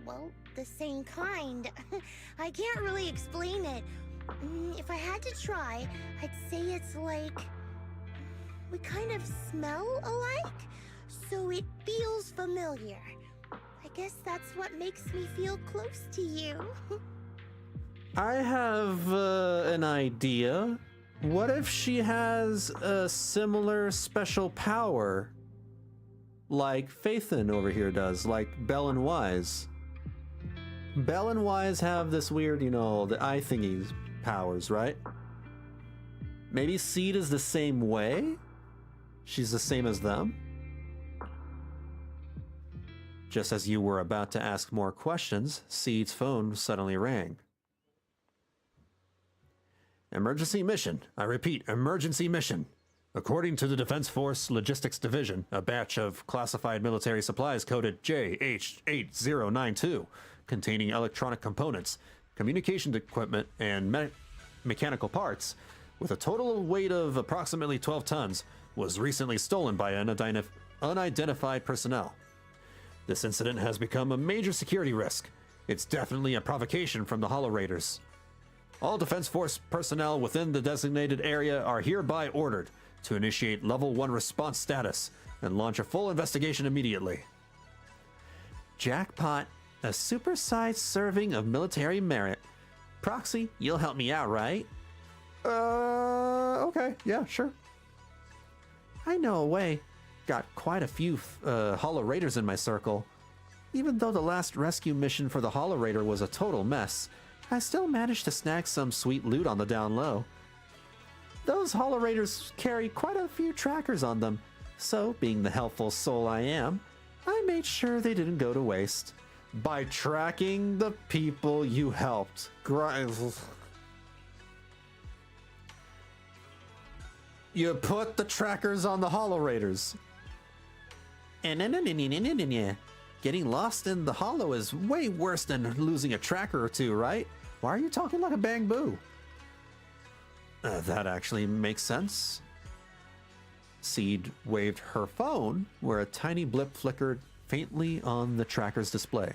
well, the same kind. I can't really explain it. If I had to try, I'd say it's like we kind of smell alike, so it feels familiar. I guess that's what makes me feel close to you. I have an idea. What if she has a similar special power like Faithin over here does, like Bell and Wise? Bell and Wise have this weird, you know, the eye thingies powers, right? Maybe Seed is the same way? She's the same as them? Just as you were about to ask more questions, Seed's phone suddenly rang. Emergency mission. I repeat, emergency mission. According to the Defense Force Logistics Division, a batch of classified military supplies coded JH8092, containing electronic components, communication equipment, and mechanical parts, with a total weight of approximately 12 tons, was recently stolen by unidentified personnel. This incident has become a major security risk. It's definitely a provocation from the hoyoverse. All Defense Force personnel within the designated area are hereby ordered to initiate Level 1 response status and launch a full investigation immediately. Jackpot, a supersized serving of military merit. Proxy, you'll help me out, right? Okay, yeah, sure. I know a way. Got quite a few hoyoverse in my circle. Even though the last rescue mission for the hoyoverse was a total mess, I still managed to snag some sweet loot on the down low. Those hoyoverse carry quite a few trackers on them, so being the helpful soul I am, I made sure they didn't go to waste. By tracking the people you helped. You put the trackers on the hoyoverse. Getting lost in the hollow is way worse than losing a tracker or two, right? Why are you talking like a bang boo? That actually makes sense. Seed waved her phone, where a tiny blip flickered faintly on the tracker's display.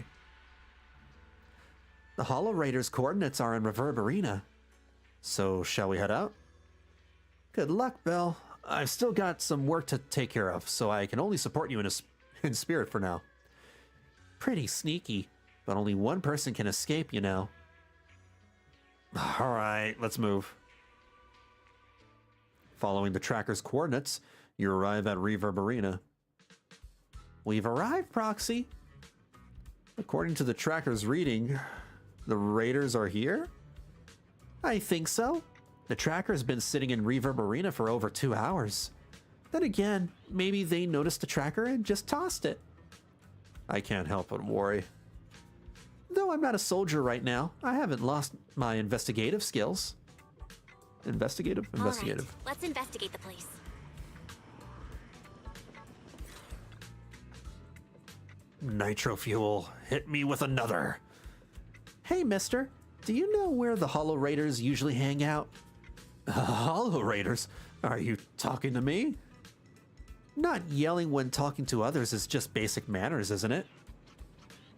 The hoyoverse coordinates are in Reverberina. So, shall we head out? Good luck, Belle. I've still got some work to take care of, so I can only support you in spirit for now. Pretty sneaky, but only one person can escape, you know. Alright, let's move. Following the tracker's coordinates, you arrive at Reverberina. We've arrived, Proxy. According to the tracker's reading, the raiders are here? I think so. The tracker's been sitting in Reverberina for over 2 hours. Then again, maybe they noticed the tracker and just tossed it. I can't help but worry. Though I'm not a soldier right now, I haven't lost my investigative skills. Investigative? Investigative. All right, let's investigate the place. Nitro fuel. Hit me with another. Hey, mister. Do you know where the hoyoverse usually hang out? Hoyoverse? Are you talking to me? Not yelling when talking to others is just basic manners, isn't it?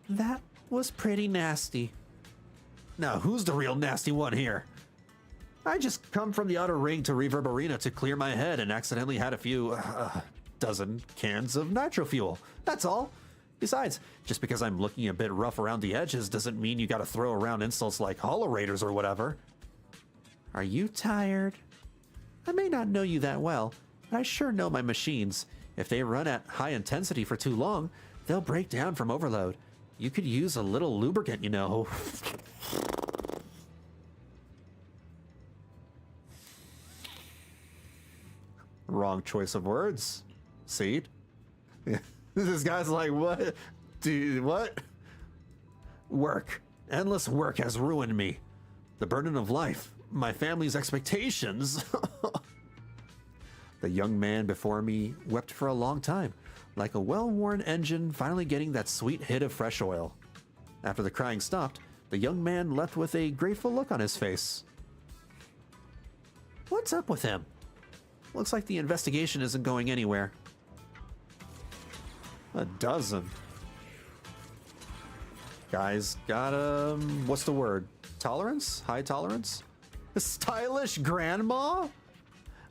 That was pretty nasty. Now, who's the real nasty one here? I just come from the outer ring to Reverberina to clear my head and accidentally had a few, dozen cans of nitro fuel. That's all. Besides, just because I'm looking a bit rough around the edges doesn't mean you gotta throw around insults like hoyoverse or whatever. Are you tired? I may not know you that well, but I sure know my machines. If they run at high intensity for too long, they'll break down from overload. You could use a little lubricant, you know. Wrong choice of words. Seed? This guy's like, what? Dude, what? Work. Endless work has ruined me. The burden of life. My family's expectations. The young man before me wept for a long time, like a well-worn engine finally getting that sweet hit of fresh oil. After the crying stopped, the young man left with a grateful look on his face. What's up with him? Looks like the investigation isn't going anywhere. A dozen. Guys got what's the word? Tolerance? High tolerance? A stylish grandma?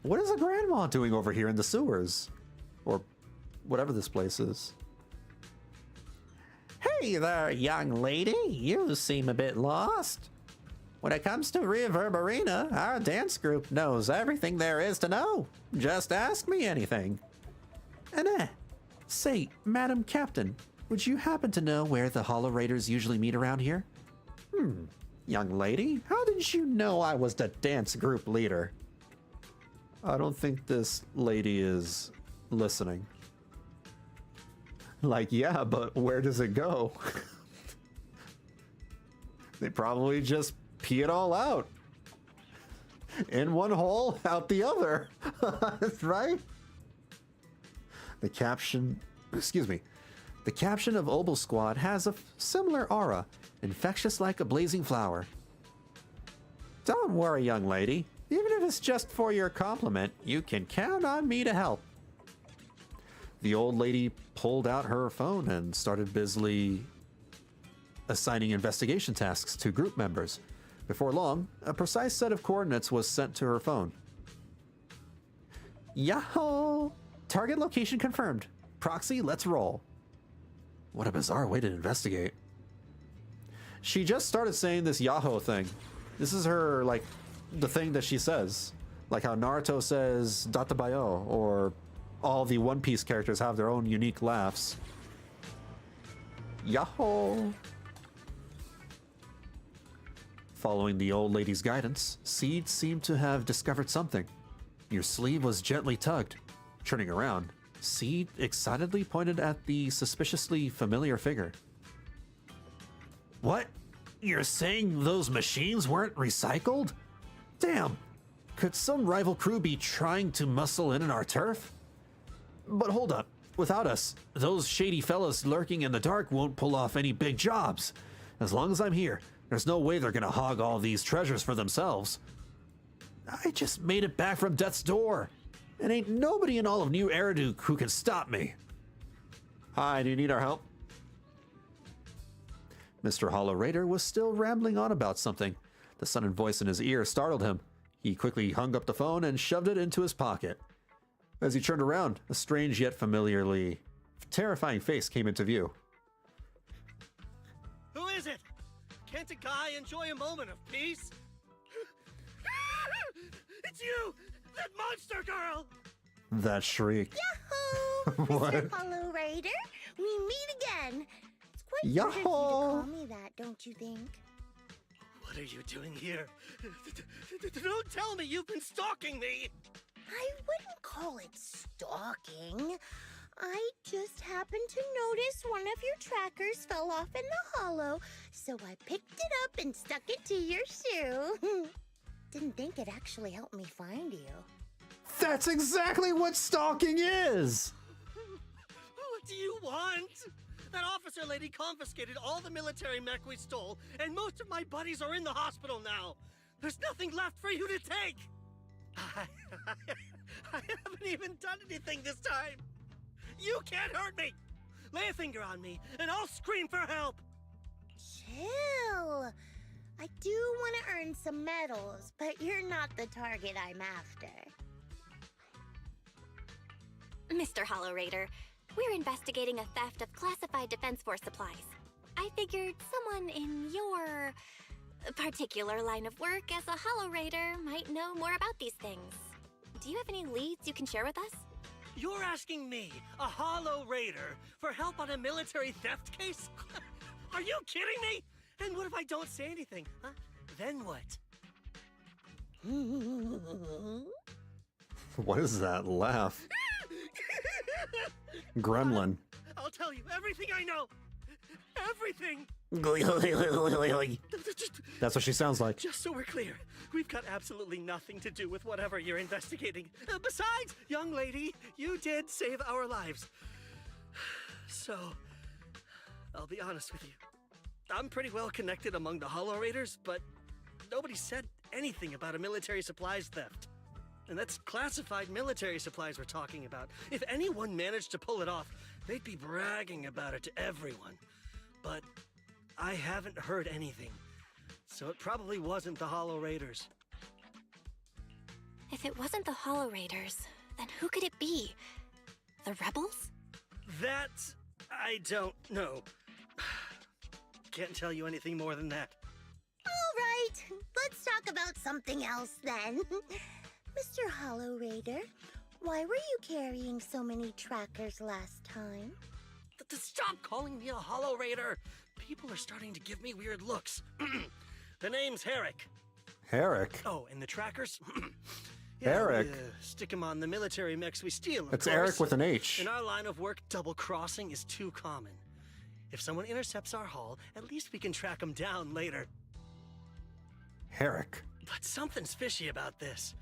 What is a grandma doing over here in the sewers? Or whatever this place is. Hey there, young lady. You seem a bit lost. When it comes to Reverberina, our dance group knows everything there is to know. Just ask me anything. Say, Madam Captain, would you happen to know where the hoyoverse usually meet around here? Young lady, how did you know I was the dance group leader? I don't think this lady is listening. Like, yeah, but where does it go? They probably just pee it all out. In one hole, out the other. Right? The caption of Obol Squad has a similar aura, infectious like a blazing flower. Don't worry, young lady. Even if it's just for your compliment, you can count on me to help. The old lady pulled out her phone and started busily assigning investigation tasks to group members. Before long, a precise set of coordinates was sent to her phone. Yahoo! Target location confirmed. Proxy, let's roll. What a bizarre way to investigate. She just started saying this Yahoo thing. This is her, like, the thing that she says. Like how Naruto says Databayo, or all the One Piece characters have their own unique laughs. Yahoo! Following the old lady's guidance, Seed seemed to have discovered something. Your sleeve was gently tugged. Turning around, Seed excitedly pointed at the suspiciously familiar figure. What? You're saying those machines weren't recycled? Damn! Could some rival crew be trying to muscle in on our turf? But hold up. Without us, those shady fellas lurking in the dark won't pull off any big jobs. As long as I'm here, there's no way they're gonna hog all these treasures for themselves. I just made it back from death's door, and ain't nobody in all of New Eridu who can stop me. Hi, do you need our help? Mr. hoyoverse was still rambling on about something. The sudden voice in his ear startled him. He quickly hung up the phone and shoved it into his pocket. As he turned around, a strange yet familiarly terrifying face came into view. Who is it? Can't a guy enjoy a moment of peace? It's you! That monster girl! That shriek. Yahoo! What? Mr. hoyoverse, we meet again. It's quite Yahoo! rude of you to call me that, don't you think? What are you doing here? Don't tell me you've been stalking me! I wouldn't call it stalking. I just happened to notice one of your trackers fell off in the hollow, so I picked it up and stuck it to your shoe. Didn't think it actually helped me find you. That's exactly what stalking is! What do you want? That officer lady confiscated all the military mech we stole, and most of my buddies are in the hospital now. There's nothing left for you to take. I haven't even done anything this time. You can't hurt me. Lay a finger on me, and I'll scream for help. Chill. I do want to earn some medals, but you're not the target I'm after. Mr. hoyoverse, we're investigating a theft of classified Defense Force supplies. I figured someone in your particular line of work as a hoyoverse might know more about these things. Do you have any leads you can share with us? You're asking me, a hoyoverse, for help on a military theft case? Are you kidding me? And what if I don't say anything? Huh? Then what? What is that laugh? Gremlin. I'll tell you everything I know. Everything! That's what she sounds like. Just so we're clear, we've got absolutely nothing to do with whatever you're investigating. Besides, young lady, you did save our lives. So, I'll be honest with you. I'm pretty well connected among the hoyoverse, but nobody said anything about a military supplies theft. And that's classified military supplies we're talking about. If anyone managed to pull it off, they'd be bragging about it to everyone. But I haven't heard anything, so it probably wasn't the hoyoverse. If it wasn't the hoyoverse, then who could it be? The rebels? That I don't know. Can't tell you anything more than that. All right, let's talk about something else then. Mr. Hollowraider, why were you carrying so many trackers last time? Stop calling me a hoyoverse! People are starting to give me weird looks. The name's Herrick. Herrick? Oh, and the trackers? Herrick? We, stick them on the military mechs we steal, It's course. Eric with an H. In our line of work, double-crossing is too common. If someone intercepts our haul, at least we can track them down later. Herrick. But something's fishy about this.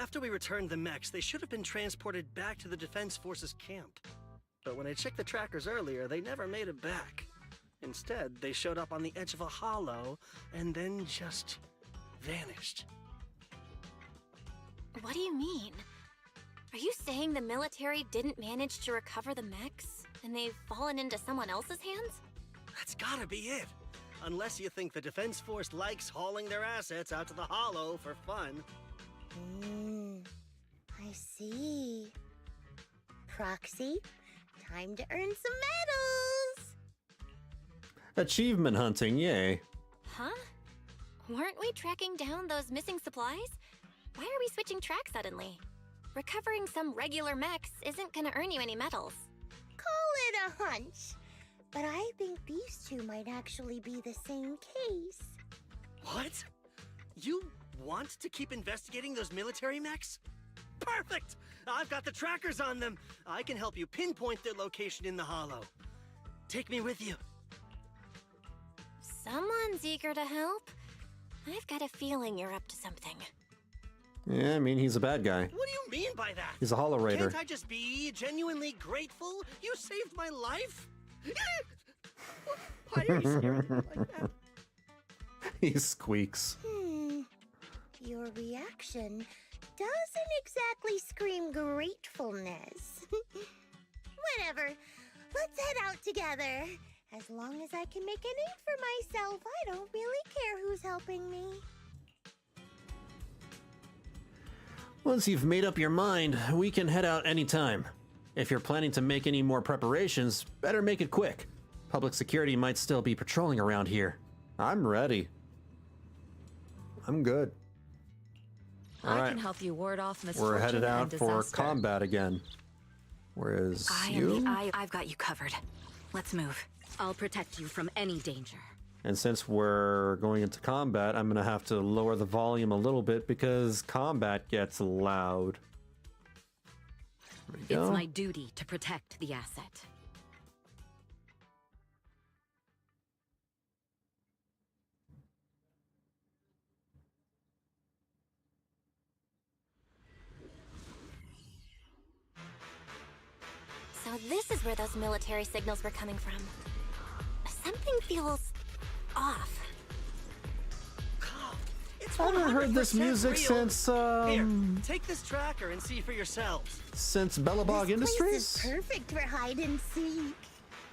After we returned the mechs, they should have been transported back to the Defense Forces camp. But when I checked the trackers earlier, they never made it back. Instead, they showed up on the edge of a hollow and then just vanished. What do you mean? Are you saying the military didn't manage to recover the mechs, and they've fallen into someone else's hands? That's gotta be it. Unless you think the Defense Force likes hauling their assets out to the hollow for fun. I see. Proxy, time to earn some medals! Achievement hunting, yay. Huh? Weren't we tracking down those missing supplies? Why are we switching tracks suddenly? Recovering some regular mechs isn't gonna earn you any medals. Call it a hunch. But I think these two might actually be the same case. What? You want to keep investigating those military mechs? Perfect! I've got the trackers on them. I can help you pinpoint their location in the hollow. Take me with you. Someone's eager to help. I've got a feeling you're up to something. Yeah, I mean, he's a bad guy. What do you mean by that? He's a hoyoverse. Can't I just be genuinely grateful? You saved my life? Why are you scaring me like that? He squeaks. Your reaction doesn't exactly scream gratefulness. Whatever. Let's head out together. As long as I can make a name for myself, I don't really care who's helping me. Once you've made up your mind, we can head out anytime. If you're planning to make any more preparations, better make it quick. Public security might still be patrolling around here. I'm ready. I'm good. All I right. can help you ward off misfortune We're headed out and for disaster. combat again. Whereas you? I've got you covered. Let's move. I'll protect you from any danger. And since we're going into combat, I'm gonna have to lower the volume a little bit because combat gets loud. There we go. It's my duty to protect the asset. So this is where those military signals were coming from. Something feels off. It's I haven't heard this 100% music real. since Here, take this tracker and see for yourselves. since Bellabog Industries. This is perfect for hide and seek.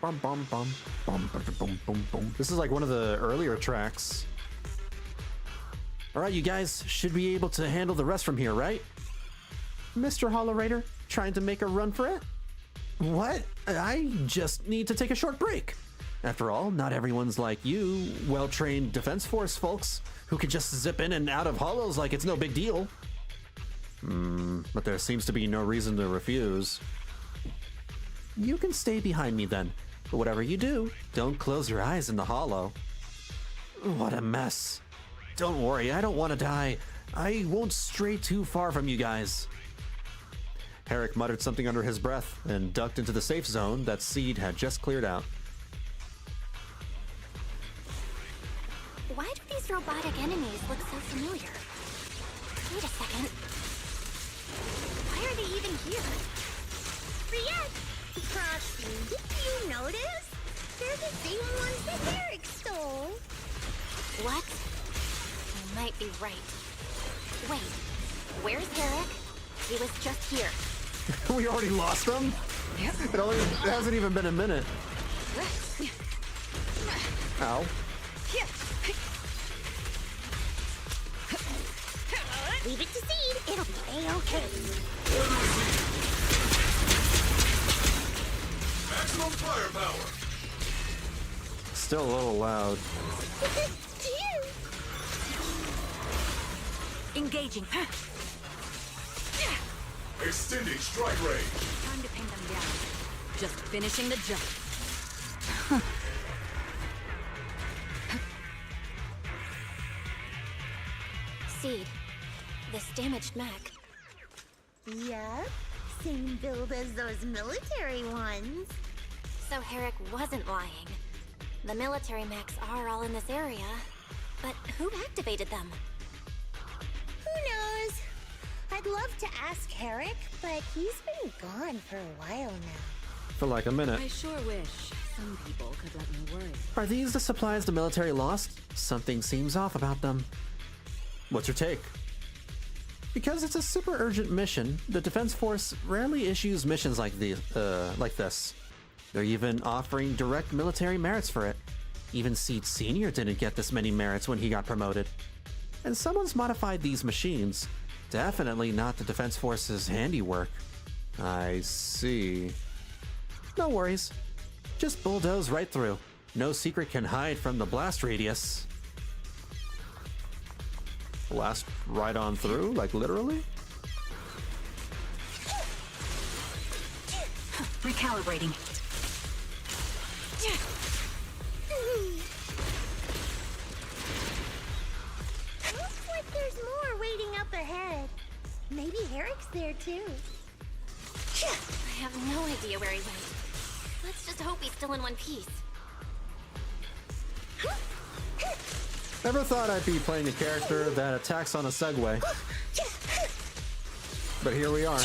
Bum bum bum bum bum bum bum bum. This is like one of the earlier tracks. All right, you guys should be able to handle the rest from here, right? Mr. hoyoverse, trying to make a run for it? What? I just need to take a short break. After all, not everyone's like you, well-trained Defense Force folks who can just zip in and out of hollows like it's no big deal. But there seems to be no reason to refuse. You can stay behind me then, but whatever you do, don't close your eyes in the hollow. What a mess. Don't worry, I don't want to die. I won't stray too far from you guys. Herrick muttered something under his breath and ducked into the safe zone that Seed had just cleared out. These robotic enemies look so familiar. Wait a second. Why are they even here? React! Proxy, did you notice? They're the same ones that Eric stole. What? You might be right. Wait, where's Eric? He was just here. We already lost him? It hasn't even been a minute. Ow. Leave it to Seed. It'll be A-okay. Maximum firepower. Still a little loud. Engaging. Extending strike range. Time to pin them down. Just finishing the job. Seed, this damaged mech. Yep, same build as those military ones. So Herrick wasn't lying. The military mechs are all in this area, but who activated them? Who knows? I'd love to ask Herrick, but he's been gone for a while now. For like a minute. I sure wish some people could let me worry. Are these the supplies the military lost? Something seems off about them. What's your take? Because it's a super urgent mission, the Defense Force rarely issues missions like this. They're even offering direct military merits for it. Even Seed Sr. didn't get this many merits when he got promoted. And someone's modified these machines. Definitely not the Defense Force's handiwork. I see. No worries. Just bulldoze right through. No secret can hide from the blast radius. Blast right on through, like literally? Recalibrating. Looks like there's more waiting up ahead. Maybe Herrick's there too. I have no idea where he went. Let's just hope he's still in one piece. Never thought I'd be playing a character that attacks on a Segway. But here we are.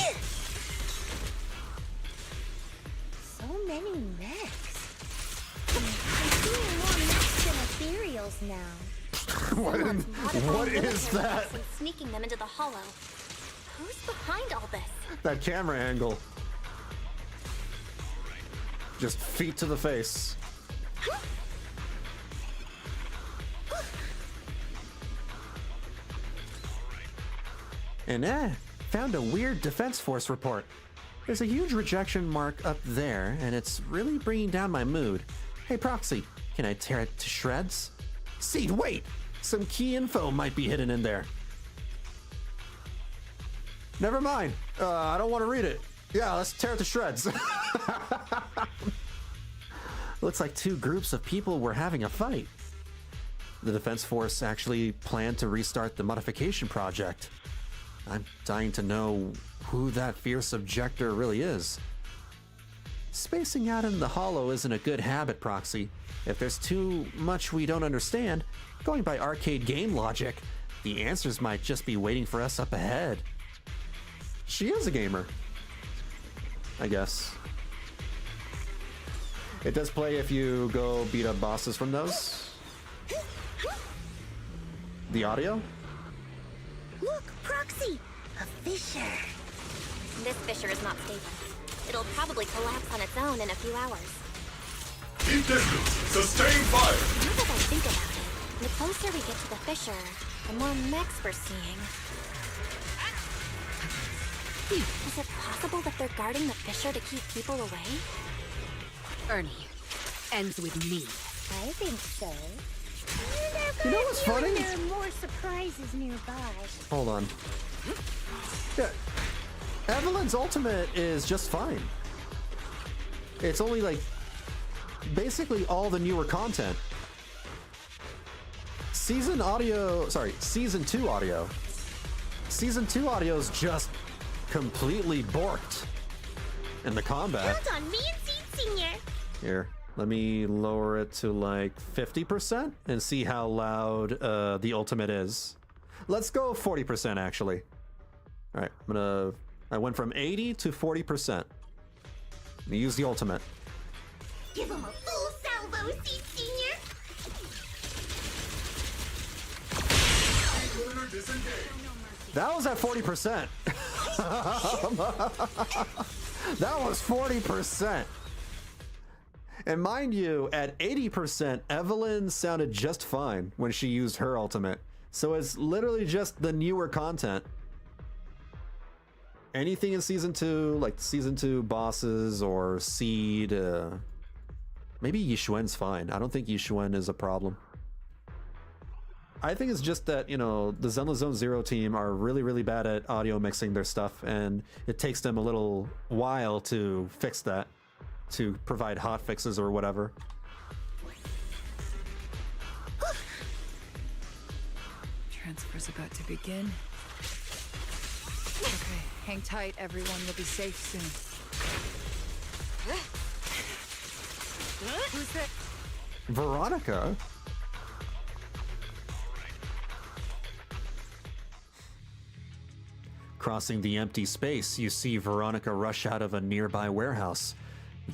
So many mechs. I'm seeing more mechs than ethereals now. What is that? And sneaking them into the hollow. Who's behind all this? That camera angle. Just feet to the face. And found a weird Defense Force report. There's a huge rejection mark up there, and it's really bringing down my mood. Hey Proxy, can I tear it to shreds? Seed, wait! Some key info might be hidden in there. Never mind. I don't want to read it. Yeah, let's tear it to shreds. Looks like two groups of people were having a fight. The Defense Force actually planned to restart the modification project. I'm dying to know who that fierce objector really is. Spacing out in the hollow isn't a good habit, Proxy. If there's too much we don't understand, going by arcade game logic, the answers might just be waiting for us up ahead. She is a gamer, I guess. It does play if you go beat up bosses from those. The audio? Look, Proxy! A fissure! This fissure is not stable. It'll probably collapse on its own in a few hours. Keep distance! Sustain fire! Now that I think about it, the closer we get to the fissure, the more mechs we're seeing. Is it possible that they're guarding the fissure to keep people away? Ernie, ends with me. I think so. You know what's funny? There are more surprises nearby. Hold on. Yeah. Evelyn's ultimate is just fine. It's only like basically all the newer content. Season 2 audio. Season 2 audio is just completely borked in the combat. Count on me and Seed Senior. Here, Let me lower it to like 50% and see how loud the ultimate is. Let's go 40% actually. All right, I went from 80 to 40%. Let me use the ultimate. Give him a full salvo, Seed Senior. That was at 40%. That was 40%. And mind you, at 80%, Evelyn sounded just fine when she used her ultimate. So it's literally just the newer content. Anything in Season 2, like Season 2 bosses or Seed, maybe Yishuen's fine. I don't think Yishuen is a problem. I think it's just that, you know, the Zenless Zone Zero team are really, really bad at audio mixing their stuff, and it takes them a little while to fix that, to provide hot fixes or whatever. Transfer's about to begin. Okay, hang tight, everyone. You'll be safe soon. Who's that? Veronica? Crossing the empty space, you see Veronica rush out of a nearby warehouse.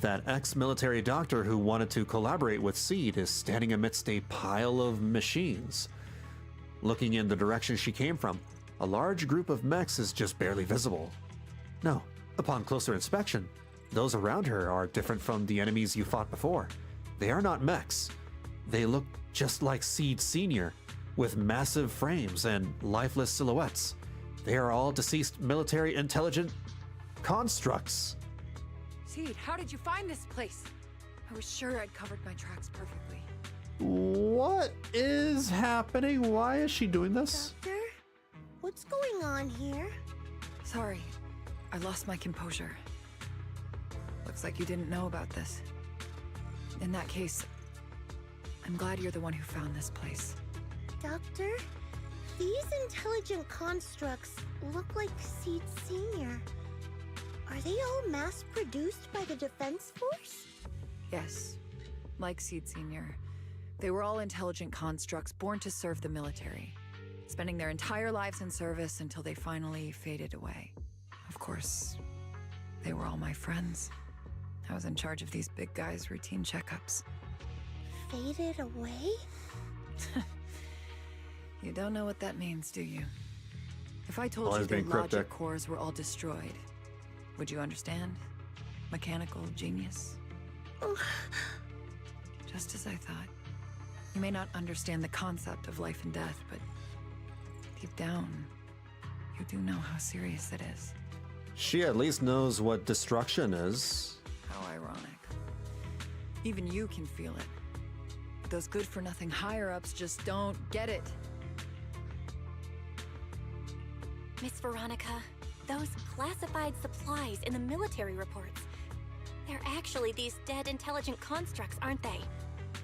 That ex-military doctor who wanted to collaborate with Seed is standing amidst a pile of machines. Looking in the direction she came from, a large group of mechs is just barely visible. No, upon closer inspection, those around her are different from the enemies you fought before. They are not mechs. They look just like Seed Senior, with massive frames and lifeless silhouettes. They are all deceased military intelligent constructs. Seed, how did you find this place? I was sure I'd covered my tracks perfectly. What is happening? Why is she doing this? Doctor? What's going on here? Sorry, I lost my composure. Looks like you didn't know about this. In that case, I'm glad you're the one who found this place. Doctor? These intelligent constructs look like Seed Senior. Are they all mass-produced by the Defense Force? Yes, like Seed Senior. They were all intelligent constructs born to serve the military, spending their entire lives in service until they finally faded away. Of course, they were all my friends. I was in charge of these big guys' routine checkups. Faded away? You don't know what that means, do you? If I told you their logic cores were all destroyed, would you understand? Mechanical genius? Just as I thought. You may not understand the concept of life and death, but deep down, you do know how serious it is. She at least knows what destruction is. How ironic. Even you can feel it. But those good-for-nothing higher-ups just don't get it. Miss Veronica, those classified supplies in the military reports, they're actually these dead intelligent constructs, aren't they?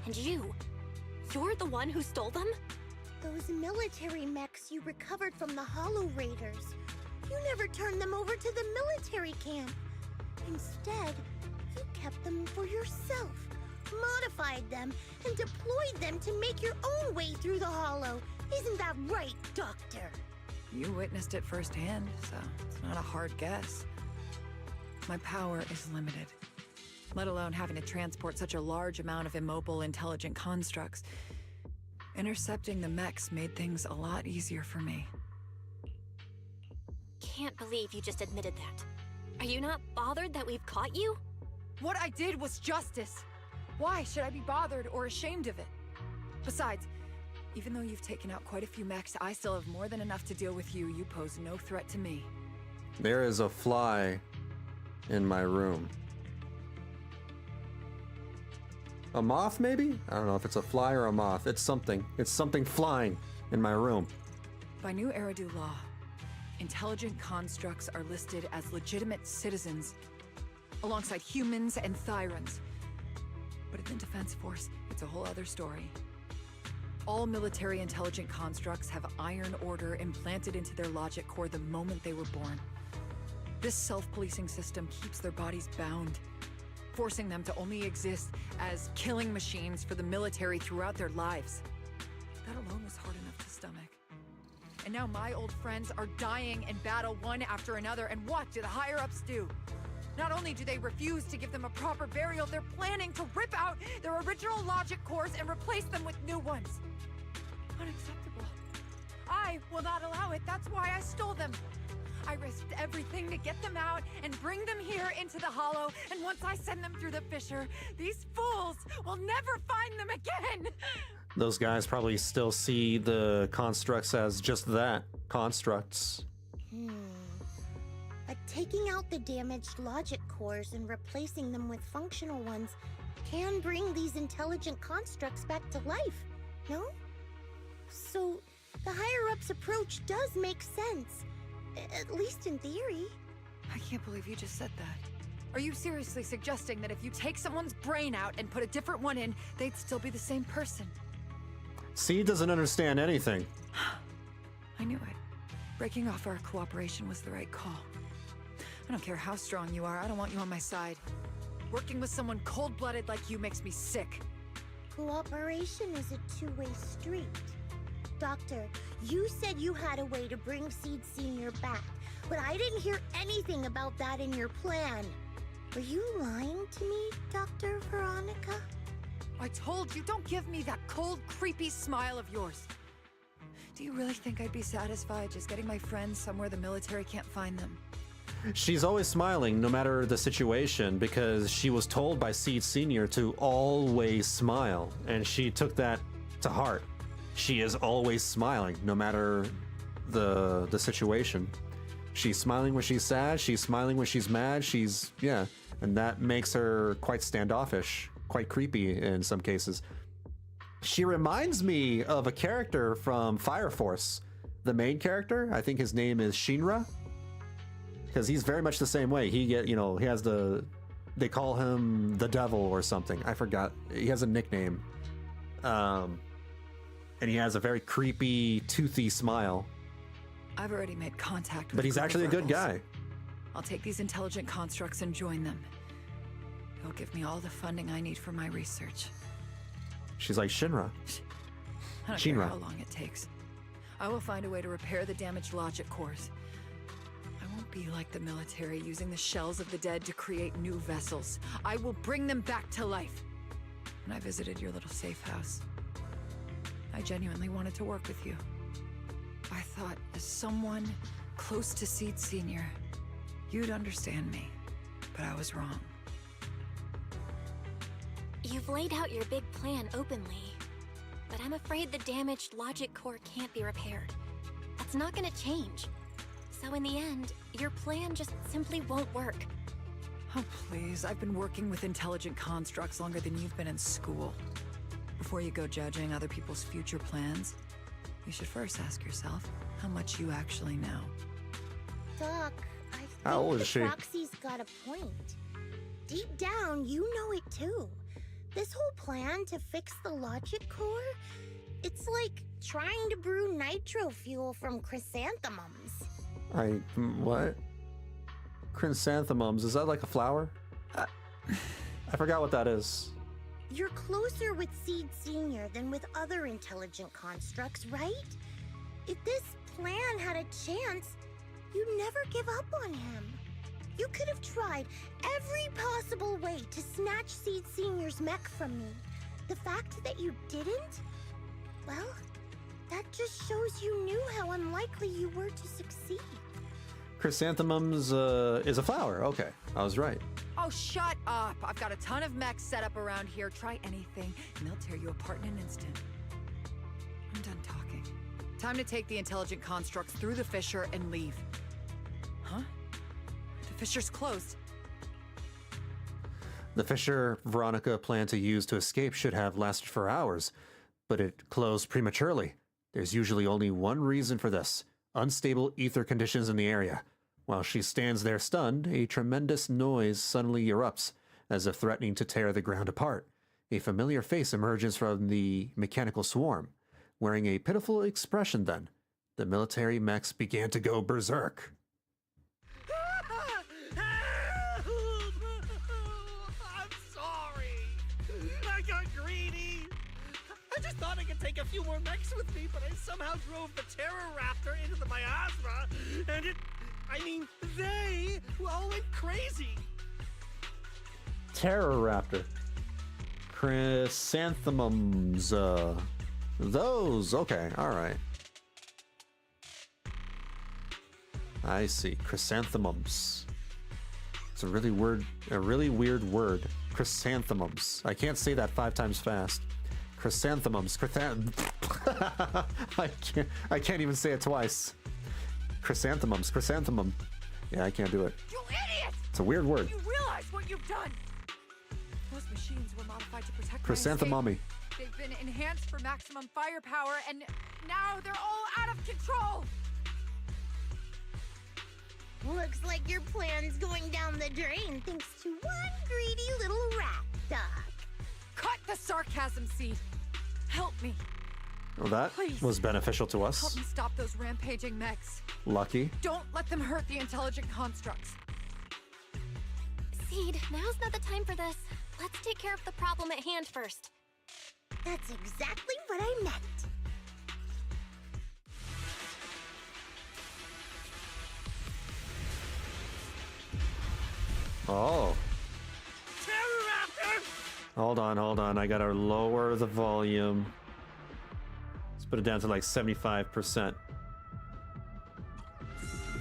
And you're the one who stole them? Those military mechs you recovered from the Hollow Raiders. You never turned them over to the military camp. Instead, you kept them for yourself, modified them, and deployed them to make your own way through the Hollow. Isn't that right, Doctor? You witnessed it firsthand, so it's not a hard guess. My power is limited, let alone having to transport such a large amount of immobile, intelligent constructs. Intercepting the mechs made things a lot easier for me. Can't believe you just admitted that. Are you not bothered that we've caught you? What I did was justice. Why should I be bothered or ashamed of it? Besides, even though you've taken out quite a few mechs, I still have more than enough to deal with you. You pose no threat to me. There is a fly in my room. A moth, maybe? I don't know if it's a fly or a moth. It's something. It's something flying in my room. By new Eridu law, intelligent constructs are listed as legitimate citizens, alongside humans and Thyrans. But in the Defense Force, it's a whole other story. All military intelligent constructs have Iron Order implanted into their logic core the moment they were born. This self-policing system keeps their bodies bound, forcing them to only exist as killing machines for the military throughout their lives. That alone was hard enough to stomach. And now my old friends are dying in battle one after another, and what do the higher-ups do? Not only do they refuse to give them a proper burial, they're planning to rip out their original logic cores and replace them with new ones. Unacceptable. I will not allow it. That's why I stole them. I risked everything to get them out and bring them here into the Hollow, and once I send them through the fissure, these fools will never find them again! Those guys probably still see the constructs as just that, constructs. But taking out the damaged logic cores and replacing them with functional ones can bring these intelligent constructs back to life, no? So, the higher-ups approach does make sense. At least in theory. I can't believe you just said that. Are you seriously suggesting that if you take someone's brain out and put a different one in, they'd still be the same person? C doesn't understand anything. I knew it. Breaking off our cooperation was the right call. I don't care how strong you are, I don't want you on my side. Working with someone cold-blooded like you makes me sick. Cooperation is a two-way street. Doctor, you said you had a way to bring Seed Senior back, but I didn't hear anything about that in your plan. Were you lying to me, Dr. Veronica? I told you, don't give me that cold, creepy smile of yours. Do you really think I'd be satisfied just getting my friends somewhere the military can't find them? She's always smiling no matter the situation because she was told by Seed Senior to always smile, and she took that to heart. She is always smiling no matter the situation. She's smiling when she's sad, she's smiling when she's mad, and that makes her quite standoffish, quite creepy in some cases. She reminds me of a character from Fire Force, the main character. I think his name is Shinra, because he's very much the same way. He has they call him the devil or something. I forgot. He has a nickname. And he has a very creepy, toothy smile. I've already made contact with But he's actually a good guy. I'll take these intelligent constructs and join them. They'll give me all the funding I need for my research. She's like Shinra. I don't care how long it takes. I will find a way to repair the damaged logic cores. I won't be like the military, using the shells of the dead to create new vessels. I will bring them back to life. When I visited your little safe house, I genuinely wanted to work with you. I thought, as someone close to Seed Senior, you'd understand me, but I was wrong. You've laid out your big plan openly, but I'm afraid the damaged logic core can't be repaired. That's not gonna change. So in the end, your plan just simply won't work. Oh, please, I've been working with intelligent constructs longer than you've been in school. Before you go judging other people's future plans, you should first ask yourself how much you actually know. Doc, I How old think is she? the Proxy's got a point. Deep down, you know it too. This whole plan to fix the logic core, it's like trying to brew nitro fuel from chrysanthemums. What? Chrysanthemums, is that like a flower? I forgot what that is. You're closer with Seed Senior than with other intelligent constructs, right? If this plan had a chance, you'd never give up on him. You could have tried every possible way to snatch Seed Senior's mech from me. The fact that you didn't, well, that just shows you knew how unlikely you were to succeed. Chrysanthemums is a flower. Okay, I was right. Oh, shut up! I've got a ton of mechs set up around here. Try anything, and they'll tear you apart in an instant. I'm done talking. Time to take the intelligent constructs through the fissure and leave. Huh? The fissure's closed. The fissure Veronica planned to use to escape should have lasted for hours, but it closed prematurely. There's usually only one reason for this: unstable ether conditions in the area. While she stands there stunned, a tremendous noise suddenly erupts, as if threatening to tear the ground apart. A familiar face emerges from the mechanical swarm. Wearing a pitiful expression then, the military mechs began to go berserk. I'm greedy! I just thought I could take a few more mechs with me, but I somehow drove the Terror Raptor into the miasma, and they all went crazy! Terror Raptor. Chrysanthemums, those, okay, alright. I see, chrysanthemums. It's a really weird word. Chrysanthemums. I can't say that 5 times fast. Chrysanthemums. I can't even say it twice. Chrysanthemums. Chrysanthemum. Yeah, I can't do it. You idiot! It's a weird word. You realize what you've done? Those machines were modified to protect Chrysanthemummy. They've been enhanced for maximum firepower, and now they're all out of control! Looks like your plan's going down the drain thanks to one greedy little rat, Doc. Cut the sarcasm, Seed. Help me. Well, that Please. was beneficial to us. Help me stop those rampaging mechs. Lucky. Don't let them hurt the intelligent constructs. Seed, now's not the time for this. Let's take care of the problem at hand first. That's exactly what I meant. Oh. Terror Raptor! Hold on. I gotta lower the volume. Let's put it down to like 75%.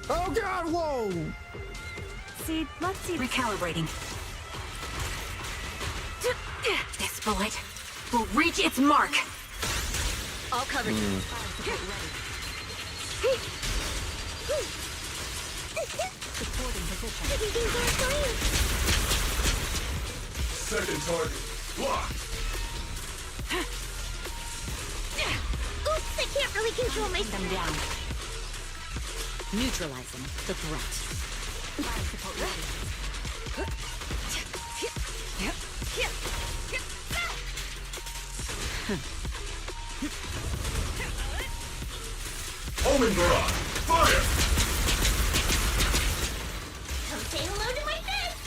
Oh god, whoa! Seed, let's see. Recalibrating. This bullet will reach its mark. All covered. Supporting position. Second target, locked. Oops, I can't really control my them down. Neutralizing the threat. Fire support ready. Omen barrage, fire! Come say hello to my fist!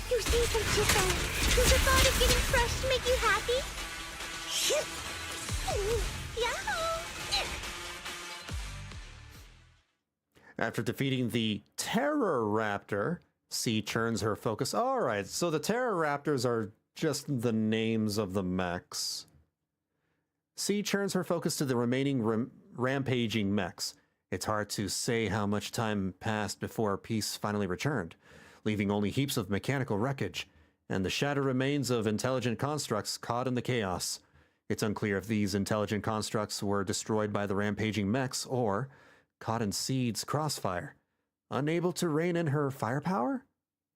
You see some chicken. Does the thought of getting crushed make you happy? Yahoo! After defeating the Terror Raptor, C turns her focus. Alright, so the Terror Raptors are just the names of the mechs. C turns her focus to the remaining rampaging mechs. It's hard to say how much time passed before peace finally returned, leaving only heaps of mechanical wreckage, and the shattered remains of intelligent constructs caught in the chaos. It's unclear if these intelligent constructs were destroyed by the rampaging mechs or caught in Seed's crossfire. Unable to rein in her firepower?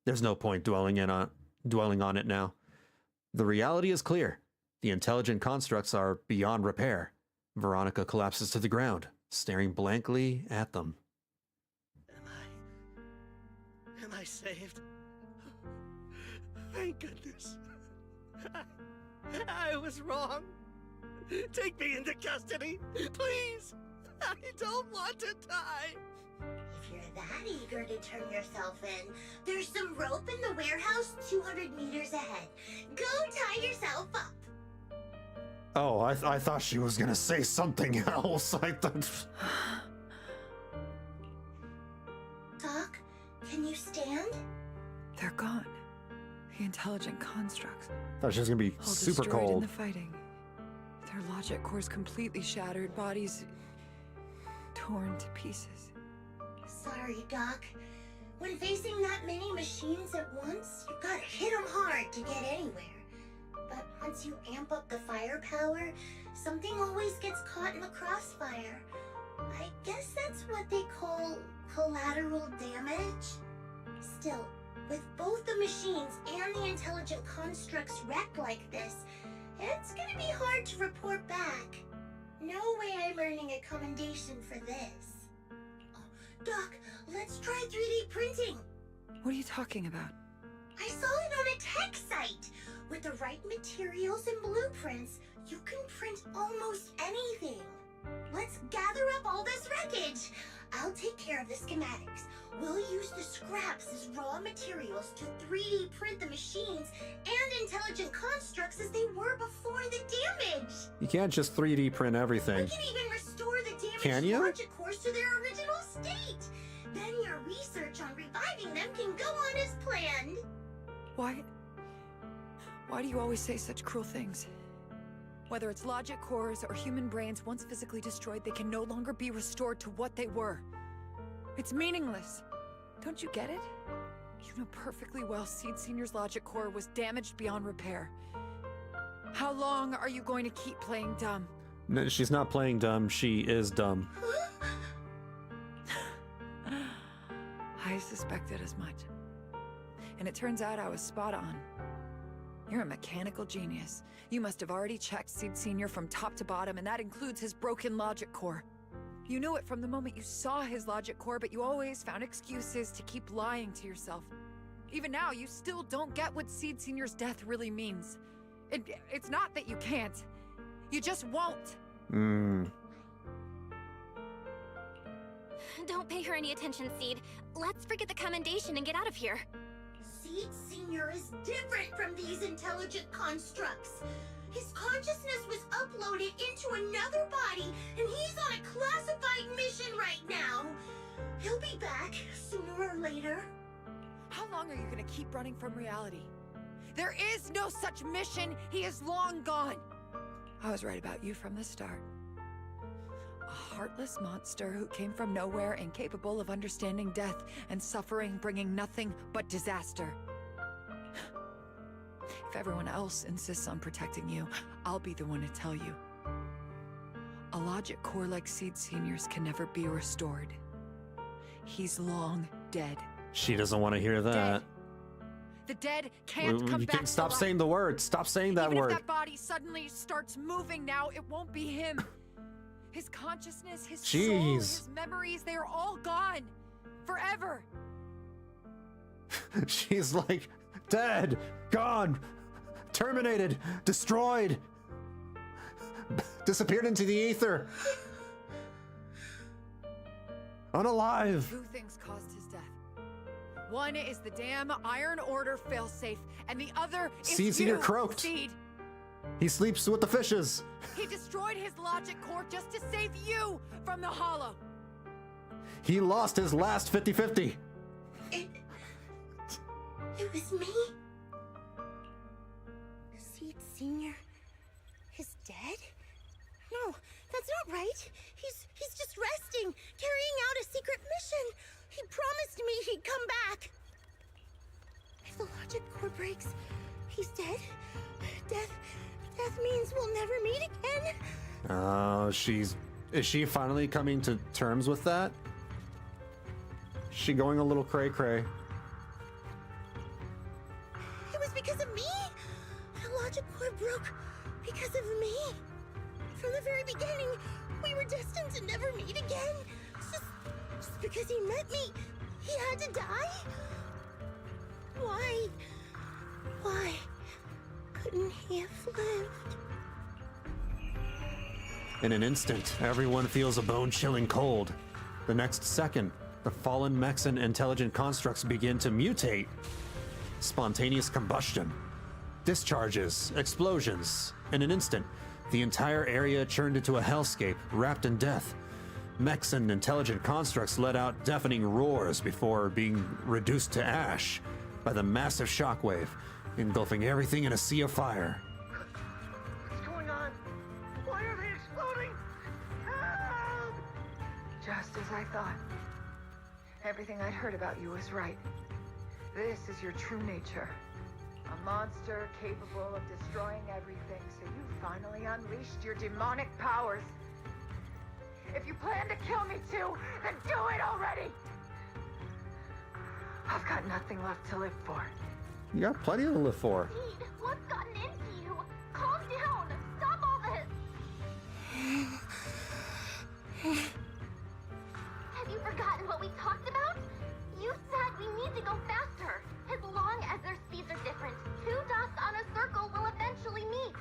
There's no point dwelling on it now. The reality is clear. The intelligent constructs are beyond repair. Veronica collapses to the ground, staring blankly at them. Am I saved? Thank goodness. I was wrong. Take me into custody, please. I don't want to die. If you're that eager to turn yourself in, there's some rope in the warehouse 200 meters ahead. Go tie yourself up. Oh, I thought she was gonna say something else. I thought... Doc, can you stand? They're gone. The intelligent constructs. Thought she was gonna be all super destroyed cold. in the fighting. Their logic cores completely shattered, bodies torn to pieces. Sorry, Doc. When facing that many machines at once, you gotta hit them hard to get anywhere. But once you amp up the firepower, something always gets caught in the crossfire. I guess that's what they call collateral damage. Still, with both the machines and the intelligent constructs wrecked like this, it's gonna be hard to report back. No way I'm earning a commendation for this. Oh, Doc, let's try 3D printing. What are you talking about? I saw it on a tech site. With the right materials and blueprints, you can print almost anything. Let's gather up all this wreckage. I'll take care of the schematics. We'll use the scraps as raw materials to 3D print the machines and intelligent constructs as they were before the damage. You can't just 3D print everything. We can even restore the Can damaged you? logic cores to their original state. Then your research on reviving them can go on as planned. Why do you always say such cruel things? Whether it's logic cores or human brains, once physically destroyed, they can no longer be restored to what they were. It's meaningless. Don't you get it? You know perfectly well Seed Senior's logic core was damaged beyond repair. How long are you going to keep playing dumb? No, she's not playing dumb, she is dumb. I suspected as much. And it turns out I was spot on. You're a mechanical genius. You must have already checked Seed Senior from top to bottom, and that includes his broken logic core. You knew it from the moment you saw his logic core, but you always found excuses to keep lying to yourself. Even now, you still don't get what Seed Senior's death really means. It's not that you can't. You just won't. Don't pay her any attention, Seed. Let's forget the commendation and get out of here. Seed Senior is different from these intelligent constructs. His consciousness was uploaded into another body, and he's on a classified mission right now. He'll be back sooner or later. How long are you gonna keep running from reality? There is no such mission. He is long gone. I was right about you from the start. A heartless monster who came from nowhere, incapable of understanding death and suffering, bringing nothing but disaster. If everyone else insists on protecting you, I'll be the one to tell you. A logic core like Seed Senior's can never be restored. He's long dead. She doesn't want to hear that. Dead. The dead can't come You back can't stop to life. saying the word. Stop saying that Even word. if that body suddenly starts moving now, it won't be him. His consciousness, his soul, Jeez. his memories, they are all gone. Forever. She's like, dead, gone, terminated, destroyed, disappeared into the ether, unalive. Two things caused his death. One is the damn Iron Order failsafe, and the other is Seed Senior you, croaked. Seed. He sleeps with the fishes. He destroyed his logic core just to save you from the Hollow. He lost his last 50-50. It was me. Seed Senior is dead? No, that's not right. He's just resting, carrying out a secret mission. He promised me he'd come back. If the logic core breaks, he's dead. Death means we'll never meet again. Oh, is she finally coming to terms with that? Is she going a little cray-cray? It was because of me. The logic core broke because of me. From the very beginning, we were destined to never meet again. Just because he met me, he had to die? Why? Why couldn't he have lived? In an instant, everyone feels a bone-chilling cold. The next second, the fallen mechs and intelligent constructs begin to mutate. Spontaneous combustion, discharges, explosions. In an instant, the entire area turned into a hellscape, wrapped in death. Mechs and intelligent constructs let out deafening roars before being reduced to ash by the massive shockwave, engulfing everything in a sea of fire. What's going on? Why are they exploding? Help! Just as I thought. Everything I'd heard about you was right. This is your true nature. A monster capable of destroying everything, so you finally unleashed your demonic powers. If you plan to kill me too, then do it already! I've got nothing left to live for. You got plenty to live for. Seed, what's gotten into you? Calm down. Stop all this. Have you forgotten what we talked about? You said we need to go faster. As long as their speeds are different, two dots on a circle will eventually meet.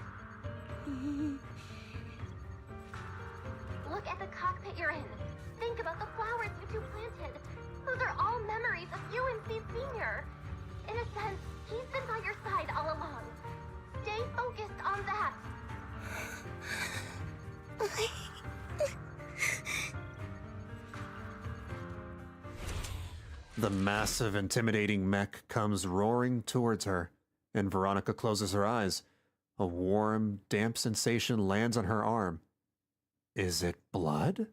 Look at the cockpit you're in. think about the flowers you two planted. Those are all memories of you and Seed Senior. In a sense, he's been by your side all along. Stay focused on that. The massive, intimidating mech comes roaring towards her, and Veronica closes her eyes. A warm, damp sensation lands on her arm. Is it blood?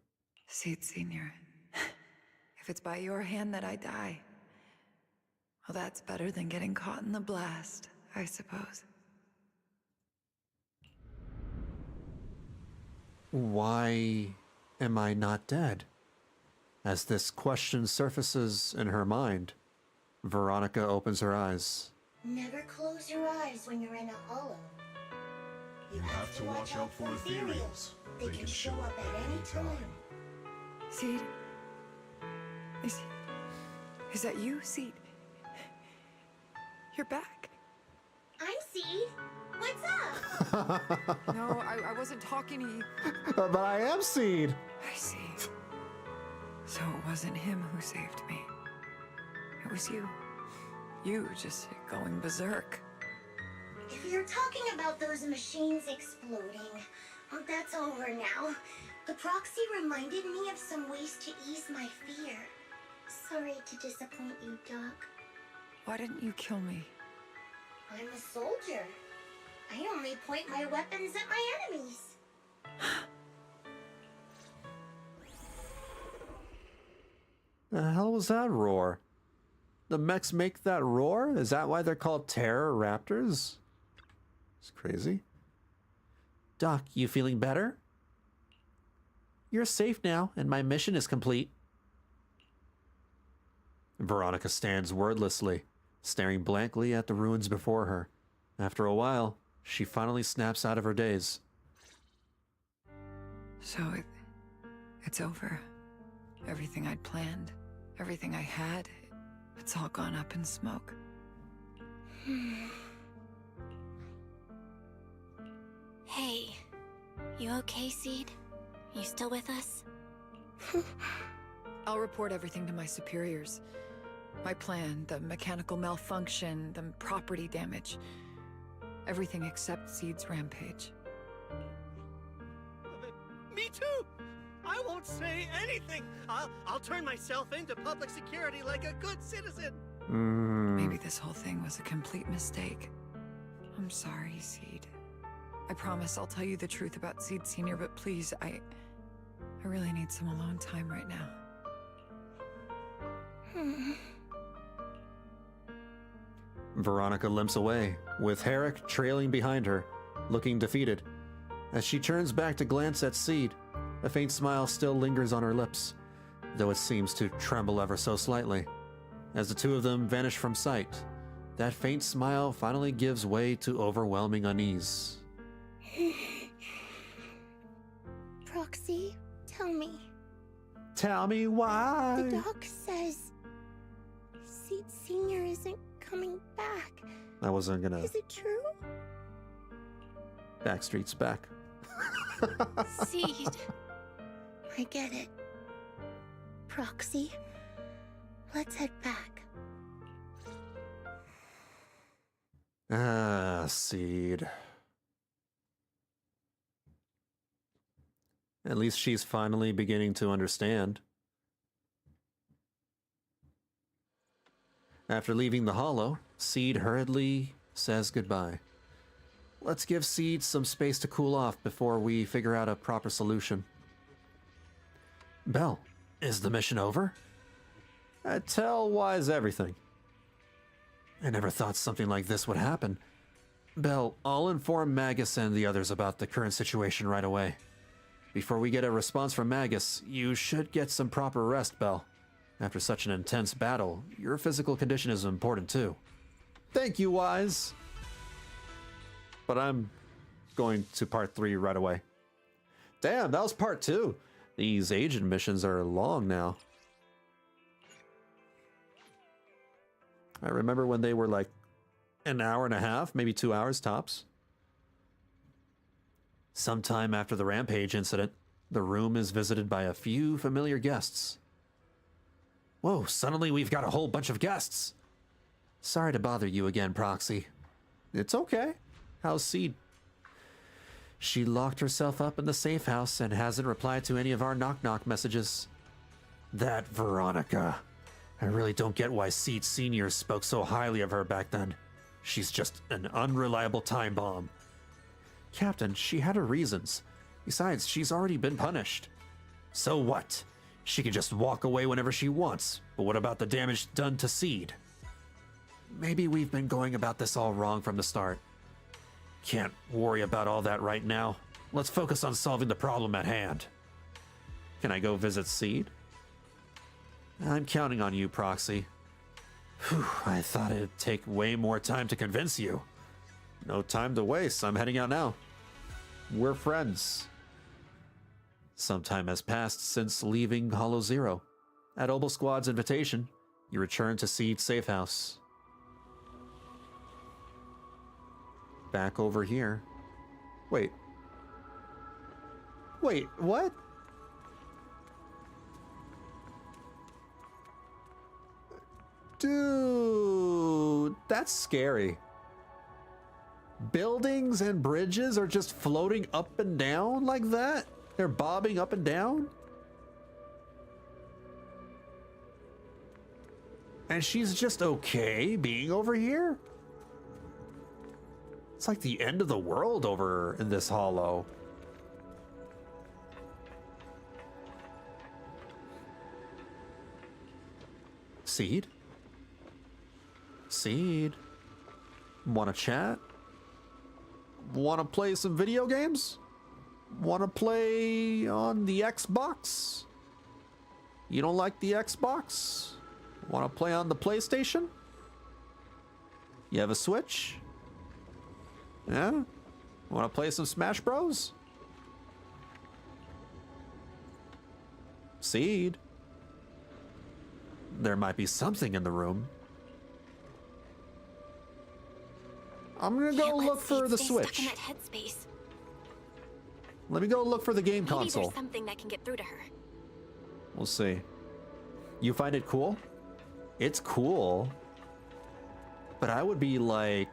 Seed Senior. If it's by your hand that I die, well, that's better than getting caught in the blast, I suppose. Why am I not dead? As this question surfaces in her mind, Veronica opens her eyes. Never close your eyes when you're in a hollow. You have to watch out for ethereals. They can show up at any time. Seed? Is that you, Seed? You're back. I'm Seed. What's up? No, I wasn't talking to you. But I am Seed. I see. So it wasn't him who saved me. It was you. You just going berserk. If you're talking about those machines exploding, that's over now. The proxy reminded me of some ways to ease my fear. Sorry to disappoint you, Doc. Why didn't you kill me? I'm a soldier. I only point my weapons at my enemies. The hell was that roar? The mechs make that roar? Is that why they're called Terror Raptors? It's crazy. Doc, you feeling better? You're safe now, and my mission is complete. Veronica stands wordlessly, staring blankly at the ruins before her. After a while, she finally snaps out of her daze. So it's over. Everything I'd planned, everything I had, it's all gone up in smoke. Hey, you okay, Seed? You still with us? I'll report everything to my superiors. My plan, the mechanical malfunction, the property damage. Everything except Seed's rampage. Me too! I won't say anything! I'll turn myself into public security like a good citizen! Maybe this whole thing was a complete mistake. I'm sorry, Seed. I promise I'll tell you the truth about Seed Senior, but please, I really need some alone time right now. Veronica limps away, with Herrick trailing behind her, looking defeated. As she turns back to glance at Seed, a faint smile still lingers on her lips, though it seems to tremble ever so slightly. As the two of them vanish from sight, that faint smile finally gives way to overwhelming unease. Proxy, tell me. Tell me why? The doc says Seed Senior isn't coming back. I wasn't gonna... Is it true? Backstreet's back. Seed. I get it. Proxy, let's head back. Ah, Seed. At least she's finally beginning to understand. After leaving the hollow, Seed hurriedly says goodbye. Let's give Seed some space to cool off before we figure out a proper solution. Belle, is the mission over? Tell Wise everything. I never thought something like this would happen. Belle, I'll inform Magus and the others about the current situation right away. Before we get a response from Magus, you should get some proper rest, Belle. After such an intense battle, your physical condition is important too. Thank you, Wise. But I'm going to part 3 right away. Damn, that was part 2. These agent missions are long now. I remember when they were like an hour and a half, maybe 2 hours tops. Sometime after the Rampage incident, The room is visited by a few familiar guests. Whoa, suddenly we've got a whole bunch of guests. Sorry to bother you again, Proxy. It's okay. How's Seed? She locked herself up in the safe house and hasn't replied to any of our knock-knock messages. That Veronica. I really don't get why Seed Sr. spoke so highly of her back then. She's just an unreliable time bomb. Captain, she had her reasons. Besides, she's already been punished. So what? She can just walk away whenever she wants. But what about the damage done to Seed? Maybe we've been going about this all wrong from the start. Can't worry about all that right now. Let's focus on solving the problem at hand. Can I go visit Seed? I'm counting on you, Proxy. Whew, I thought it'd take way more time to convince you. No time to waste. I'm heading out now. We're friends. Some time has passed since leaving Hollow Zero. At Obol Squad's invitation, you return to Seed's safe house. Back over here. Wait, what? Dude, that's scary. Buildings and bridges are just floating up and down like that? They're bobbing up and down? And she's just okay being over here? It's like the end of the world over in this hollow. Seed? Seed? Wanna chat? Wanna play some video games? Wanna play on the Xbox? You don't like the Xbox? Wanna play on the PlayStation? You have a Switch? Yeah? Wanna play some Smash Bros? Seed? There might be something in the room. I'm gonna go look for the Switch. Stuck in that headspace. Let me go look for the game Maybe console. there's something that can get through to her. We'll see. You find it cool? It's cool. But I would be like...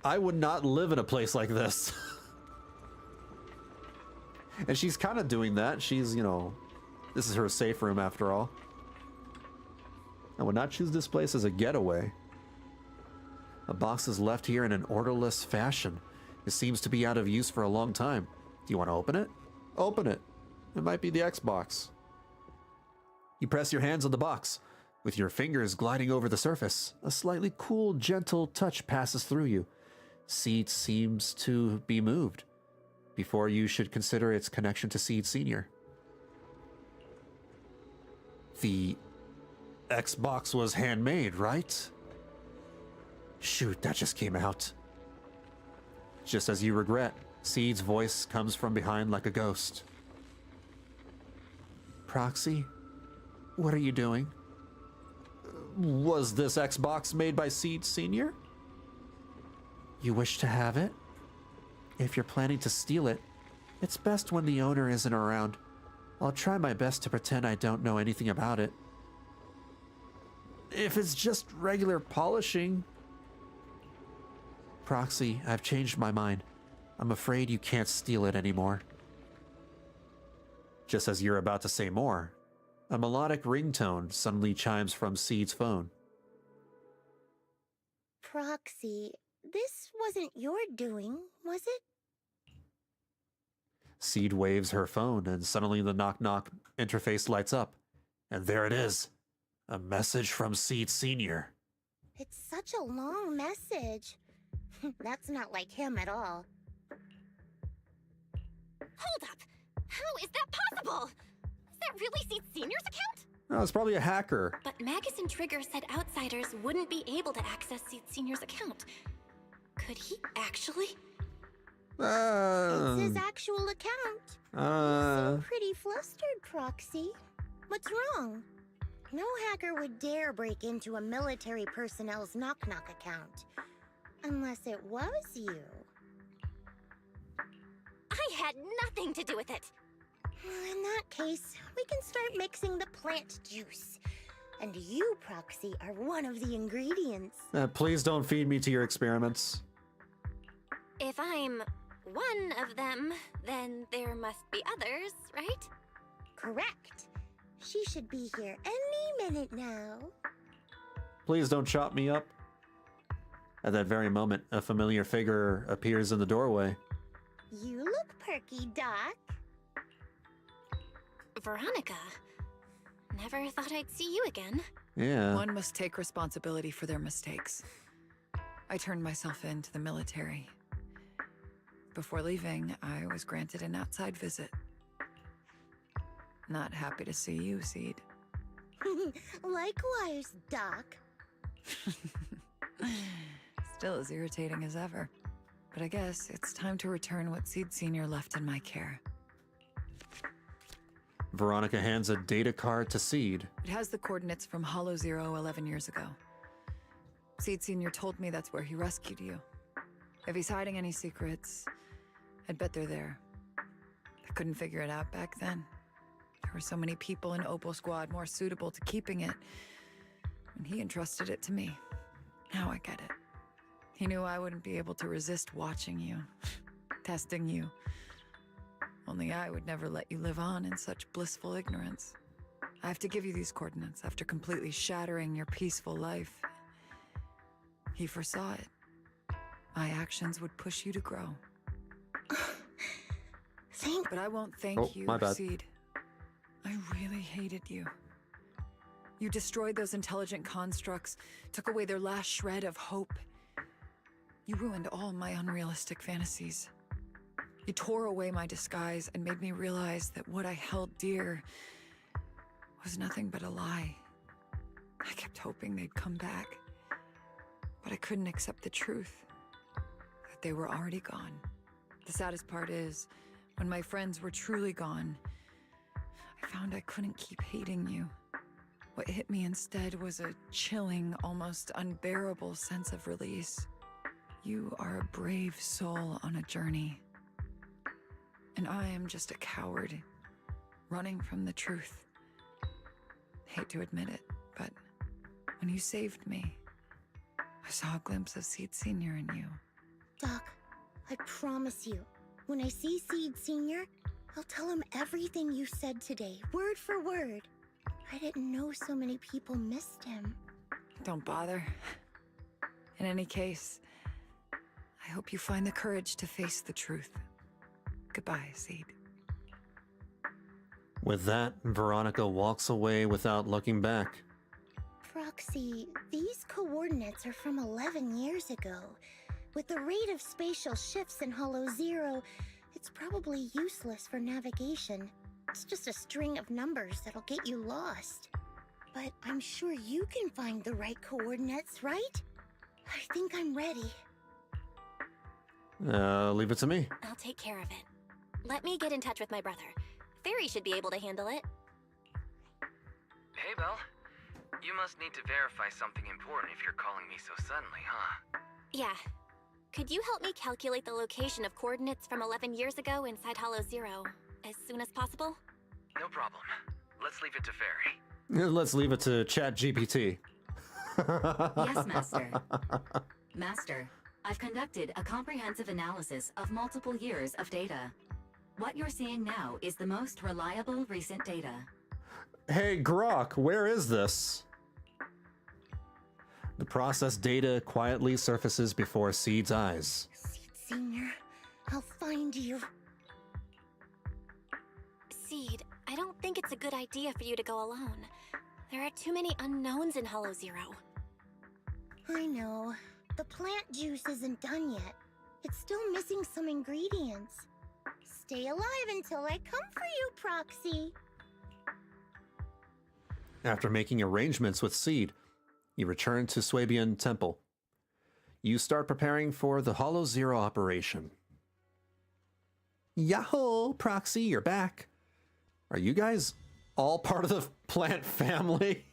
I would not live in a place like this. And she's kind of doing that. She's, you know... This is her safe room after all. I would not choose this place as a getaway. A box is left here in an orderless fashion. It seems to be out of use for a long time. Do you want to open it? Open it. It might be the Xbox. You press your hands on the box. With your fingers gliding over the surface, a slightly cool, gentle touch passes through you. Seed seems to be moved. Before you should consider its connection to Seed Sr. The Xbox was handmade, right? Shoot, that just came out. Just as you regret, Seed's voice comes from behind like a ghost. Proxy, what are you doing? Was this Xbox made by Seed Sr.? You wish to have it? If you're planning to steal it, it's best when the owner isn't around. I'll try my best to pretend I don't know anything about it. If it's just regular polishing... Proxy, I've changed my mind. I'm afraid you can't steal it anymore. Just as you're about to say more, a melodic ringtone suddenly chimes from Seed's phone. Proxy, this wasn't your doing, was it? Seed waves her phone, and suddenly the knock-knock interface lights up. And there it is. A message from Seed Sr. It's such a long message. That's not like him at all. Hold up! How is that possible? Is that really Seed Sr.'s account? Oh, it's probably a hacker. But Magus and Trigger said outsiders wouldn't be able to access Seed Sr.'s account. Could he actually? It's his actual account. You seem pretty flustered, Proxy. What's wrong? No hacker would dare break into a military personnel's knock-knock account. Unless it was you. I had nothing to do with it. In that case, we can start mixing the plant juice. And you, Proxy, are one of the ingredients. Please don't feed me to your experiments. If I'm one of them, then there must be others, right? Correct. She should be here any minute now. Please don't chop me up. At that very moment, a familiar figure appears in the doorway. You look perky, Doc. Veronica. Never thought I'd see you again. Yeah. One must take responsibility for their mistakes. I turned myself in to the military. Before leaving, I was granted an outside visit. Not happy to see you, Seed. Likewise, Doc. Still as irritating as ever. But I guess it's time to return what Seed Senior left in my care. Veronica hands a data card to Seed. It has the coordinates from Hollow Zero 11 years ago. Seed Senior told me that's where he rescued you. If he's hiding any secrets, I'd bet they're there. I couldn't figure it out back then. There were so many people in Obol Squad more suitable to keeping it, and he entrusted it to me. Now I get it. He knew I wouldn't be able to resist watching you, testing you. Only I would never let you live on in such blissful ignorance. I have to give you these coordinates after completely shattering your peaceful life. He foresaw it. My actions would push you to grow. But I won't thank you, my bad. Seed. I really hated you. You destroyed those intelligent constructs, took away their last shred of hope. You ruined all my unrealistic fantasies. You tore away my disguise and made me realize that what I held dear was nothing but a lie. I kept hoping they'd come back, but I couldn't accept the truth, that they were already gone. The saddest part is, when my friends were truly gone, I found I couldn't keep hating you. What hit me instead was a chilling, almost unbearable sense of release. You are a brave soul on a journey. And I am just a coward, running from the truth. Hate to admit it, but when you saved me, I saw a glimpse of Seed Senior in you. Doc, I promise you, when I see Seed Senior, I'll tell him everything you said today, word for word. I didn't know so many people missed him. Don't bother. In any case, I hope you find the courage to face the truth. Goodbye, Seed. With that, Veronica walks away without looking back. Proxy, these coordinates are from 11 years ago. With the rate of spatial shifts in Hollow Zero, it's probably useless for navigation. It's just a string of numbers that'll get you lost. But I'm sure you can find the right coordinates, right? I think I'm ready. Leave it to me. I'll take care of it. Let me get in touch with my brother. Fairy should be able to handle it. Hey, Belle. You must need to verify something important if you're calling me so suddenly, huh? Yeah. Could you help me calculate the location of coordinates from 11 years ago inside Hollow Zero as soon as possible? No problem. Let's leave it to Fairy. Let's leave it to ChatGPT. Yes, Master. Master, I've conducted a comprehensive analysis of multiple years of data. What you're seeing now is the most reliable recent data. Hey, Grok, where is this? The processed data quietly surfaces before Seed's eyes. Seed Senior, I'll find you. Seed, I don't think it's a good idea for you to go alone. There are too many unknowns in Hollow Zero. I know. The plant juice isn't done yet. It's still missing some ingredients. Stay alive until I come for you, Proxy. After making arrangements with Seed, you return to Swabian Temple. You start preparing for the Hollow Zero operation. Yahoo, Proxy, you're back. Are you guys all part of the plant family?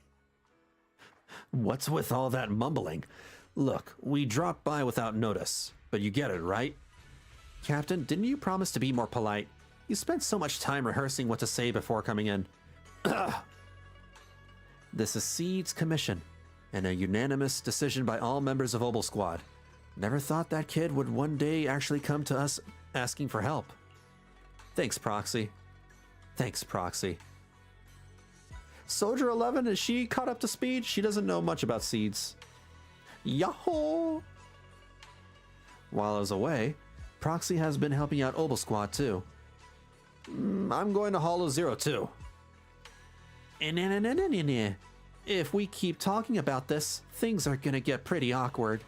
What's with all that mumbling? Look, we dropped by without notice, but you get it, right? Captain, didn't you promise to be more polite? You spent so much time rehearsing what to say before coming in. This is Seed's commission, and a unanimous decision by all members of Obol Squad. Never thought that kid would one day actually come to us asking for help. Thanks, Proxy. Thanks, Proxy. Soldier 11, is she caught up to speed? She doesn't know much about seeds. Yahoo! While I was away, Proxy has been helping out Obol Squad too. I'm going to Hollow Zero too. If we keep talking about this, things are gonna get pretty awkward.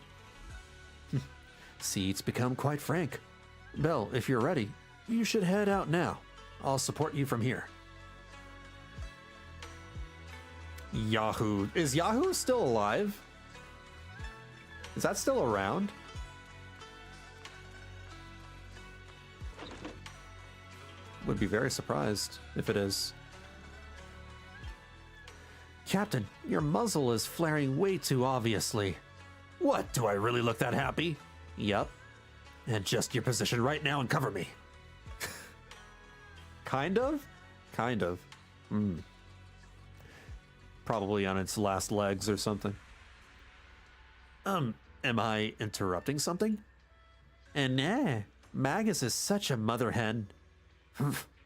Seed's become quite frank. Belle, if you're ready, you should head out now. I'll support you from here. Yahoo. Is Yahoo still alive? Is that still around? Would be very surprised if it is. Captain, your muzzle is flaring way too obviously. What, do I really look that happy? Yup. Adjust your position right now and cover me. Kind of? Kind of. Probably on its last legs or something. Am I interrupting something? And Magus is such a mother hen.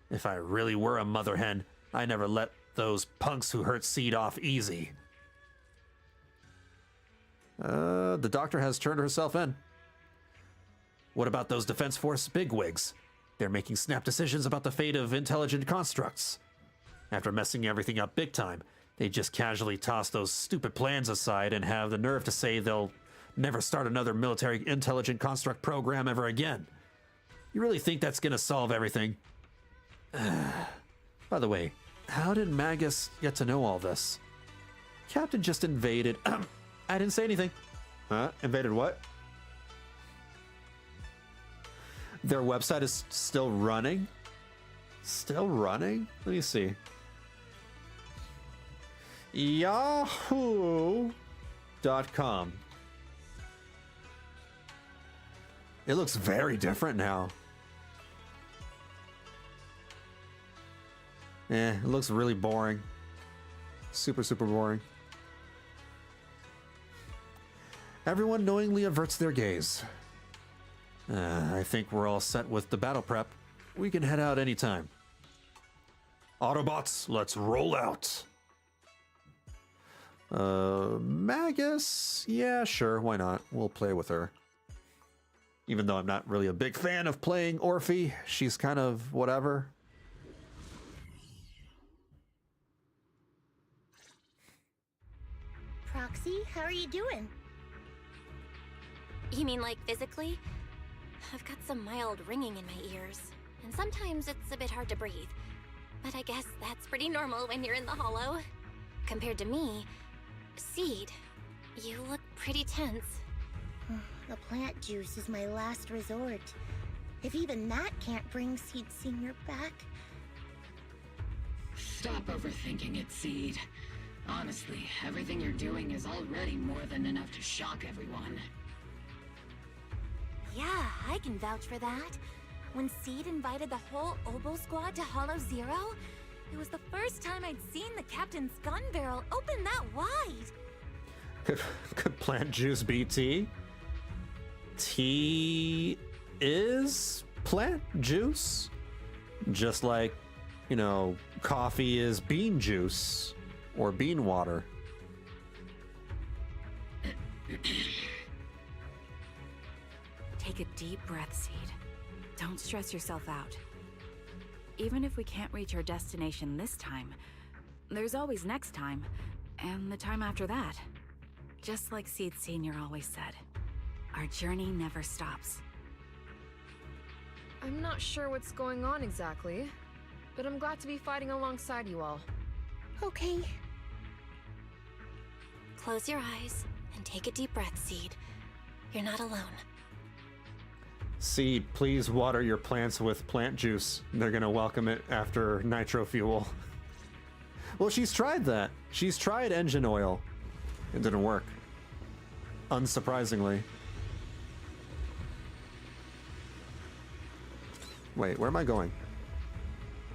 If I really were a mother hen, I never let those punks who hurt Seed off easy. The doctor has turned herself in. What about those Defense Force bigwigs? They're making snap decisions about the fate of intelligent constructs. After messing everything up big time, they just casually toss those stupid plans aside and have the nerve to say they'll never start another military intelligent construct program ever again. You really think that's gonna solve everything? By the way, how did Magus get to know all this? Captain just invaded. I didn't say anything. Huh? Invaded what? Their website is still running? Still running? Let me see. Yahoo.com. It looks very different now. It looks really boring. Super, super boring. Everyone knowingly averts their gaze. I think we're all set with the battle prep. We can head out anytime. Autobots, let's roll out. Magus? Yeah, sure, why not? We'll play with her. Even though I'm not really a big fan of playing Orphie, she's kind of whatever. Proxy, how are you doing? You mean like physically? I've got some mild ringing in my ears, and sometimes it's a bit hard to breathe. But I guess that's pretty normal when you're in the hollow. Compared to me, Seed, you look pretty tense. The plant juice is my last resort. If even that can't bring Seed Senior back... Stop overthinking it, Seed. Honestly, everything you're doing is already more than enough to shock everyone. Yeah, I can vouch for that. When Seed invited the whole Obol Squad to Hollow Zero, it was the first time I'd seen the captain's gun barrel open that wide. Could plant juice be tea? Tea is plant juice? Just like, you know, coffee is bean juice or bean water. Take a deep breath, Seed. Don't stress yourself out. Even if we can't reach our destination this time, there's always next time, and the time after that. Just like Seed Senior always said, our journey never stops. I'm not sure what's going on exactly, but I'm glad to be fighting alongside you all. Okay. Close your eyes and take a deep breath, Seed. You're not alone. Seed, please water your plants with plant juice. They're gonna welcome it after nitro fuel. Well, she's tried that. She's tried engine oil. It didn't work. Unsurprisingly. Wait, where am I going?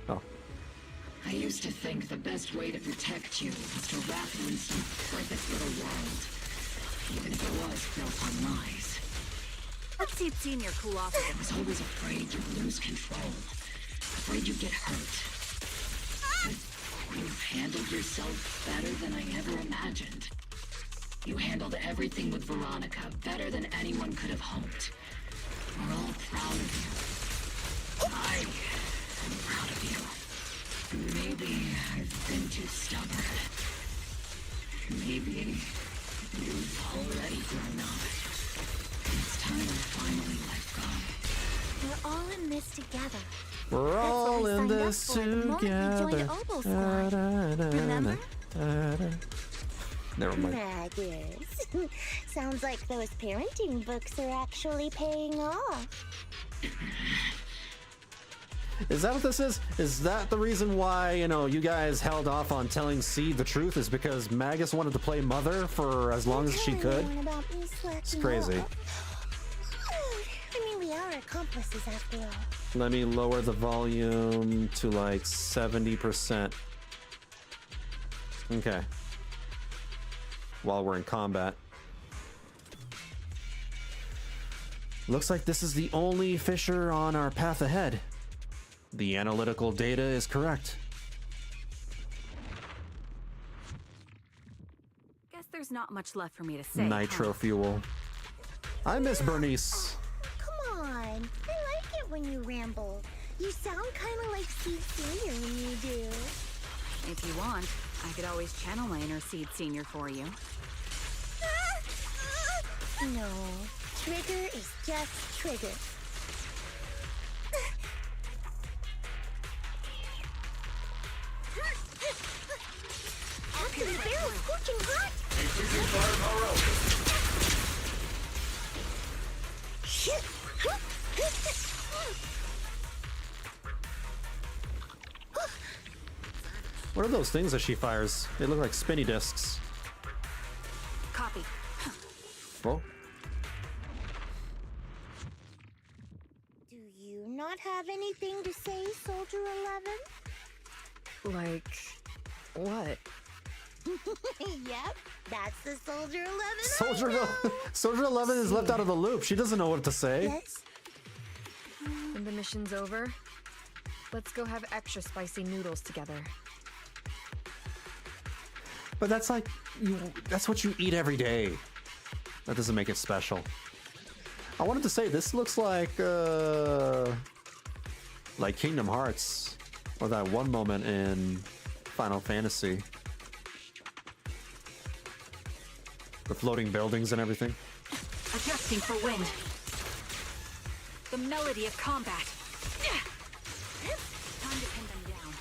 Oh. I used to think the best way to protect you was to wrap you in some perfect little world, even if it was built on lies. Let's see Senior cool off. I was always afraid you'd lose control, afraid you'd get hurt. But you've handled yourself better than I ever imagined. You handled everything with Veronica better than anyone could have hoped. We're all proud of you. I am proud of you. Maybe I've been too stubborn. Maybe you've already grown up. It's time to finally let go. We're all in this together. We're all in this together. Obol Squad. Remember? Never mind. Magus. Sounds like those parenting books are actually paying off. Is that what this is? Is that the reason why, you know, you guys held off on telling Seed the truth? Is because Magus wanted to play mother for as long as she could? It's crazy. I mean, we are accomplices after all. Let me lower the volume to like 70%. Okay. While we're in combat. Looks like this is the only fissure on our path ahead. The analytical data is correct. Guess there's not much left for me to say. Nitro fuel. I miss Bernice. Come on. I like it when you ramble. You sound kind of like Seed Senior when you do. If you want, I could always channel my inner Seed Senior for you. No. Trigger is just Trigger. Captain, the barrel's scorching hot! Increasing firepower What are those things that she fires? They look like spinny discs. Copy. Oh. Do you not have anything to say, Soldier 11? Like, what? Yep, that's the Soldier 11. Soldier 11 is left out of the loop. She doesn't know what to say. Yes. When the mission's over, let's go have extra spicy noodles together. But that's like, that's what you eat every day. That doesn't make it special. I wanted to say, this looks like Kingdom Hearts, or that one moment in Final Fantasy. The floating buildings and everything. Adjusting for wind. The melody of combat. Time to pin them down.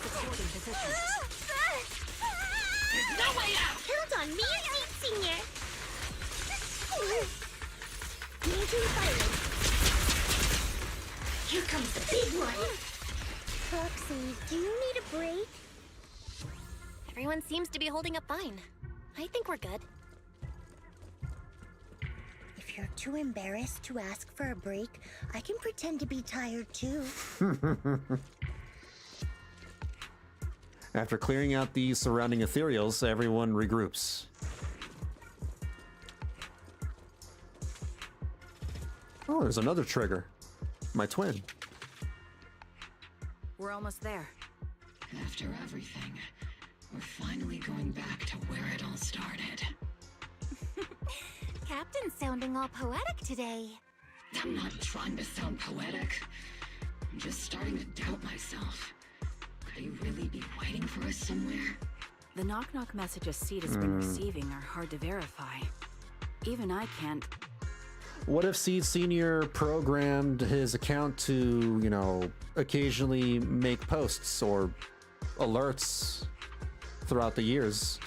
Supporting position. There's no way out! Count on me, Seed Senior! Major fighting. Here comes the big one! Foxy, do you need a break? Everyone seems to be holding up fine. I think we're good. If you're too embarrassed to ask for a break, I can pretend to be tired too. After clearing out the surrounding ethereals, everyone regroups. Oh, there's another trigger. My twin. We're almost there. After everything, we're finally going back to where it all started. Captain's sounding all poetic today. I'm not trying to sound poetic. I'm just starting to doubt myself. Could he really be waiting for us somewhere? The knock-knock messages Seed has been receiving are hard to verify. Even I can't. What if Seed Senior programmed his account to, you know, occasionally make posts or alerts throughout the years?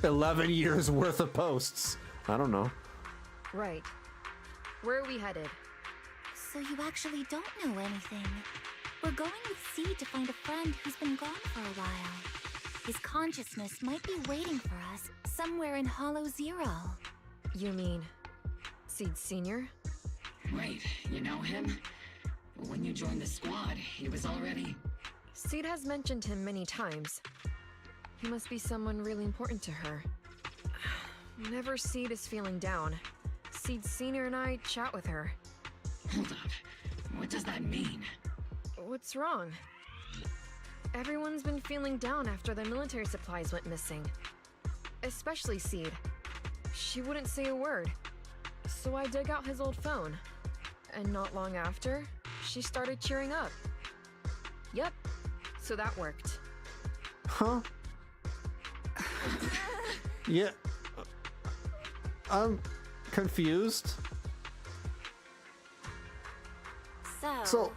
11 years worth of posts. I don't know. Right. Where are we headed? So you actually don't know anything. We're going with Seed to find a friend who's been gone for a while. His consciousness might be waiting for us somewhere in Hollow Zero. You mean Seed Sr.? Wait, you know him? When you joined the squad, he was already... Seed has mentioned him many times. He must be someone really important to her. Whenever Seed is feeling down, Seed Sr. and I chat with her. Hold up. What does that mean? What's wrong? Everyone's been feeling down after the military supplies went missing. Especially Seed. She wouldn't say a word. So I dug out his old phone. And not long after, she started cheering up. Yep. So that worked. Huh? Yeah. I'm confused. So,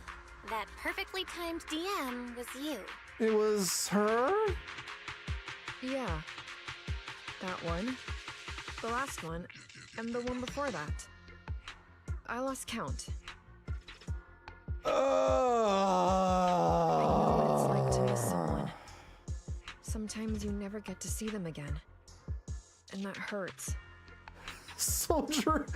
that perfectly timed DM was you. It was her? Yeah. That one. The last one. And the one before that. I lost count. I know what it's like to miss someone. Sometimes you never get to see them again. And that hurts. Soldier,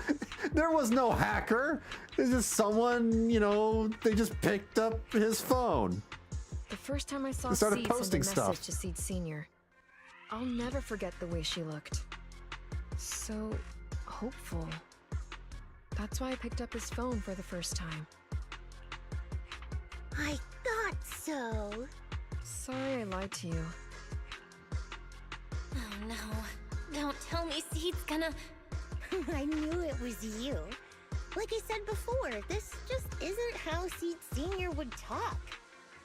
there was no hacker. It's just someone, you know, they just picked up his phone. The first time I saw They started Seed posting send a message stuff. to Seed Sr., I'll never forget the way she looked. So hopeful. That's why I picked up his phone for the first time. I thought so. Sorry I lied to you. Oh no. Don't tell me Seed's gonna... I knew it was you. Like I said before, this just isn't how Seed Sr. would talk.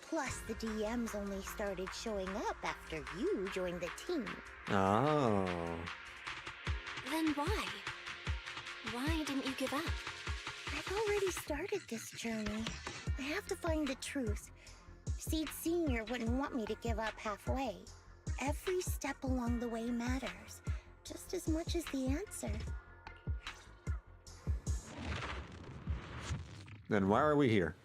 Plus, the DMs only started showing up after you joined the team. Oh. Then why? Why didn't you give up? I've already started this journey. I have to find the truth. Seed Sr. wouldn't want me to give up halfway. Every step along the way matters, just as much as the answer. Then why are we here?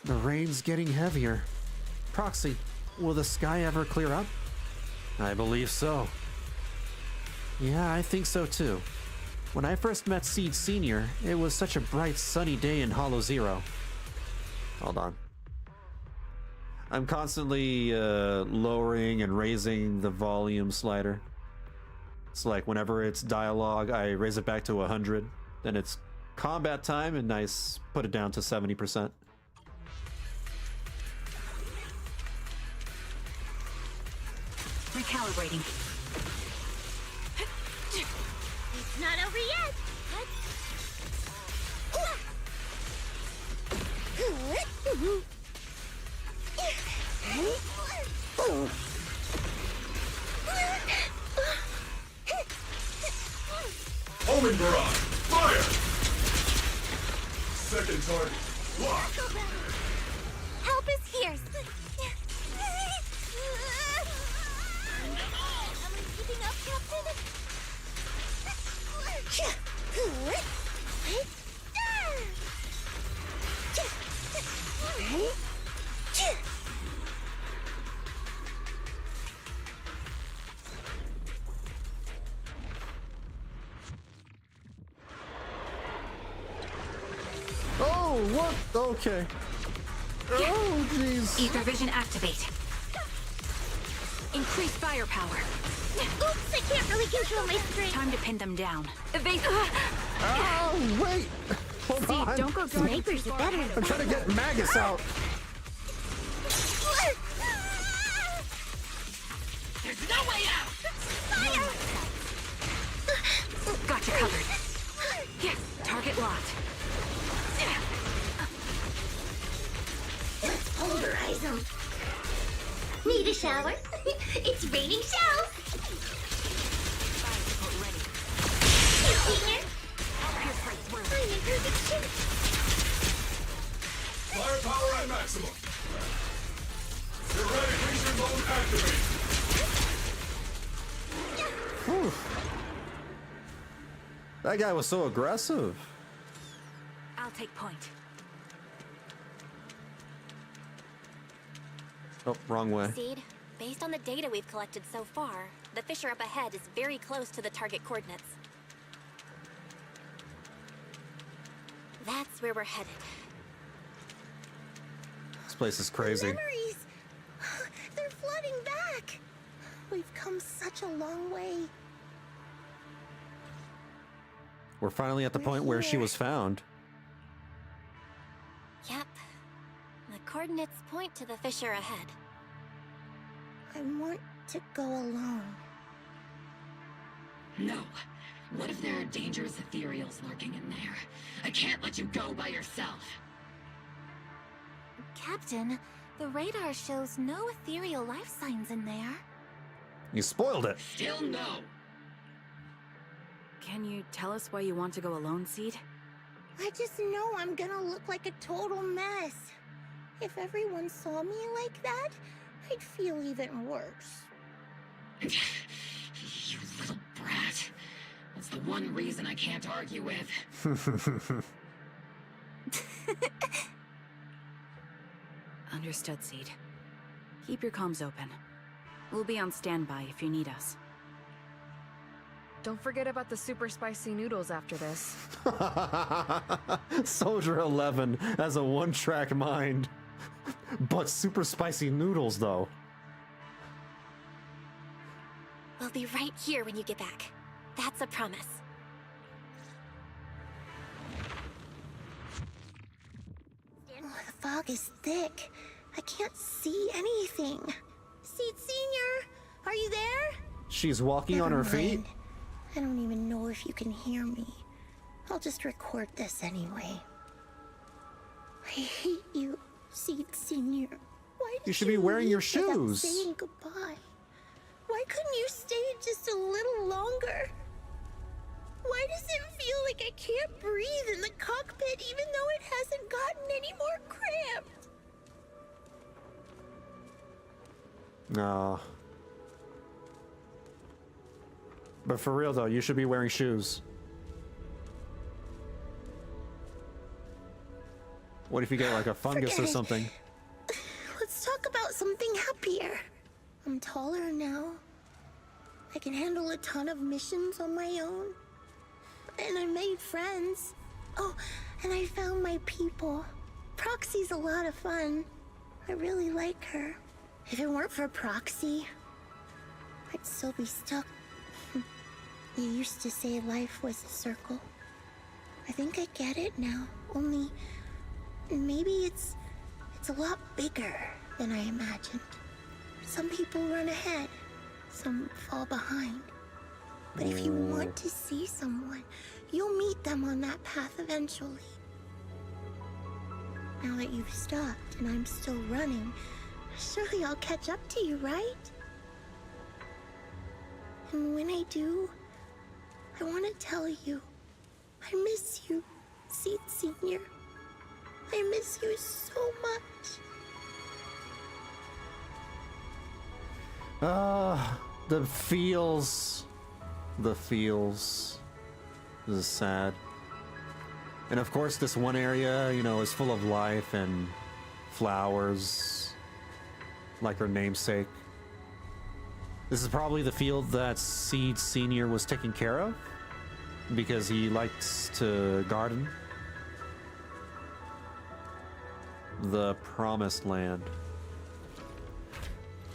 The rain's getting heavier. Proxy, will the sky ever clear up? I believe so. Yeah, I think so too. When I first met Seed Sr., it was such a bright, sunny day in Hollow Zero. Hold on. I'm constantly lowering and raising the volume slider. It's like whenever it's dialogue, I raise it back to 100. Then it's combat time, and I put it down to 70%. Recalibrating. It's not over yet. Omen Barrage, fire! Second target, lock! Help is here! Am I keeping up, Captain? Oh, what? Okay. Oh, jeez. Ether vision activate. Increase firepower. Oops, I can't really control my strength. Time to pin them down. Evade. Oh, wait. Hold Seed, on. don't go Snipers are better. I'm trying to get Magus out. There's no way out! Got you covered. Here, target locked. Let's pulverize them. Need a shower? It's raining shells. Senior, I'm in perfect shape. Firepower at maximum. Erratic laser mode activated. Whew. That guy was so aggressive. I'll take point. Oh, wrong way. Seed, based on the data we've collected so far, The fissure up ahead is very close to the target coordinates. That's where we're headed. This place is crazy. Memories! They're flooding back! We've come such a long way. We're finally at the point where she was found. Yep. The coordinates point to the fissure ahead. I want to go alone. No. What if there are dangerous ethereals lurking in there? I can't let you go by yourself. Captain, the radar shows no ethereal life signs in there. You spoiled it. Still no. Can you tell us why you want to go alone, Seed? I just know I'm gonna look like a total mess. If everyone saw me like that, I'd feel even worse. You little brat. That's the one reason I can't argue with. Understood, Seed. Keep your comms open. We'll be on standby if you need us. Don't forget about the super spicy noodles after this. Soldier 11 has a one-track mind. But super spicy noodles, though. We'll be right here when you get back. That's a promise. Oh, the fog is thick. I can't see anything. Seed Senior, are you there? She's walking on her feet? I don't even know if you can hear me. I'll just record this anyway. I hate you, Seed Senior. Why did You should be wearing your leave without shoes. saying goodbye? Why couldn't you stay just a little longer? Why does it feel like I can't breathe in the cockpit even though it hasn't gotten any more cramped? No. But for real though, you should be wearing shoes. What if you get like a fungus or something? Let's talk about something happier. I'm taller now. I can handle a ton of missions on my own. And I made friends. Oh, and I found my people. Proxy's a lot of fun. I really like her. If it weren't for Proxy, I'd still be stuck. You used to say life was a circle. I think I get it now. Only maybe it's a lot bigger than I imagined. Some people run ahead, some fall behind. But if you want to see someone, you'll meet them on that path eventually. Now that you've stopped and I'm still running, surely I'll catch up to you, right? And when I do, I want to tell you, I miss you, Seed Senior. I miss you so much. The feels. This is sad. And of course, this one area, you know, is full of life and flowers, like her namesake. This is probably the field that Seed Senior was taking care of, because he likes to garden. The Promised Land.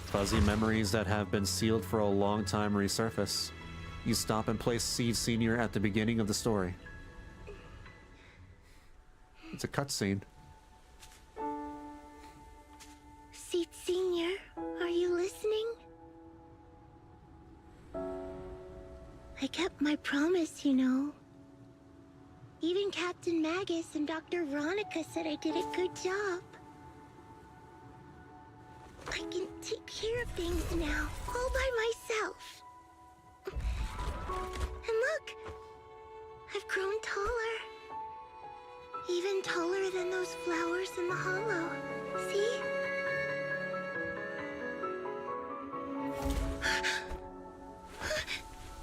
Fuzzy memories that have been sealed for a long time resurface. You stop and place Seed Senior at the beginning of the story. It's a cutscene. Seed Senior, are you listening? I kept my promise, you know. Even Captain Magus and Dr. Veronica said I did a good job. I can take care of things now, all by myself. And look, I've grown taller. Even taller than those flowers in the hollow. See?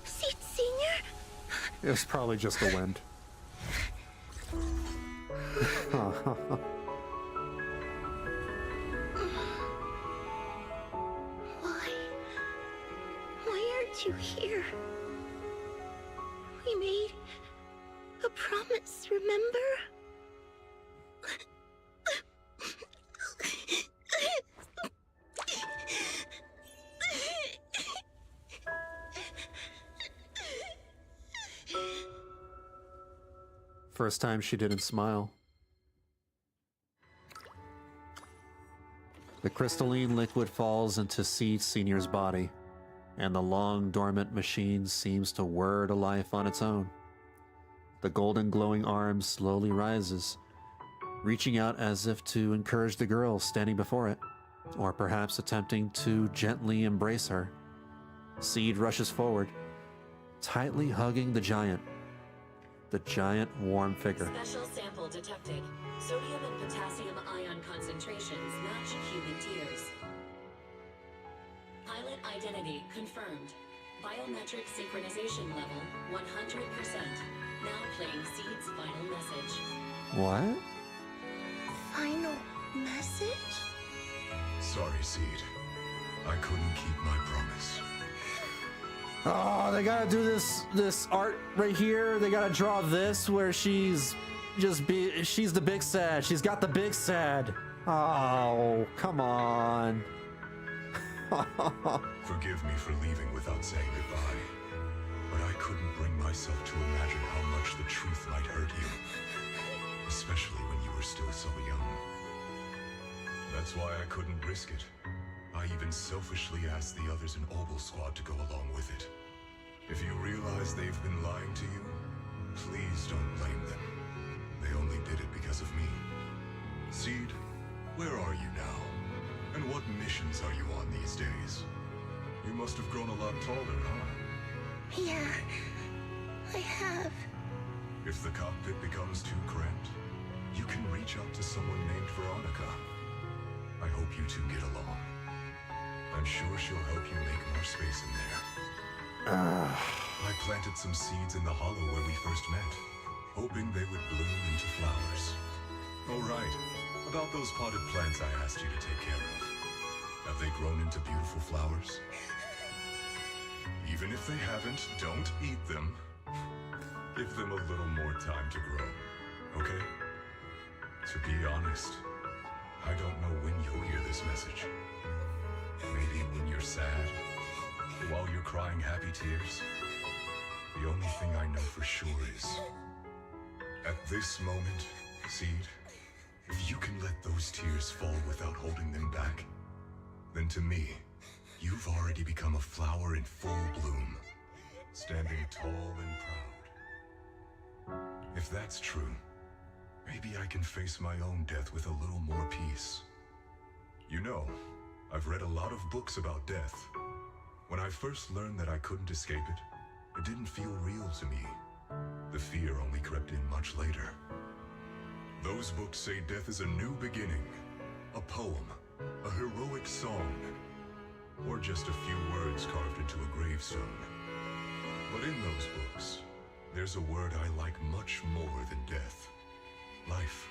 Seed Senior? It was probably just the wind. Why you here. We made a promise, remember? First time she didn't smile. The crystalline liquid falls into Seed Senior's body, and the long dormant machine seems to whir to life on its own. The golden glowing arm slowly rises, reaching out as if to encourage the girl standing before it, or perhaps attempting to gently embrace her. Seed rushes forward, tightly hugging the giant warm figure. Special sample detected. Sodium and potassium ion concentrations match human tears. Pilot identity confirmed. Biometric synchronization level 100%. Now playing Seed's final message. What? Final message? Sorry, Seed. I couldn't keep my promise. Oh, they gotta do this art right here. They gotta draw this where she's the big sad. She's got the big sad. Oh, come on. Forgive me for leaving without saying goodbye, but I couldn't bring myself to imagine how much the truth might hurt you, especially when you were still so young. That's why I couldn't risk it. I even selfishly asked the others in Obol Squad to go along with it. If you realize they've been lying to you, please don't blame them. They only did it because of me. Seed, where are you now? And what missions are you on these days? You must have grown a lot taller, huh? Yeah, I have. If the cockpit becomes too cramped, you can reach out to someone named Veronica. I hope you two get along. I'm sure she'll help you make more space in there. I planted some seeds in the hollow where we first met, hoping they would bloom into flowers. Oh right, about those potted plants I asked you to take care of. Have they grown into beautiful flowers? Even if they haven't, don't eat them. Give them a little more time to grow, okay? To be honest, I don't know when you'll hear this message. Maybe when you're sad, while you're crying happy tears. The only thing I know for sure is, at this moment, Seed, if you can let those tears fall without holding them back, then to me, you've already become a flower in full bloom, standing tall and proud. If that's true, maybe I can face my own death with a little more peace. You know, I've read a lot of books about death. When I first learned that I couldn't escape it, it didn't feel real to me. The fear only crept in much later. Those books say death is a new beginning, a poem, a heroic song, or just a few words carved into a gravestone. But in those books, there's a word I like much more than death. Life.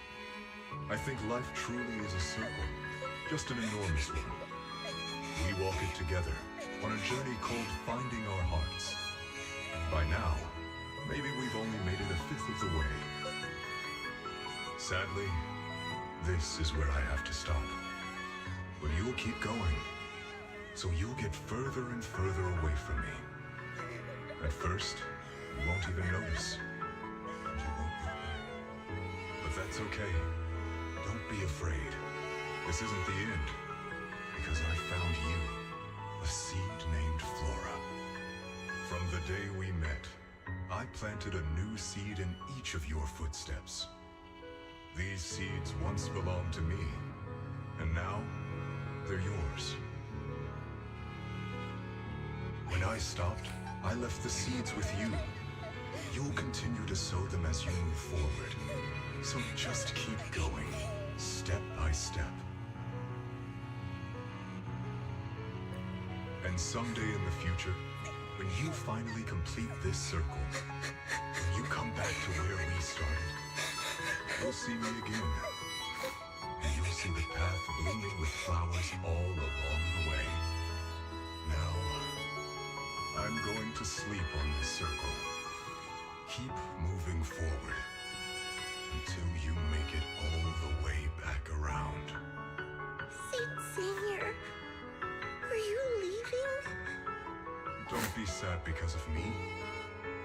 I think life truly is a circle, just an enormous one. We walk it together on a journey called Finding Our Hearts. By now, maybe we've only made it a fifth of the way. Sadly, this is where I have to stop. But you'll keep going, so you'll get further and further away from me. At first, you won't even notice, and you won't look back. But that's okay. Don't be afraid. This isn't the end, because I found you, a seed named Flora. From the day we met, I planted a new seed in each of your footsteps. These seeds once belonged to me, and now they're yours. When I stopped, I left the seeds with you. You'll continue to sow them as you move forward. So just keep going, step by step. And someday in the future, when you finally complete this circle, when you come back to where we started, you'll see me again. And you'll see the path blooming with flowers all along the way. Now, I'm going to sleep on this circle. Keep moving forward until you make it all the way back around. Seed Senior, are you leaving? Don't be sad because of me.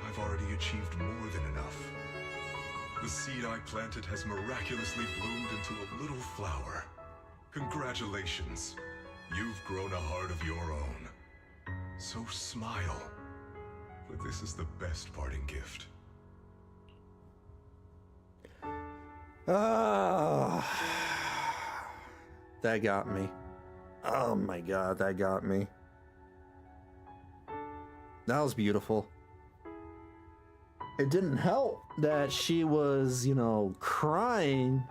I've already achieved more than enough. The seed I planted has miraculously bloomed into a little flower. Congratulations. You've grown a heart of your own. So smile. For this is the best parting gift. That got me. Oh my god, that got me. That was beautiful. It didn't help that she was, you know, crying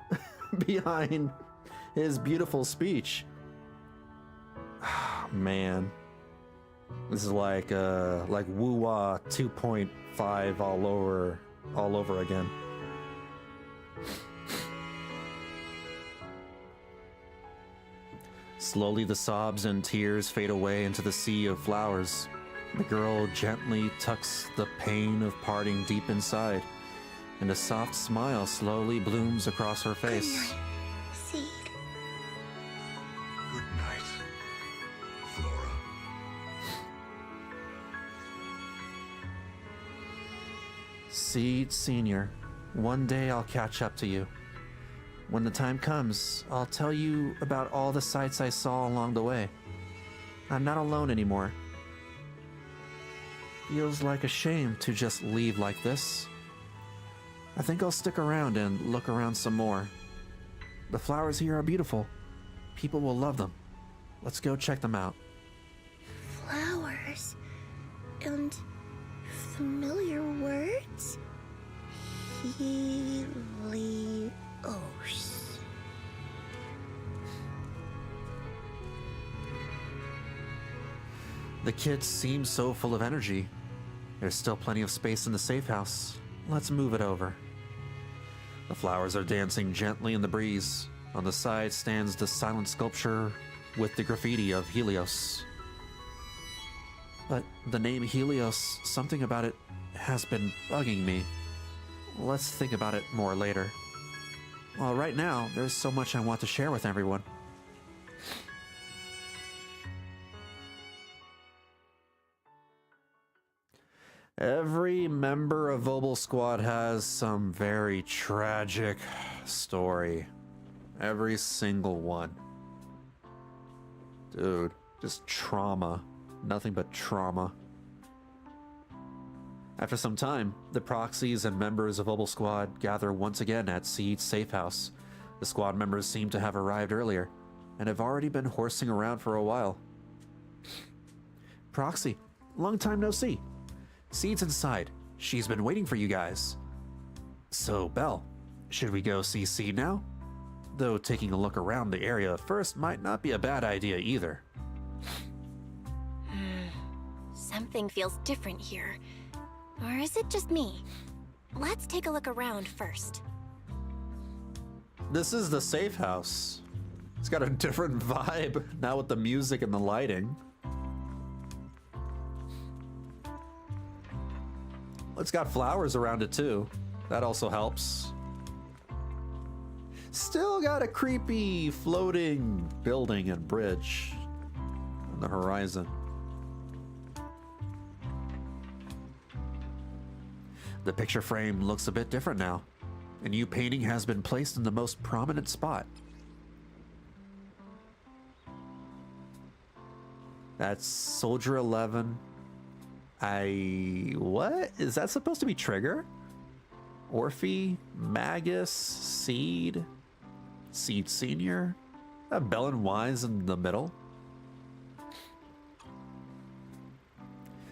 behind his beautiful speech. Oh, man. This is like Woo-Wah 2.5 all over again. Slowly the sobs and tears fade away into the sea of flowers. The girl gently tucks the pain of parting deep inside, and a soft smile slowly blooms across her face. Good night, Seed. Good night, Flora. Seed Senior, one day I'll catch up to you. When the time comes, I'll tell you about all the sights I saw along the way. I'm not alone anymore. Feels like a shame to just leave like this. I think I'll stick around and look around some more. The flowers here are beautiful. People will love them. Let's go check them out. Flowers and familiar words? Helios. The kids seem so full of energy. There's still plenty of space in the safe house. Let's move it over. The flowers are dancing gently in the breeze. On the side stands the silent sculpture with the graffiti of Helios. But the name Helios, something about it has been bugging me. Let's think about it more later. Well, right now, there's so much I want to share with everyone. Every member of Obol Squad has some very tragic story. Every single one. Dude, just trauma. Nothing but trauma. After some time, the proxies and members of Obol Squad gather once again at Seed's safe house. The squad members seem to have arrived earlier, and have already been horsing around for a while. Proxy, long time no see. Seed's inside. She's been waiting for you guys. So, Belle, should we go see Seed now? Though taking a look around the area first might not be a bad idea either. Something feels different here. Or is it just me? Let's take a look around first. This is the safe house. It's got a different vibe now with the music and the lighting. It's got flowers around it too. That also helps. Still got a creepy floating building and bridge on the horizon. The picture frame looks a bit different now. A new painting has been placed in the most prominent spot. That's Soldier 11. What? Is that supposed to be Trigger? Orphie? Magus? Seed? Seed Senior? Bell and Wise in the middle?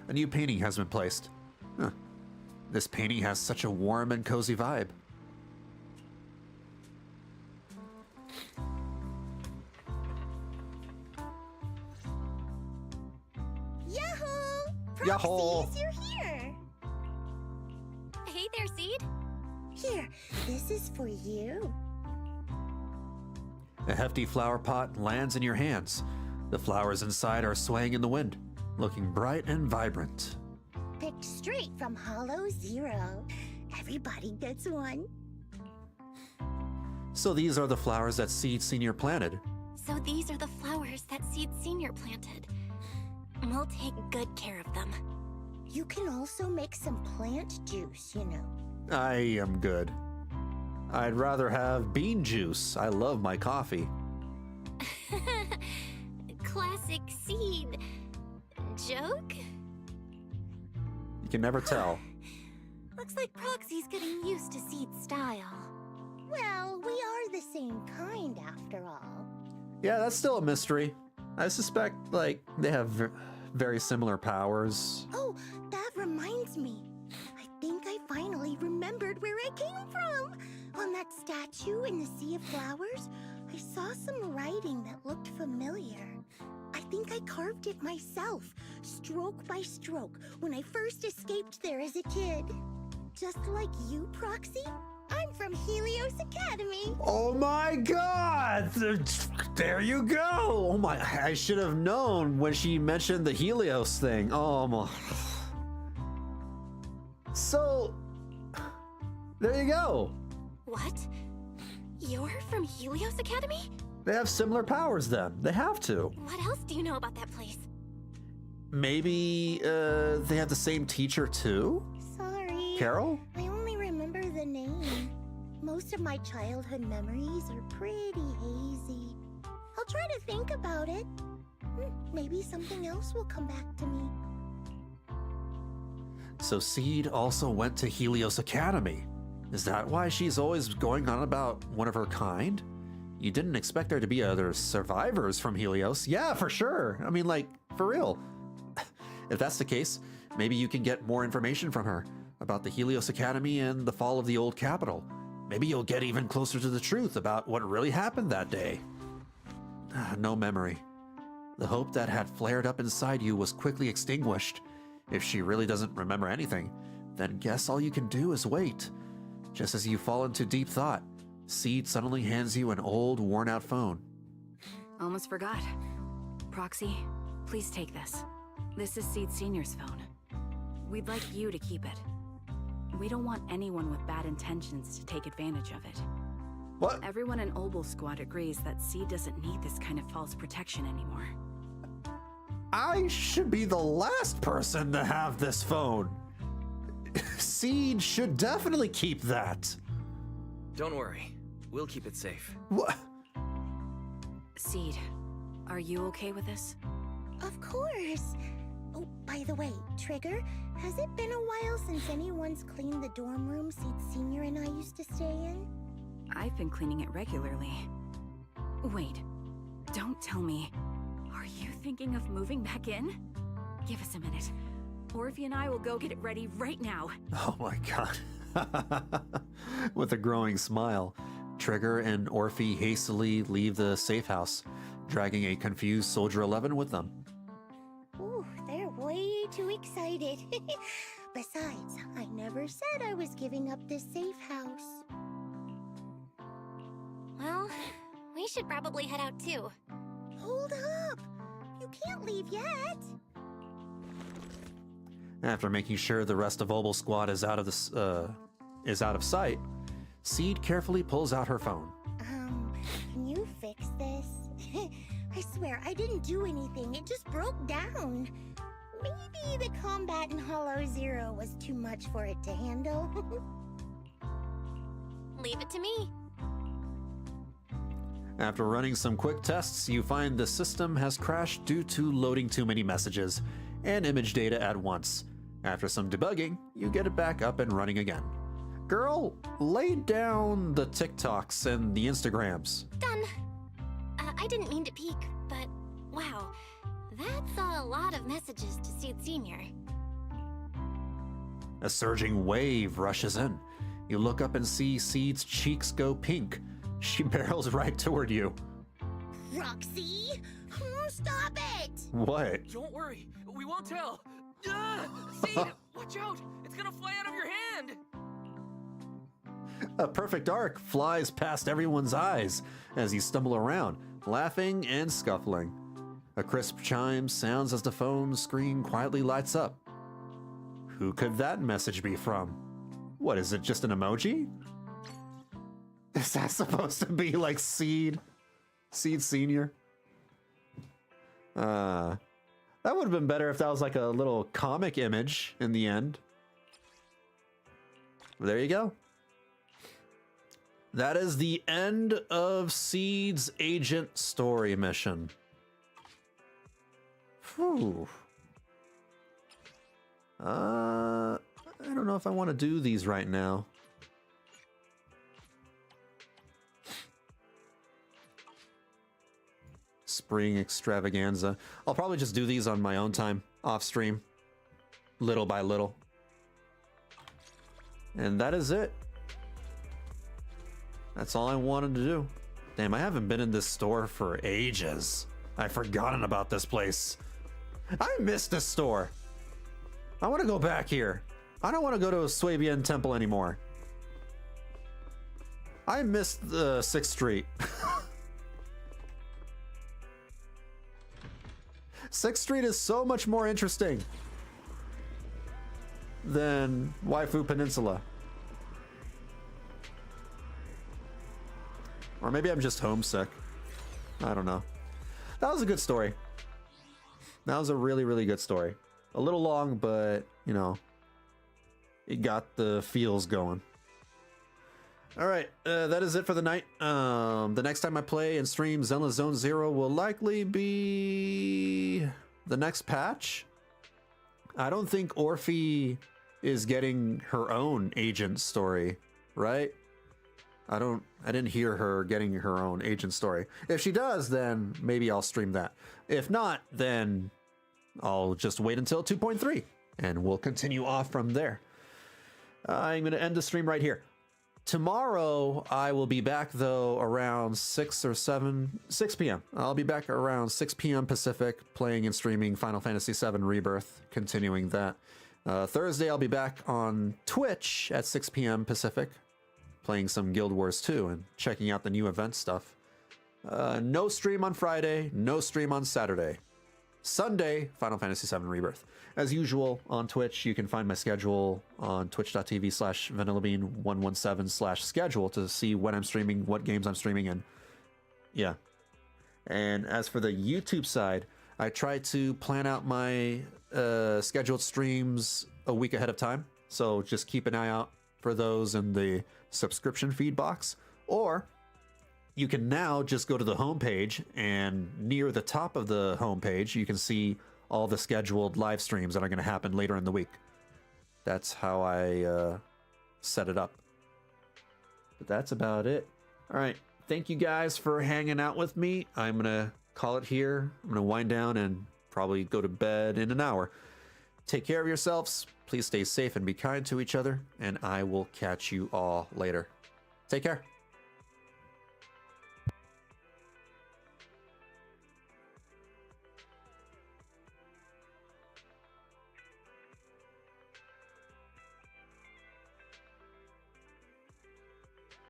A new painting has been placed. Huh. This painting has such a warm and cozy vibe. Yahoo! Yahoo! Proxies, you're here! Hey there, Seed. Here, this is for you. A hefty flower pot lands in your hands. The flowers inside are swaying in the wind, looking bright and vibrant. straight from Hollow Zero. Everybody gets one. So these are the flowers that Seed Senior planted. So these are the flowers that Seed Senior planted. We'll take good care of them. You can also make some plant juice, you know. I am good. I'd rather have bean juice. I love my coffee. Classic Seed. Joke? You can never tell. Looks like Proxy's getting used to Seed's style. Well, we are the same kind after all. Yeah, that's still a mystery. I suspect, like, they have very similar powers. Oh, that reminds me. I think I finally remembered where I came from. On that statue in the Sea of Flowers, I saw some writing that looked familiar. I think I carved it myself, stroke by stroke, when I first escaped there as a kid. Just like you, Proxy, I'm from Helios Academy. Oh my god! There you go! Oh my, I should have known when she mentioned the Helios thing. Oh my. So, there you go. What? You're from Helios Academy? They have similar powers then. They have to. What else do you know about that place? Maybe they have the same teacher too? Sorry. Carol? I only remember the name. Most of my childhood memories are pretty hazy. I'll try to think about it. Maybe something else will come back to me. So Seed also went to Helios Academy. Is that why she's always going on about one of her kind? You didn't expect there to be other survivors from Helios? Yeah, for sure. I mean, like, for real. If that's the case, maybe you can get more information from her about the Helios Academy and the fall of the old capital. Maybe you'll get even closer to the truth about what really happened that day. No memory. The hope that had flared up inside you was quickly extinguished. If she really doesn't remember anything, then guess all you can do is wait. Just as you fall into deep thought, Seed suddenly hands you an old, worn-out phone. Almost forgot. Proxy, please take this. This is Seed Senior's phone. We'd like you to keep it. We don't want anyone with bad intentions to take advantage of it. What? Everyone in Obol Squad agrees that Seed doesn't need this kind of false protection anymore. I should be the last person to have this phone. Seed should definitely keep that. Don't worry. We'll keep it safe. What? Seed, are you okay with this? Of course. Oh, by the way, Trigger, has it been a while since anyone's cleaned the dorm room Seed Senior and I used to stay in? I've been cleaning it regularly. Wait, don't tell me. Are you thinking of moving back in? Give us a minute. Orphie and I will go get it ready right now. Oh my god. With a growing smile, Trigger and Orphie hastily leave the safe house, dragging a confused Soldier 11 with them. Ooh, they're way too excited. Besides, I never said I was giving up this safe house. Well, we should probably head out too. Hold up! You can't leave yet! After making sure the rest of Obol Squad is out of sight, Seed carefully pulls out her phone. Can you fix this? I swear, I didn't do anything. It just broke down. Maybe the combat in Hollow Zero was too much for it to handle. Leave it to me. After running some quick tests, you find the system has crashed due to loading too many messages and image data at once. After some debugging, you get it back up and running again. Girl, lay down the TikToks and the Instagrams. Done. I didn't mean to peek, but wow, that's a lot of messages to Seed Senior. A surging wave rushes in. You look up and see Seed's cheeks go pink. She barrels right toward you. Roxy! Stop it! What? Don't worry, we won't tell. Seed, watch out! It's gonna fly out of your hand! A perfect arc flies past everyone's eyes as you stumble around, laughing and scuffling. A crisp chime sounds as the phone screen quietly lights up. Who could that message be from? What is it, just an emoji? Is that supposed to be like Seed Senior? That would have been better if that was like a little comic image in the end. There you go. That is the end of Seed's agent story mission. Whew. I don't know if I want to do these right now. Spring extravaganza. I'll probably just do these on my own time, off stream, little by little. And that is it. That's all I wanted to do. Damn, I haven't been in this store for ages. I've forgotten about this place. I missed this store. I want to go back here. I don't want to go to a Swabian temple anymore. I missed the 6th Street. 6th Street is so much more interesting than Waifu Peninsula. Or maybe I'm just homesick. I don't know. That was a good story. That was a really, really good story. A little long, but, you know, it got the feels going. All right, that is it for the night. The next time I play and stream Zenless Zone Zero will likely be the next patch. I don't think Orphie is getting her own agent story, right? I didn't hear her getting her own agent story. If she does, then maybe I'll stream that. If not, then I'll just wait until 2.3 and we'll continue off from there. I'm going to end the stream right here. Tomorrow, I will be back, though, around 6 p.m. I'll be back around 6 p.m. Pacific, playing and streaming Final Fantasy VII Rebirth, continuing that. Thursday, I'll be back on Twitch at 6 p.m. Pacific, playing some Guild Wars 2 and checking out the new event stuff. No stream on Friday, no stream on Saturday. Sunday, Final Fantasy VII Rebirth. As usual, on Twitch, you can find my schedule on twitch.tv/Vanillabean117/schedule to see when I'm streaming, what games I'm streaming, and yeah. And as for the YouTube side, I try to plan out my scheduled streams a week ahead of time. So just keep an eye out for those in the subscription feed box. Or you can now just go to the homepage, and near the top of the homepage, you can see all the scheduled live streams that are going to happen later in the week. That's how I set it up. But that's about it. All right. Thank you guys for hanging out with me. I'm going to call it here. I'm going to wind down and probably go to bed in an hour. Take care of yourselves. Please stay safe and be kind to each other. And I will catch you all later. Take care.